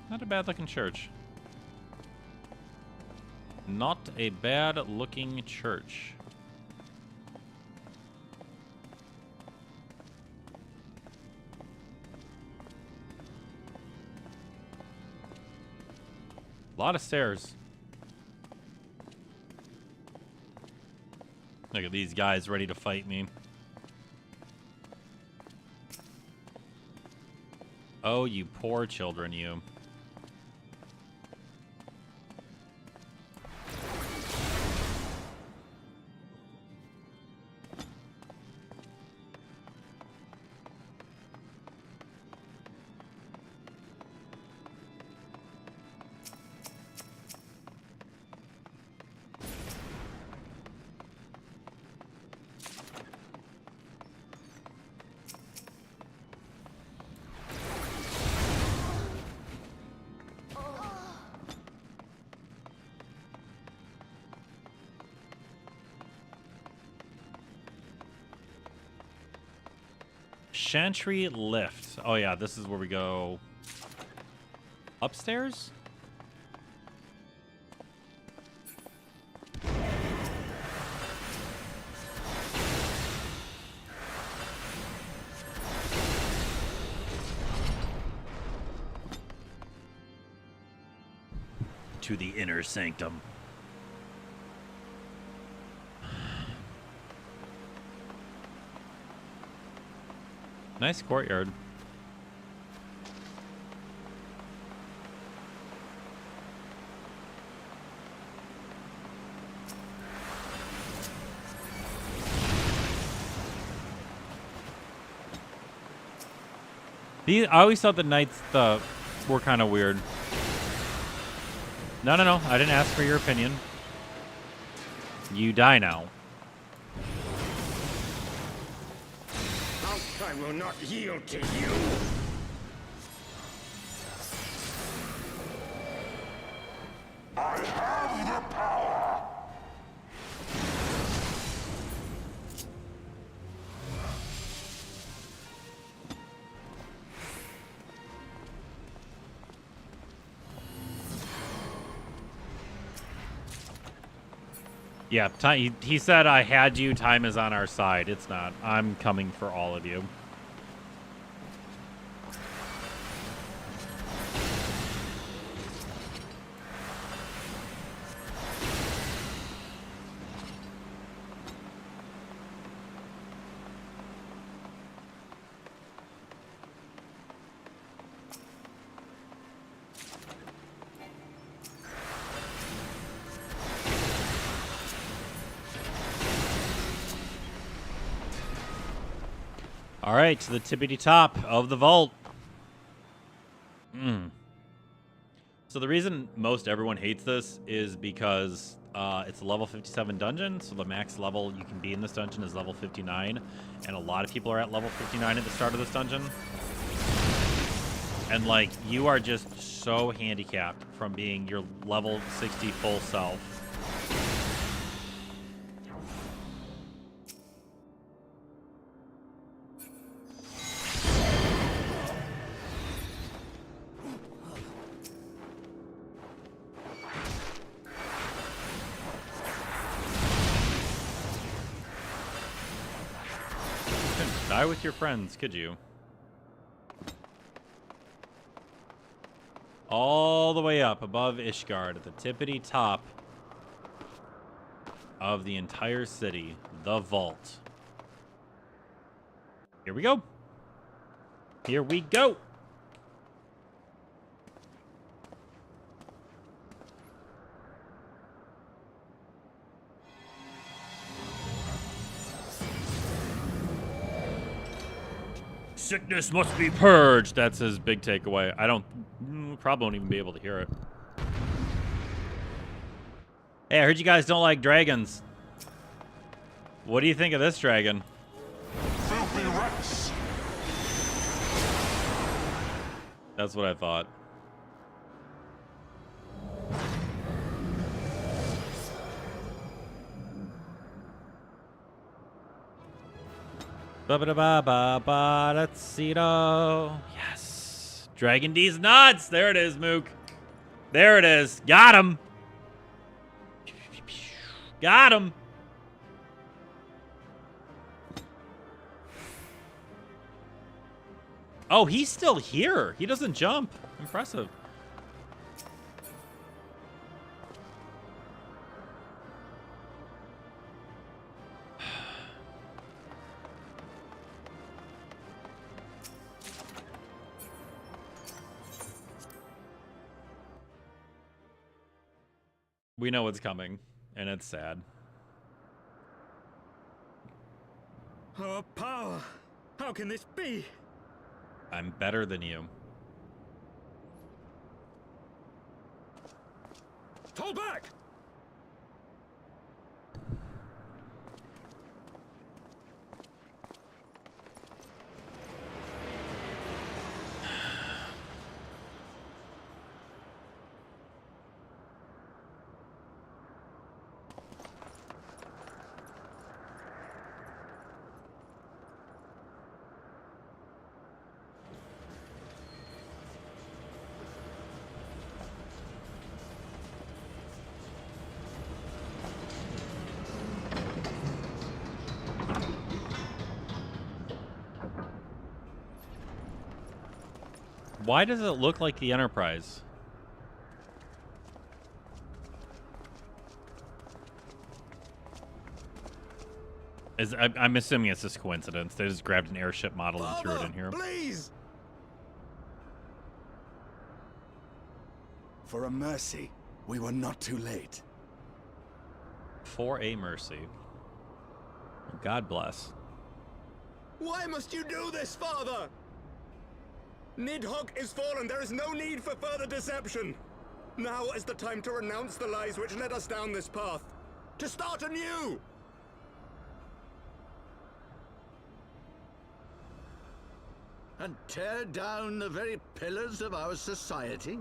Not a bad looking church. Not a bad looking church. A lot of stairs. Look at these guys ready to fight me. Oh, you poor children, you. Chantry lift. Oh yeah, this is where we go upstairs? to the inner sanctum. Nice courtyard. I always thought the knights were kind of weird. No, I didn't ask for your opinion. You die now. I will not yield to you. I have the power. Yeah, he said I had you. Time is on our side. It's not. I'm coming for all of you. All right, to the tippity top of the vault. So the reason most everyone hates this is because it's a level 57 dungeon, so the max level you can be in this dungeon is level 59, and a lot of people are at level 59 at the start of this dungeon. And, like, you are just so handicapped from being your level 60 full self. Die with your friends, could you? All the way up above Ishgard at the tippity top of the entire city, the vault. Here we go. Here we go. Sickness must be purged. That's his big takeaway. I don't, probably won't even be able to hear it. Hey, I heard you guys don't like dragons. What do you think of this dragon? Filthy rats. That's what I thought. Ba-ba-da-ba-ba-ba-da-tsito. Yes. Dragon D's nuts. There it is, Mook. There it is. Got him. Got him. Oh, he's still here. He doesn't jump. Impressive. We know what's coming, and it's sad. Our power! How can this be? I'm better than you. Fall back! Why does it look like the Enterprise? I'm assuming it's just coincidence. They just grabbed an airship model and threw it in here. Please! For a mercy, we were not too late. For a mercy. God bless. Why must you do this, Father? Nidhogg is fallen. There is no need for further deception. Now is the time to renounce the lies which led us down this path. To start anew! And tear down the very pillars of our society?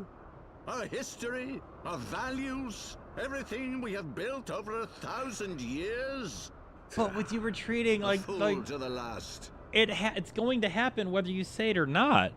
Our history, our values, everything we have built over 1,000 years? But with you retreating, A like fool to the last. It's going to happen whether you say it or not.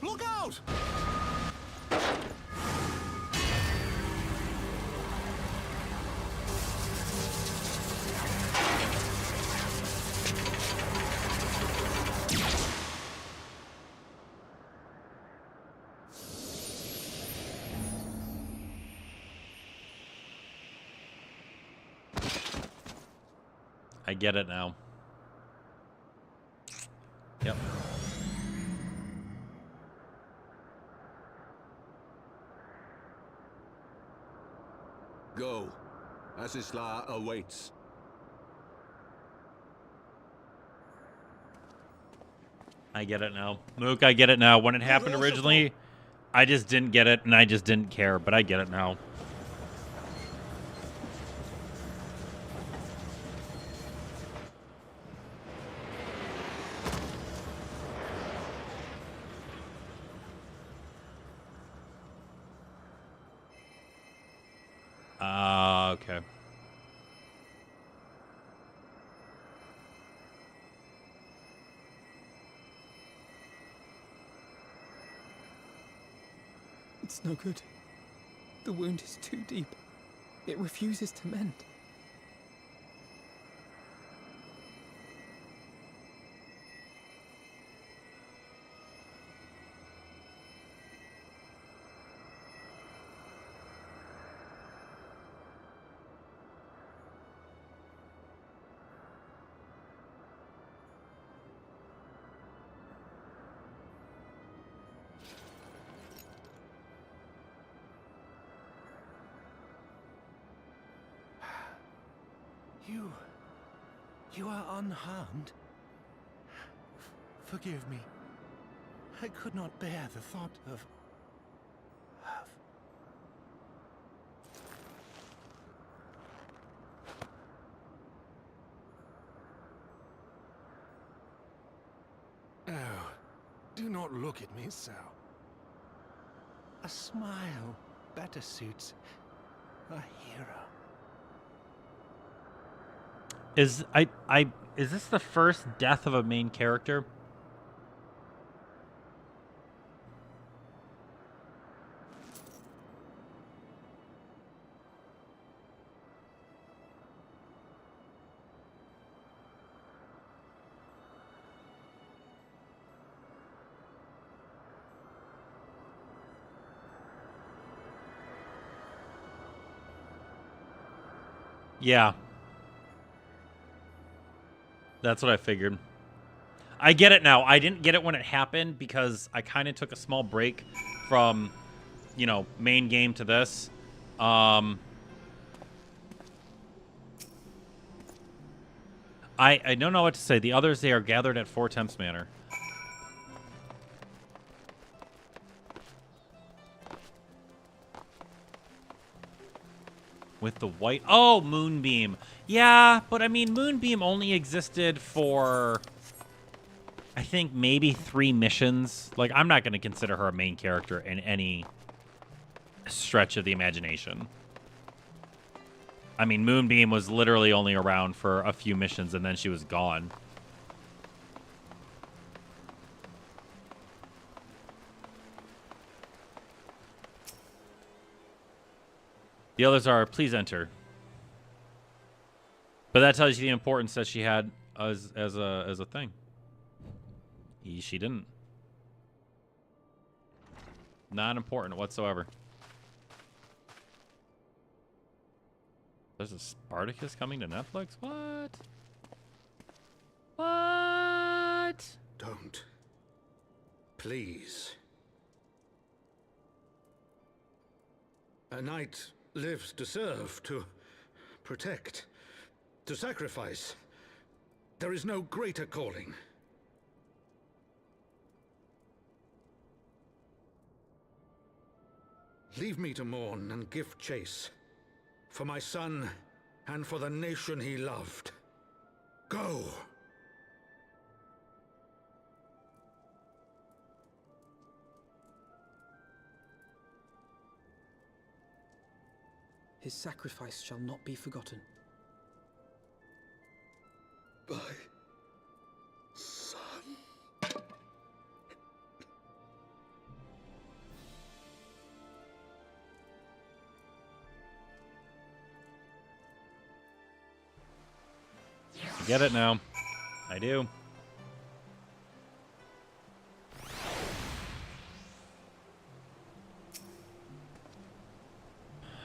Look out! I get it now. Yep. Go. Asisla awaits. I get it now. Mook, I get it now. When it happened originally, I just didn't get it, and I just didn't care, but I get it now. Okay. It's no good. The wound is too deep. It refuses to mend. You are unharmed? Forgive me. I could not bear the thought of... Oh, do not look at me so. A smile better suits a hero. Is is this the first death of a main character? Yeah. That's what I figured. I get it now. I didn't get it when it happened because I kind of took a small break from, you know, main game to this. I don't know what to say. The others, they are gathered at 4 Temps Manor. With the white... Oh, Moonbeam. Yeah, but I mean, Moonbeam only existed for, I think, maybe 3 missions. Like, I'm not going to consider her a main character in any stretch of the imagination. I mean, Moonbeam was literally only around for a few missions, and then she was gone. The others are, please enter. But that tells you the importance that she had as a thing. She didn't. Not important whatsoever. There's a Spartacus coming to Netflix? What? What? Don't. Please. A knight lives to serve, to protect, to sacrifice. There is no greater calling. Leave me to mourn and give chase. For my son, and for the nation he loved. Go! His sacrifice shall not be forgotten. My son. I get it now. I do.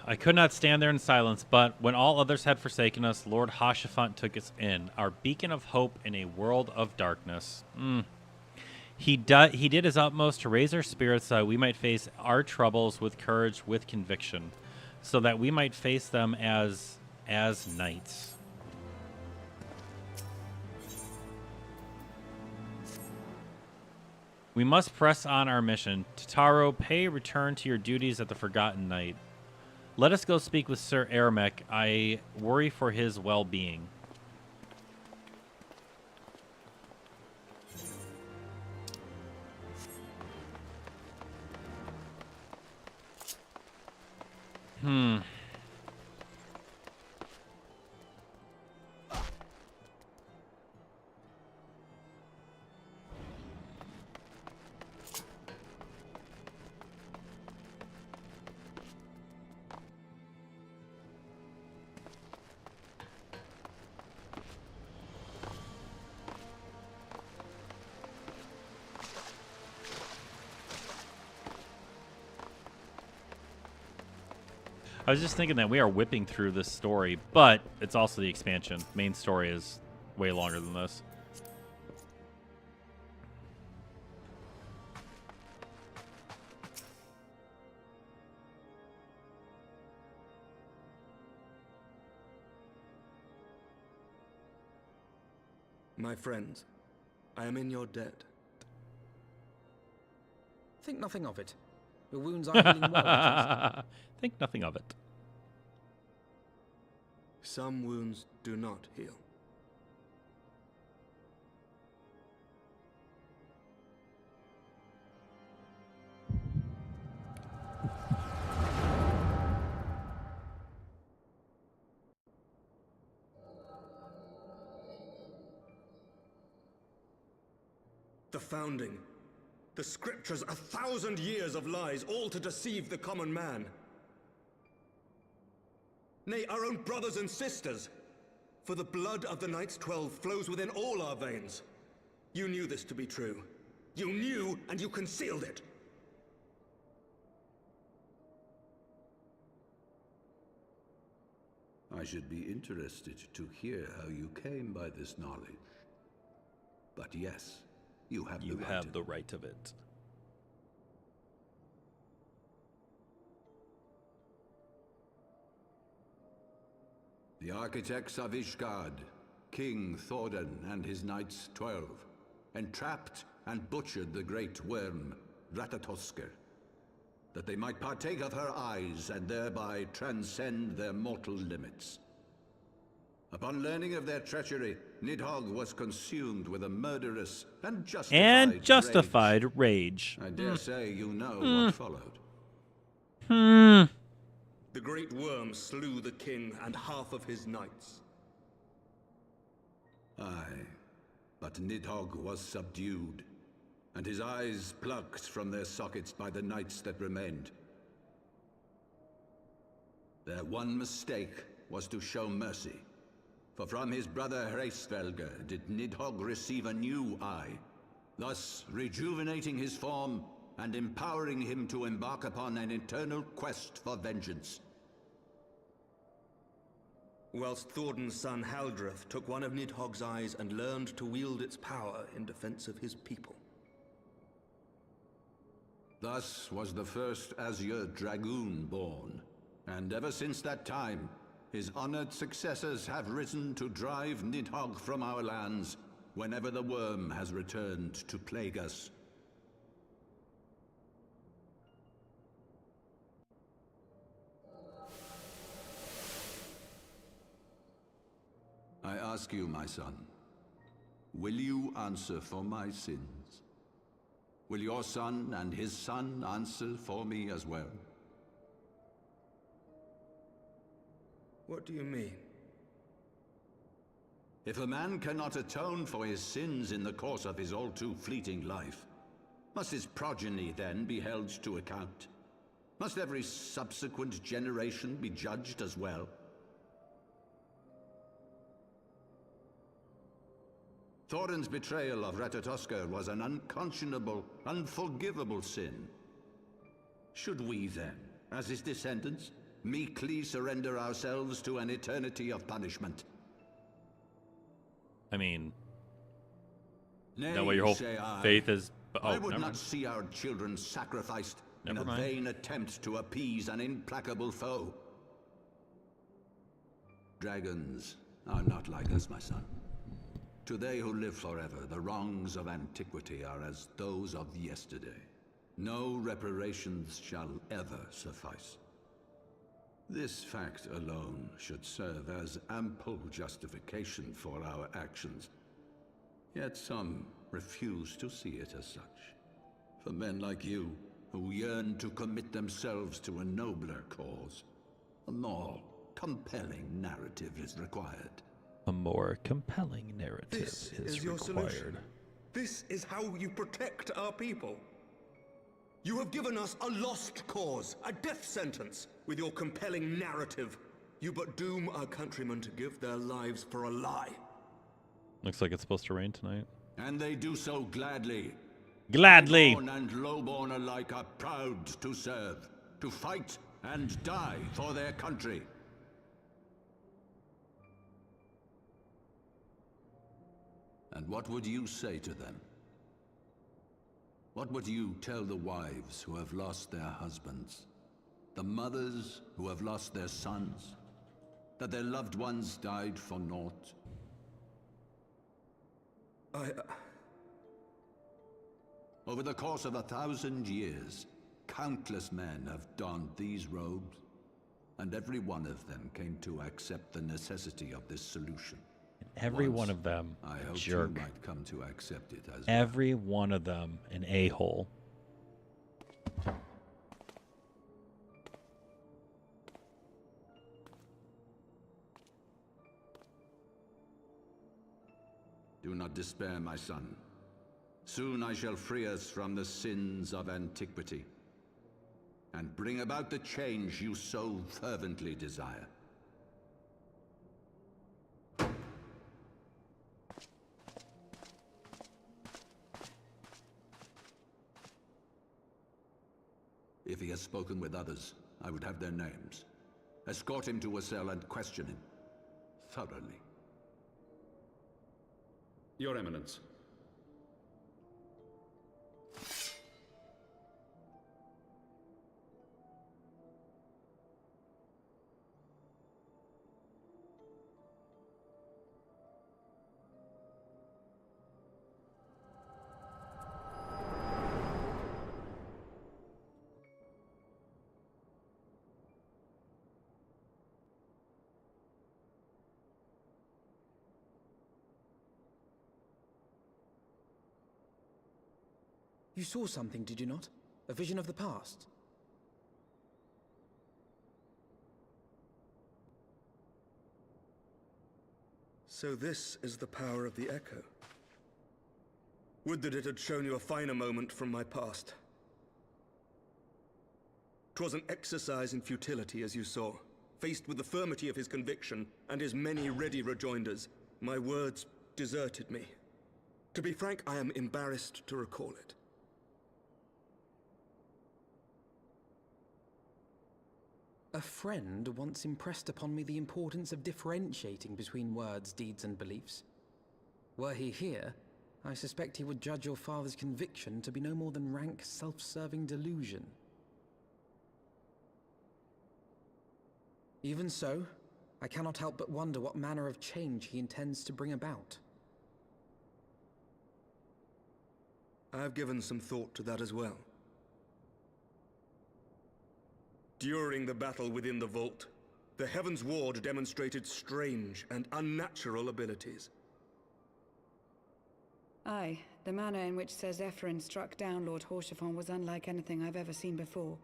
I could not stand there in silence, but when all others had forsaken us, Lord Hashafant took us in, our beacon of hope in a world of darkness. He did his utmost to raise our spirits so that we might face our troubles with courage, with conviction, so that we might face them as knights. We must press on our mission. Totaro, pay return to your duties at the Forgotten Knight. Let us go speak with Sir Aramek. I worry for his well-being. I was just thinking that we are whipping through this story, but it's also the expansion. Main story is way longer than this. My friends, I am in your debt. Think nothing of it. Your wounds are healing well. Think nothing of it. Some wounds do not heal. The founding. The scriptures, 1,000 years of lies, all to deceive the common man. Nay, our own brothers and sisters. For the blood of the Knights 12 flows within all our veins. You knew this to be true. You knew, and you concealed it. I should be interested to hear how you came by this knowledge. But yes, you have the right of it. The architects of Ishgard, King Thordan and his Knights 12, entrapped and butchered the great worm, Ratatosker, that they might partake of her eyes and thereby transcend their mortal limits. Upon learning of their treachery, Nidhogg was consumed with a murderous and justified rage. I dare say you know what followed. The great worm slew the king and half of his knights. Aye, but Nidhogg was subdued, and his eyes plucked from their sockets by the knights that remained. Their one mistake was to show mercy. For from his brother Hreysvelgr did Nidhogg receive a new eye, thus rejuvenating his form and empowering him to embark upon an eternal quest for vengeance. Whilst Thorden's son Haldreth took one of Nidhogg's eyes and learned to wield its power in defense of his people. Thus was the first Azure Dragoon born, and ever since that time, his honored successors have risen to drive Nidhogg from our lands whenever the worm has returned to plague us. I ask you, my son, will you answer for my sins? Will your son and his son answer for me as well? What do you mean? If a man cannot atone for his sins in the course of his all-too-fleeting life, must his progeny then be held to account? Must every subsequent generation be judged as well? Thorin's betrayal of Ratatoskr was an unconscionable, unforgivable sin. Should we then, as his descendants, meekly surrender ourselves to an eternity of punishment? I mean, Nay, that way your whole say faith is. Oh, I would never not mind. see our children sacrificed in Never a mind. vain attempt to appease an implacable foe. Dragons are not like us, my son. To they who live forever, the wrongs of antiquity are as those of yesterday. No reparations shall ever suffice. This fact alone should serve as ample justification for our actions. Yet some refuse to see it as such. For men like you, who yearn to commit themselves to a nobler cause, a more compelling narrative is required. A more compelling narrative This is your required. solution. This is how you protect our people. You have given us a lost cause, a death sentence. With your compelling narrative, you but doom our countrymen to give their lives for a lie. Looks like it's supposed to rain tonight. And they do so gladly. Gladly. Highborn and lowborn alike are proud to serve, to fight and die for their country. And what would you say to them? What would you tell the wives who have lost their husbands? The mothers who have lost their sons? That their loved ones died for naught? Over the course of 1,000 years, countless men have donned these robes, and every one of them came to accept the necessity of this solution. Every Once, one of them, I hope jerk. you might come to accept it as Every one of them, an a-hole. Do not despair, my son. Soon I shall free us from the sins of antiquity, and bring about the change you so fervently desire. If he has spoken with others, I would have their names. Escort him to a cell and question him thoroughly. Your Eminence. You saw something, did you not? A vision of the past? So this is the power of the Echo. Would that it had shown you a finer moment from my past. 'Twas an exercise in futility, as you saw. Faced with the firmity of his conviction and his many ready rejoinders, my words deserted me. To be frank, I am embarrassed to recall it. A friend once impressed upon me the importance of differentiating between words, deeds, and beliefs. Were he here, I suspect he would judge your father's conviction to be no more than rank, self-serving delusion. Even so, I cannot help but wonder what manner of change he intends to bring about. I have given some thought to that as well. During the battle within the vault, the Heaven's Ward demonstrated strange and unnatural abilities. Aye, the manner in which Sir Zephyrin struck down Lord Haurchefant was unlike anything I've ever seen before.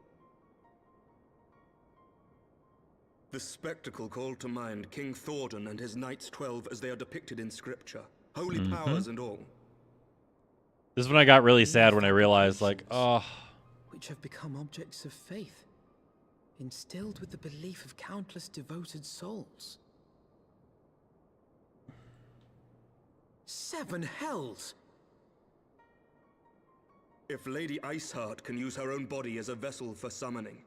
The spectacle called to mind King Thordan and his Knights 12 as they are depicted in scripture, holy powers and all. This is when I got really sad when I realized, like, oh. Which have become objects of faith, instilled with the belief of countless devoted souls. 7 hells! If Lady Iceheart can use her own body as a vessel for summoning,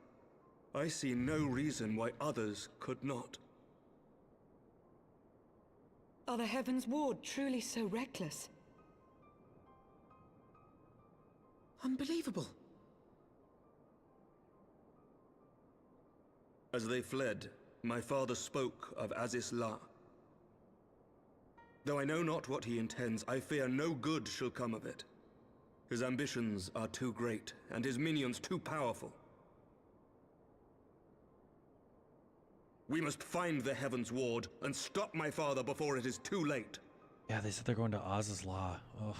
I see no reason why others could not. Are the Heaven's Ward truly so reckless? Unbelievable. As they fled, my father spoke of Aziz La. Though I know not what he intends, I fear no good shall come of it. His ambitions are too great, and his minions too powerful. We must find the Heaven's Ward and stop my father before it is too late. Yeah, they said they're going to Oz's Law. Ugh.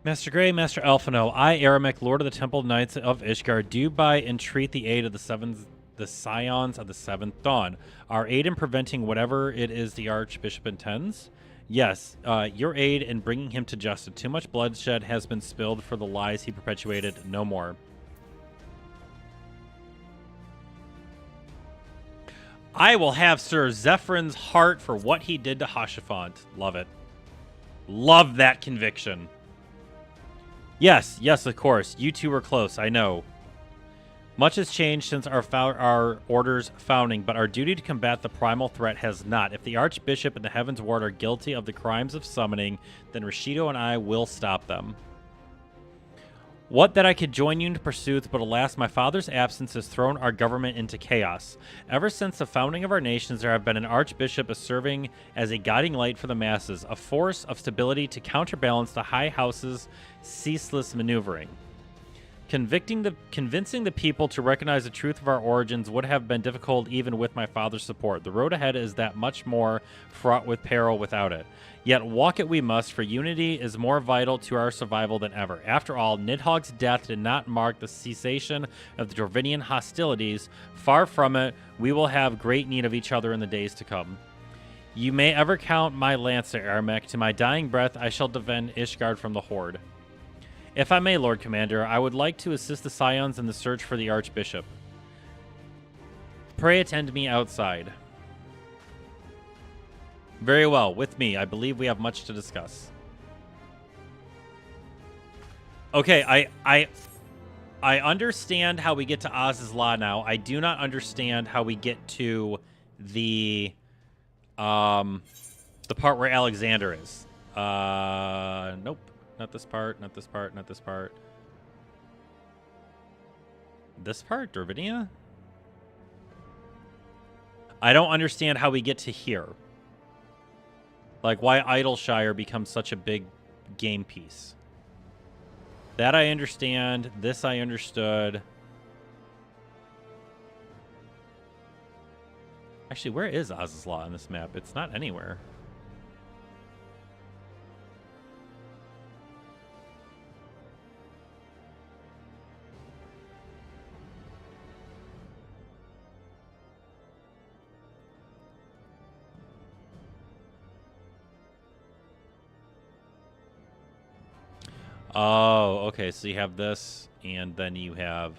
Master Grey, Master Alphino, I, Aramek, Lord of the Temple Knights of Ishgard, do by entreat the aid of the Scions of the Seventh Dawn. Our aid in preventing whatever it is the Archbishop intends? Yes, your aid in bringing him to justice. Too much bloodshed has been spilled for the lies he perpetuated. No more. I will have Sir Zephyr's heart for what he did to Haurchefant. Love it. Love that conviction. Yes, of course. You two were close, I know. Much has changed since our order's founding, but our duty to combat the primal threat has not. If the Archbishop and the Heaven's Ward are guilty of the crimes of summoning, then Rashido and I will stop them. What that I could join you in pursuits, but alas, my father's absence has thrown our government into chaos. Ever since the founding of our nations, there have been an archbishop serving as a guiding light for the masses, a force of stability to counterbalance the High House's ceaseless maneuvering. Convincing the people to recognize the truth of our origins would have been difficult even with my father's support. The road ahead is that much more fraught with peril without it. Yet walk it we must, for unity is more vital to our survival than ever. After all, Nidhogg's death did not mark the cessation of the Dorvinian hostilities. Far from it, we will have great need of each other in the days to come. You may ever count my lancer, Aramek. To my dying breath, I shall defend Ishgard from the Horde. If I may, Lord Commander, I would like to assist the Scions in the search for the Archbishop. Pray attend me outside. Very well, with me. I believe we have much to discuss. Okay, I understand how we get to Oz's Law now. I do not understand how we get to the part where Alexander is. Nope. Not this part, not this part, not this part. This part? Dorvinia? I don't understand how we get to here. Like, why Idleshire becomes such a big game piece. That I understand. This I understood. Actually, where is Oz's Law on this map? It's not anywhere. Oh, okay. So you have this, and then you have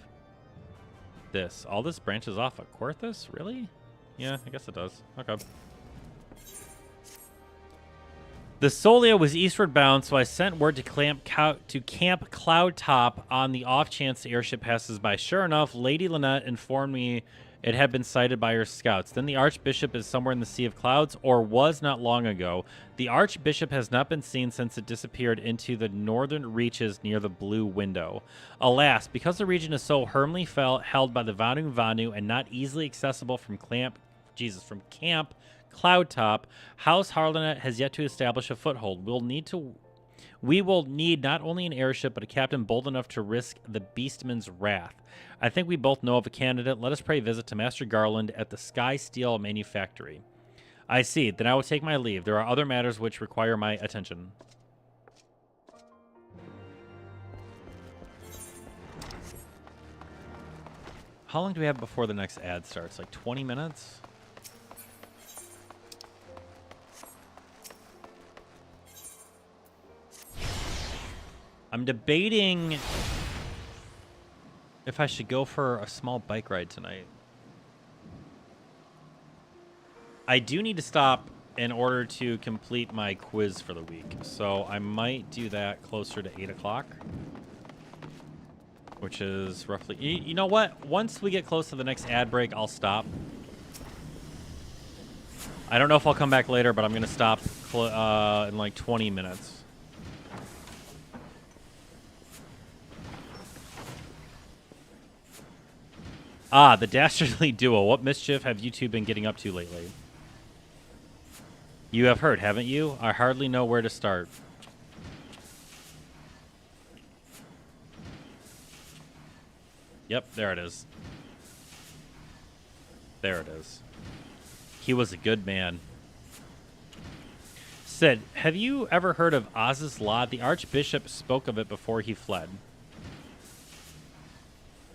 this. All this branches off of Quarthus? Really? Yeah, I guess it does. Okay. The Solia was eastward bound, so I sent word to Camp Cloud Top on the off chance the airship passes by. Sure enough, Lady Lynette informed me it had been sighted by her scouts. Then the Archbishop is somewhere in the Sea of Clouds, or was not long ago. The Archbishop has not been seen since it disappeared into the northern reaches near the Blue Window. Alas, because the region is so firmly held by the Vanu Vanu and not easily accessible from Camp Cloud Top, House Harlanet has yet to establish a foothold. We will need not only an airship, but a captain bold enough to risk the Beastman's wrath. I think we both know of a candidate. Let us pray visit to Master Garland at the Sky Steel Manufactory. I see. Then I will take my leave. There are other matters which require my attention. How long do we have before the next ad starts? Like 20 minutes? I'm debating if I should go for a small bike ride tonight. I do need to stop in order to complete my quiz for the week, so I might do that closer to 8 o'clock, which is roughly... You know what? Once we get close to the next ad break, I'll stop. I don't know if I'll come back later, but I'm going to stop in like 20 minutes. Ah, the Dastardly Duo. What mischief have you two been getting up to lately? You have heard, haven't you? I hardly know where to start. Yep, there it is. There it is. He was a good man. Sid, have you ever heard of Oz's Law? The Archbishop spoke of it before he fled.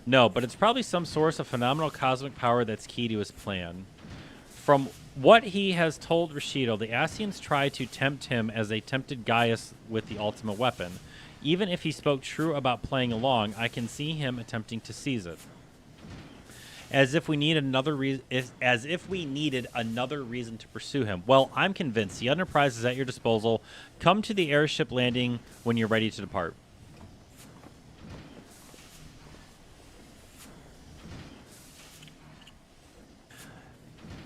No, but it's probably some source of phenomenal cosmic power that's key to his plan. From what he has told Rashido, the Ascians tried to tempt him as they tempted Gaius with the ultimate weapon. Even if he spoke true about playing along, I can see him attempting to seize it. As if we needed another reason to pursue him. Well, I'm convinced the Enterprise is at your disposal. Come to the airship landing when you're ready to depart.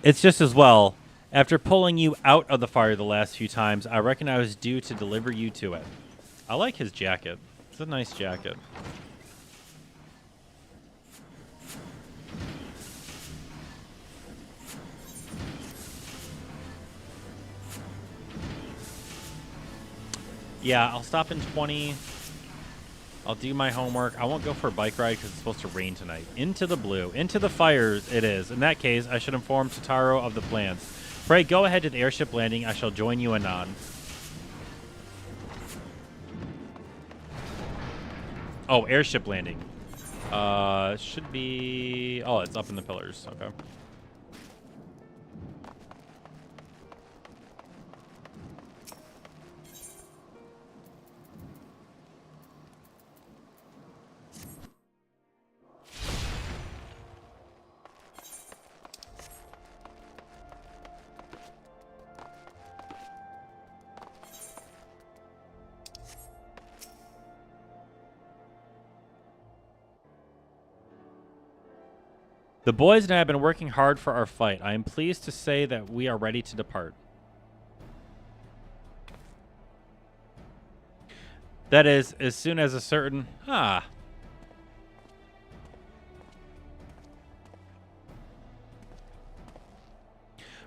It's just as well. After pulling you out of the fire the last few times, I reckon I was due to deliver you to it. I like his jacket. It's a nice jacket. Yeah, I'll stop in 20. I'll do my homework. I won't go for a bike ride because it's supposed to rain tonight. Into the blue. Into the fires it is. In that case, I should inform Totaro of the plans. Pray, go ahead to the airship landing. I shall join you anon. Oh, airship landing. Should be... Oh, it's up in the pillars. Okay. The boys and I have been working hard for our fight. I am pleased to say that we are ready to depart. That is, as soon as a certain...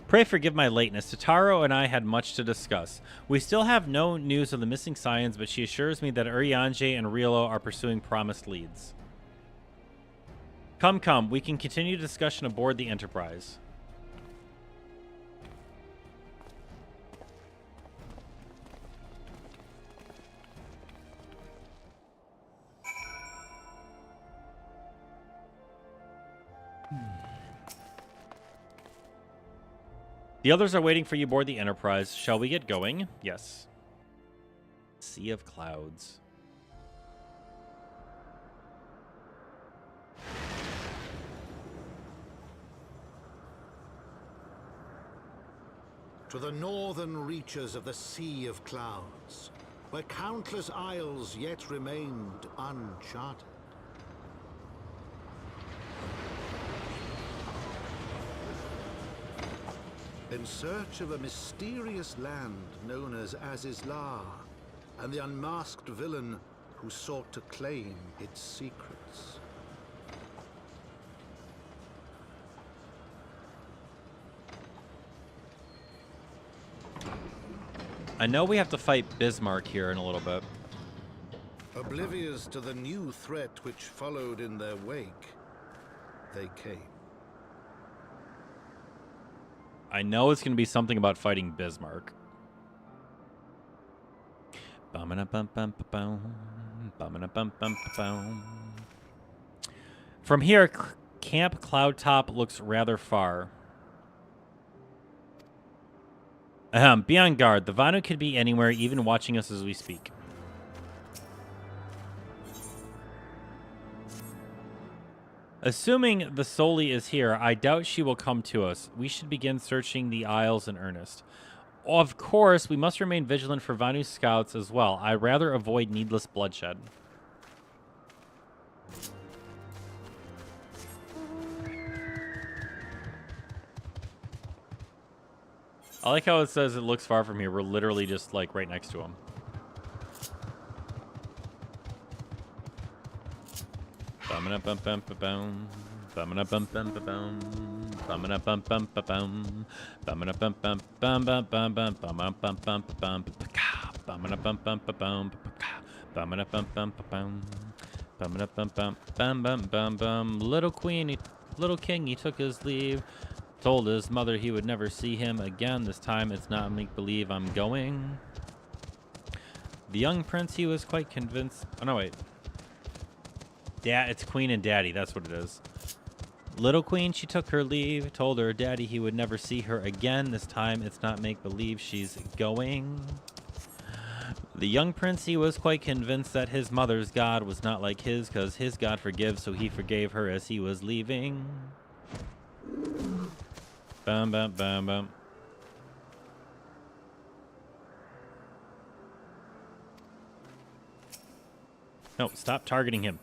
Pray forgive my lateness. Totaro and I had much to discuss. We still have no news of the missing scions, but she assures me that Urianger and Riolo are pursuing promised leads. Come, we can continue discussion aboard the Enterprise. The others are waiting for you aboard the Enterprise. Shall we get going? Yes. Sea of Clouds. to the northern reaches of the Sea of Clouds, where countless isles yet remained uncharted. In search of a mysterious land known as Azizlar, and the unmasked villain who sought to claim its secrets. I know we have to fight Bismarck here in a little bit. Oblivious to the new threat which followed in their wake, they came. I know it's going to be something about fighting Bismarck. From here, Camp Cloudtop looks rather far. Be on guard. The Vanu could be anywhere, even watching us as we speak. Assuming the Soli is here, I doubt she will come to us. We should begin searching the Isles in earnest. Of course, we must remain vigilant for Vanu scouts as well. I'd rather avoid needless bloodshed. I like how it says it looks far from here. We're literally just, like, right next to him. Little queen, little king, he took his leave. Told his mother he would never see him again. This time it's not make-believe, I'm going. The young prince, he was quite convinced. Oh, no, wait. It's Queen and Daddy. That's what it is. Little queen, she took her leave. Told her daddy he would never see her again. This time it's not make-believe, she's going. The young prince, he was quite convinced that his mother's God was not like his, because his God forgives, so he forgave her as he was leaving. Bum, bum, bum, bum. No, stop targeting him.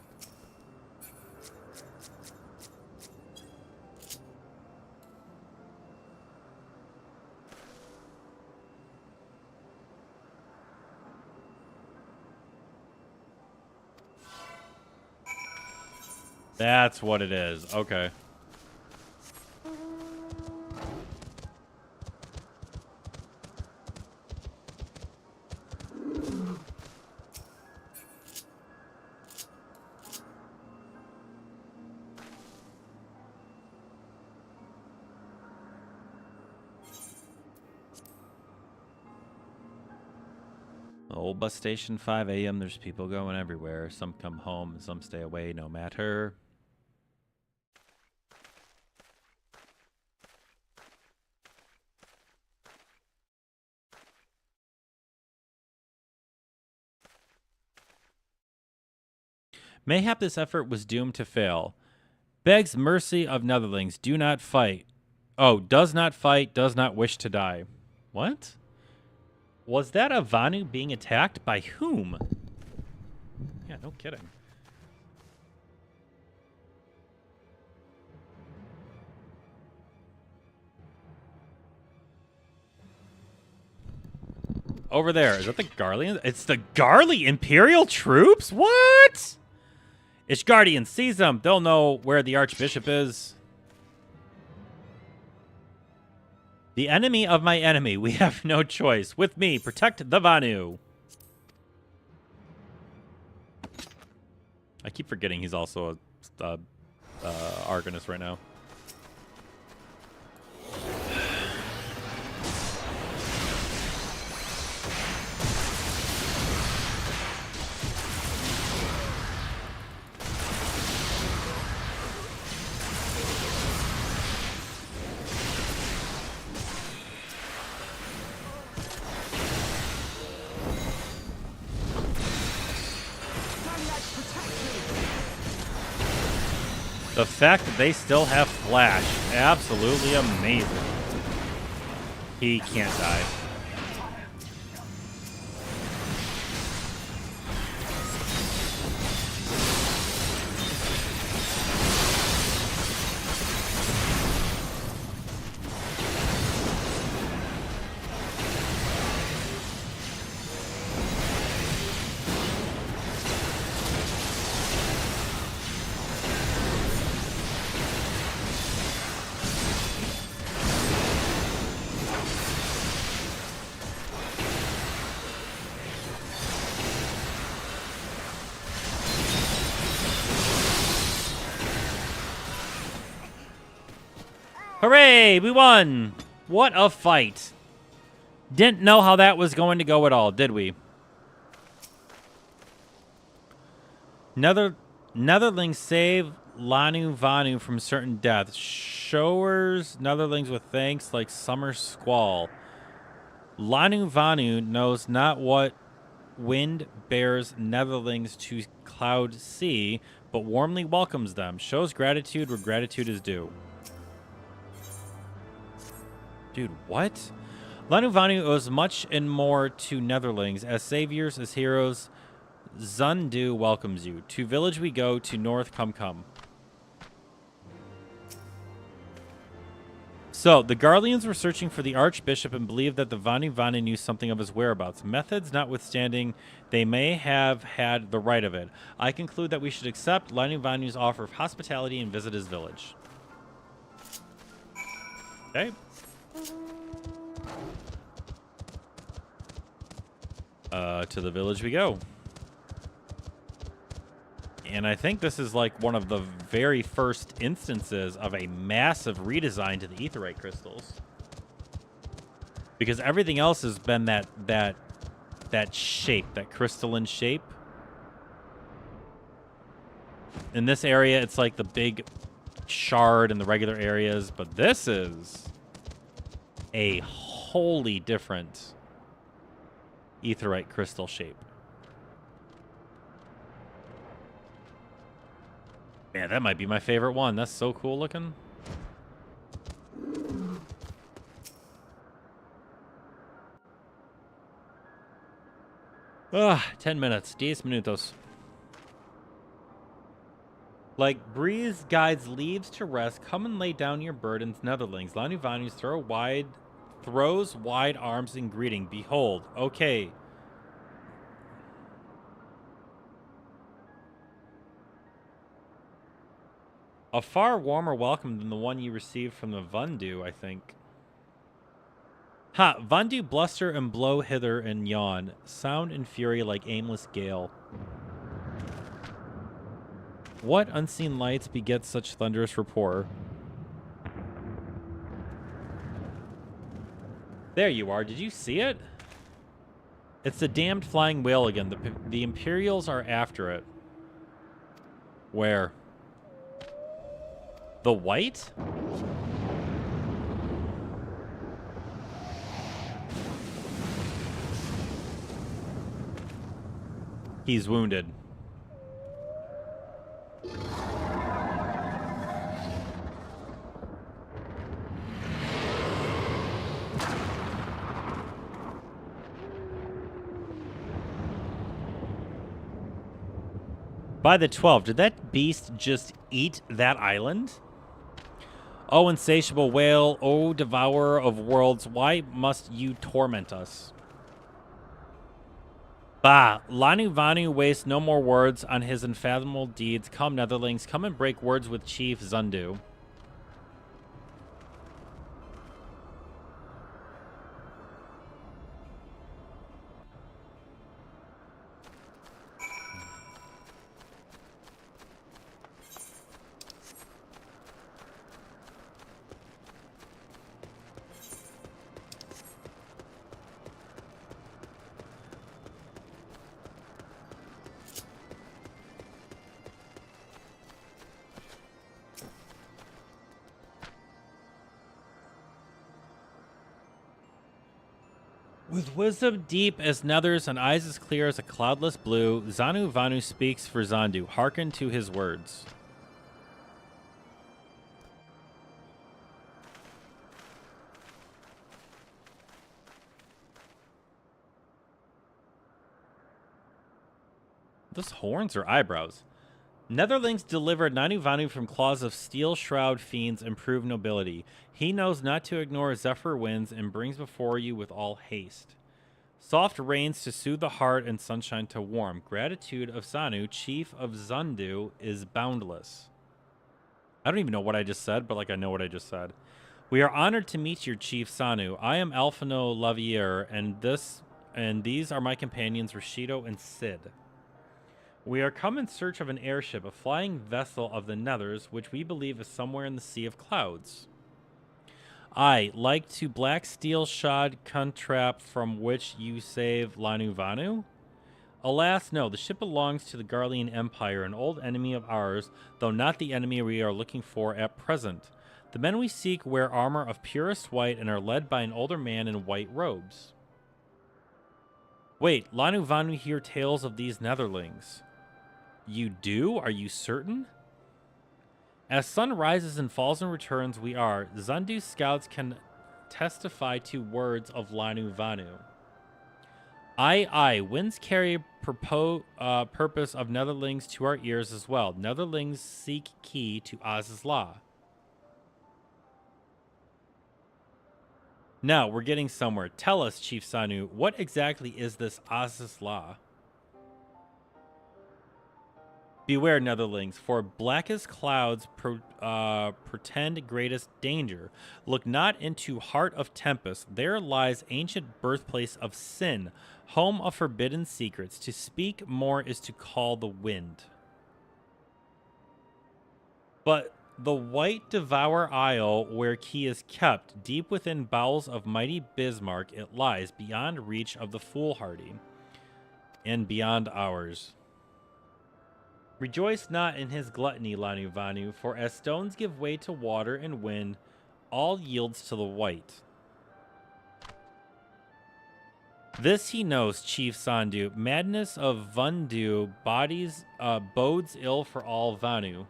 That's what it is. Okay. Old bus station, 5 a.m. There's people going everywhere. Some come home, some stay away, no matter. Mayhap this effort was doomed to fail. Begs mercy of Netherlings, do not fight. Oh, does not fight, does not wish to die. What? Was that a Vanu being attacked by whom? Yeah, no kidding. Over there, is that the Garleans? It's the Garly Imperial troops? What? Ishgardians, seize them. They'll know where the Archbishop is. The enemy of my enemy. We have no choice. With me, protect the Vanu. I keep forgetting he's also a Arcanist right now. The fact that they still have Flash, absolutely amazing. He can't die. Hooray! We won! What a fight. Didn't know how that was going to go at all, did we? Netherlings save Lanu Vanu from certain death. Showers Netherlings with thanks like summer squall. Lanu Vanu knows not what wind bears Netherlings to cloud sea, but warmly welcomes them. Shows gratitude where gratitude is due. Dude, what? Lanu Vanu owes much and more to Netherlings. As saviors, as heroes, Zundu welcomes you. To village we go, to north come. So, the Garleans were searching for the Archbishop and believed that the Vanu Vanu knew something of his whereabouts. Methods notwithstanding, they may have had the right of it. I conclude that we should accept Lanu Vanu's offer of hospitality and visit his village. Okay. To the village we go. And I think this is like one of the very first instances of a massive redesign to the aetheryte crystals. Because everything else has been that shape, that crystalline shape. In this area, it's like the big shard in the regular areas, but this is a wholly different aetheryte crystal shape. Man, that might be my favorite one. That's so cool looking. Ah, 10 minutes. 10 minutos. Like breeze guides leaves to rest, come and lay down your burdens, Netherlings. Lanu Vanu's throws wide arms in greeting. Behold, okay. A far warmer welcome than the one you received from the Vundu, I think. Ha! Vundu bluster and blow hither and yon, sound and fury like aimless gale. What unseen lights beget such thunderous rapport? There you are. Did you see it? It's the damned flying whale again. The Imperials are after it. Where? The white? He's wounded. By the 12, did that beast just eat that island? Oh, insatiable whale, oh, devourer of worlds, why must you torment us? Bah, Lanu Vanu wastes no more words on his unfathomable deeds. Come, Netherlings, come and break words with Chief Zundu. With wisdom deep as nethers and eyes as clear as a cloudless blue, Lanu Vanu speaks for Zundu. Hearken to his words. Those horns or eyebrows? Netherlings delivered Nanu Vanu from claws of steel shroud fiends and prove nobility. He knows not to ignore Zephyr winds and brings before you with all haste. Soft rains to soothe the heart and sunshine to warm. Gratitude of Sanu, chief of Zundu, is boundless. I don't even know what I just said, but like I know what I just said. We are honored to meet your chief, Sanu. I am Alphino Lavier, and these are my companions, Rashido and Sid. We are come in search of an airship, a flying vessel of the Nethers, which we believe is somewhere in the Sea of Clouds. I, like to black steel shod contrap from which you save Lanu Vanu? Alas, no, the ship belongs to the Garlean Empire, an old enemy of ours, though not the enemy we are looking for at present. The men we seek wear armor of purest white and are led by an older man in white robes. Wait, Lanu Vanu hear tales of these Netherlings. You do? Are you certain? As sun rises and falls and returns, we are. Zundu scouts can testify to words of Lanu Vanu. Aye, winds carry purpose of Netherlings to our ears as well. Netherlings seek key to Oz's law. Now, we're getting somewhere. Tell us, Chief Sanu, what exactly is this Oz's law? Beware, Netherlings, for blackest clouds pretend greatest danger. Look not into heart of tempest. There lies ancient birthplace of sin, home of forbidden secrets. To speak more is to call the wind. But the white devour isle where key is kept, deep within bowels of mighty Bismarck, it lies beyond reach of the foolhardy, and beyond ours. Rejoice not in his gluttony, Lanu Vanu, for as stones give way to water and wind, all yields to the white. This he knows, Chief Sandu. Madness of Vundu bodies bodes ill for all Vanu.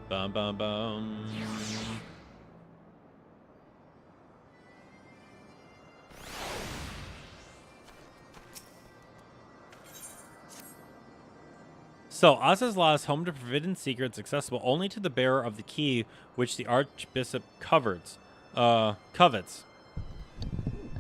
Bum bum bum. So, Oz's Law is home to forbidden secrets accessible only to the bearer of the key, which the Archbishop covets.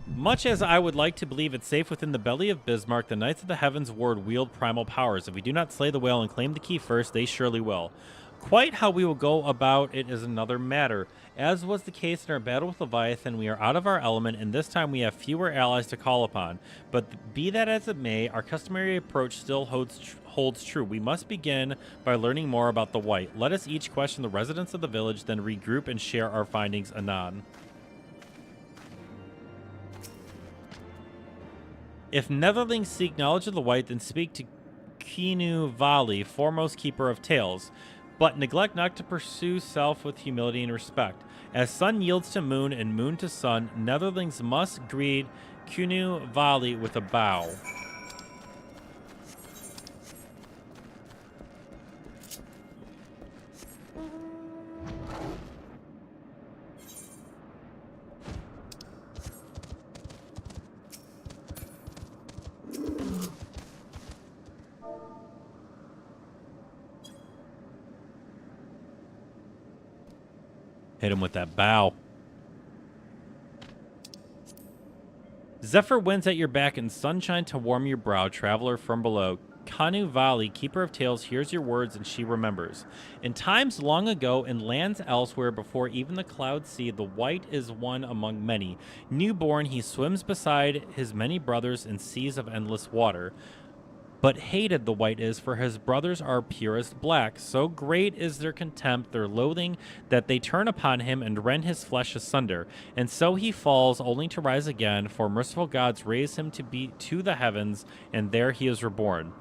Much as I would like to believe it's safe within the belly of Bismarck, the Knights of the Heavens Ward wield primal powers. If we do not slay the whale and claim the key first, they surely will. Quite how we will go about it is another matter. As was the case in our battle with Leviathan, we are out of our element, and this time we have fewer allies to call upon. But be that as it may, our customary approach still holds true. We must begin by learning more about the White. Let us each question the residents of the village, then regroup and share our findings anon. If Netherlings seek knowledge of the White, then speak to Kinu Vali, foremost keeper of tales. But neglect not to pursue self with humility and respect. As sun yields to moon and moon to sun, Netherlings must greet Kunu Vali with a bow. Hit him with that bow. Zephyr winds at your back and sunshine to warm your brow, traveler from below. Kanu Vali, keeper of tales, hears your words and she remembers. In times long ago, in lands elsewhere, before even the clouds see, the White is one among many. Newborn, he swims beside his many brothers in seas of endless water. But hated the White is, for his brothers are purest black. So great is their contempt, their loathing, that they turn upon him and rend his flesh asunder. And so he falls, only to rise again, for merciful gods raise him to the heavens, and there he is reborn.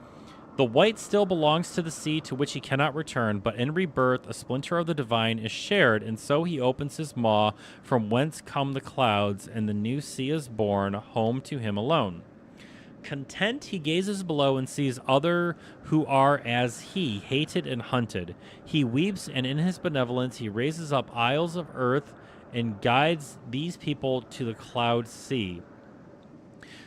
The White still belongs to the sea to which he cannot return, but in rebirth a splinter of the divine is shared, and so he opens his maw, from whence come the clouds, and the new sea is born, home to him alone. Content, he gazes below and sees other who are as he, hated and hunted. He weeps, and in his benevolence he raises up isles of earth and guides these people to the Cloud Sea.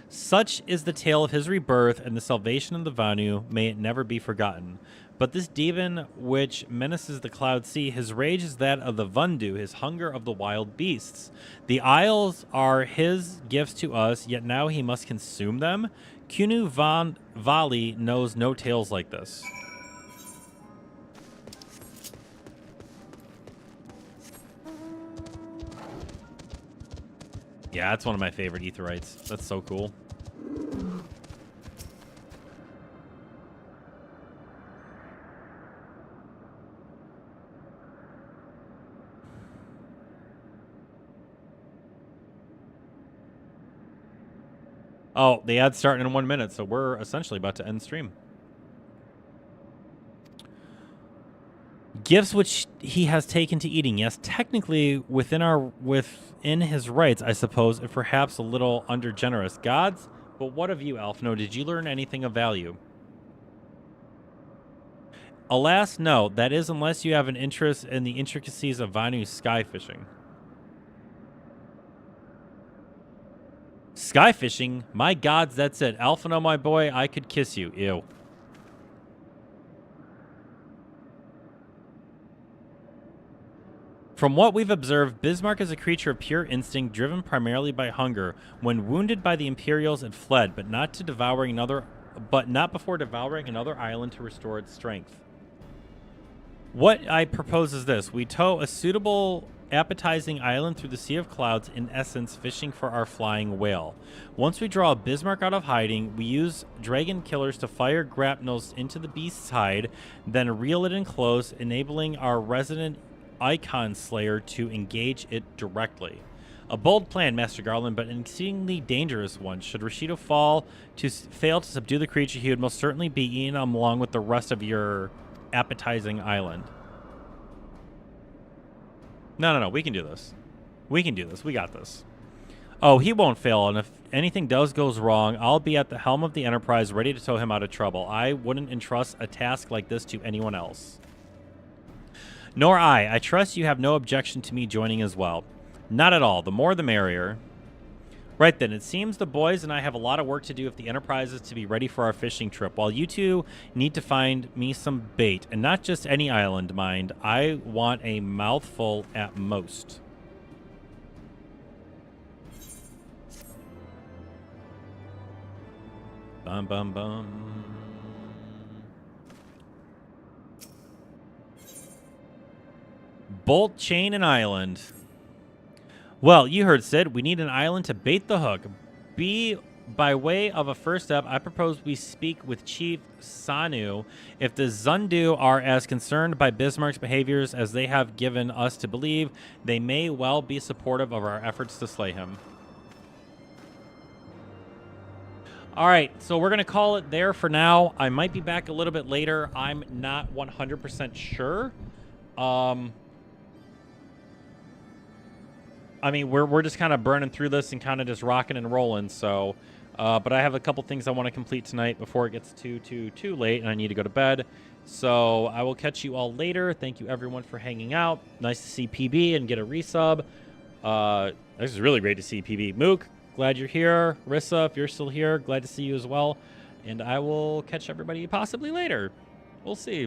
Such is the tale of his rebirth and the salvation of the Vanu. May it never be forgotten. But this demon which menaces the Cloud Sea, his rage is that of the Vundu, his hunger of the wild beasts. The isles are his gifts to us, yet now he must consume them. Kunu Vali knows no tales like this. Yeah, that's one of my favorite Aetherites. That's so cool. Oh, the ad's starting in 1 minute, so we're essentially about to end stream. Gifts which he has taken to eating. Yes, technically within his rights, I suppose, if perhaps a little undergenerous. Gods, but what of you, Alphino? Did you learn anything of value? Alas, no. That is, unless you have an interest in the intricacies of Vanu sky fishing. Sky fishing? My gods, that's it. Alphino, my boy, I could kiss you. Ew. From what we've observed, Bismarck is a creature of pure instinct, driven primarily by hunger. When wounded by the Imperials, it fled, but not before devouring another island to restore its strength. What I propose is this: we tow a suitable, appetizing island through the Sea of Clouds, in essence, fishing for our flying whale. Once we draw Bismarck out of hiding, we use dragon killers to fire grapnels into the beast's hide, then reel it in close, enabling our resident Icon Slayer to engage it directly. A bold plan, Master Garland, but an exceedingly dangerous one. Should Rashido fail to subdue the creature, he would most certainly be eaten along with the rest of your appetizing island. No. We can do this. We can do this. We got this. Oh, he won't fail, and if anything goes wrong, I'll be at the helm of the Enterprise, ready to tow him out of trouble. I wouldn't entrust a task like this to anyone else. Nor I. I trust you have no objection to me joining as well. Not at all. The more the merrier. Right then, it seems the boys and I have a lot of work to do if the Enterprise is to be ready for our fishing trip, while you two need to find me some bait, and not just any island, mind. I want a mouthful at most. Bum, bum, bum. Bolt, chain, and island. Well, you heard Sid. We need an island to bait the hook. By way of a first step, I propose we speak with Chief Sanu. If the Zundu are as concerned by Bismarck's behaviors as they have given us to believe, they may well be supportive of our efforts to slay him. All right, so we're going to call it there for now. I might be back a little bit later. I'm not 100% sure. I mean, we're just kind of burning through this and kind of just rocking and rolling. So, but I have a couple things I want to complete tonight before it gets too late, and I need to go to bed. So I will catch you all later. Thank you everyone for hanging out. Nice to see PB and get a resub. This is really great to see PB. Mook, glad you're here. Rissa, if you're still here, glad to see you as well. And I will catch everybody possibly later. We'll see.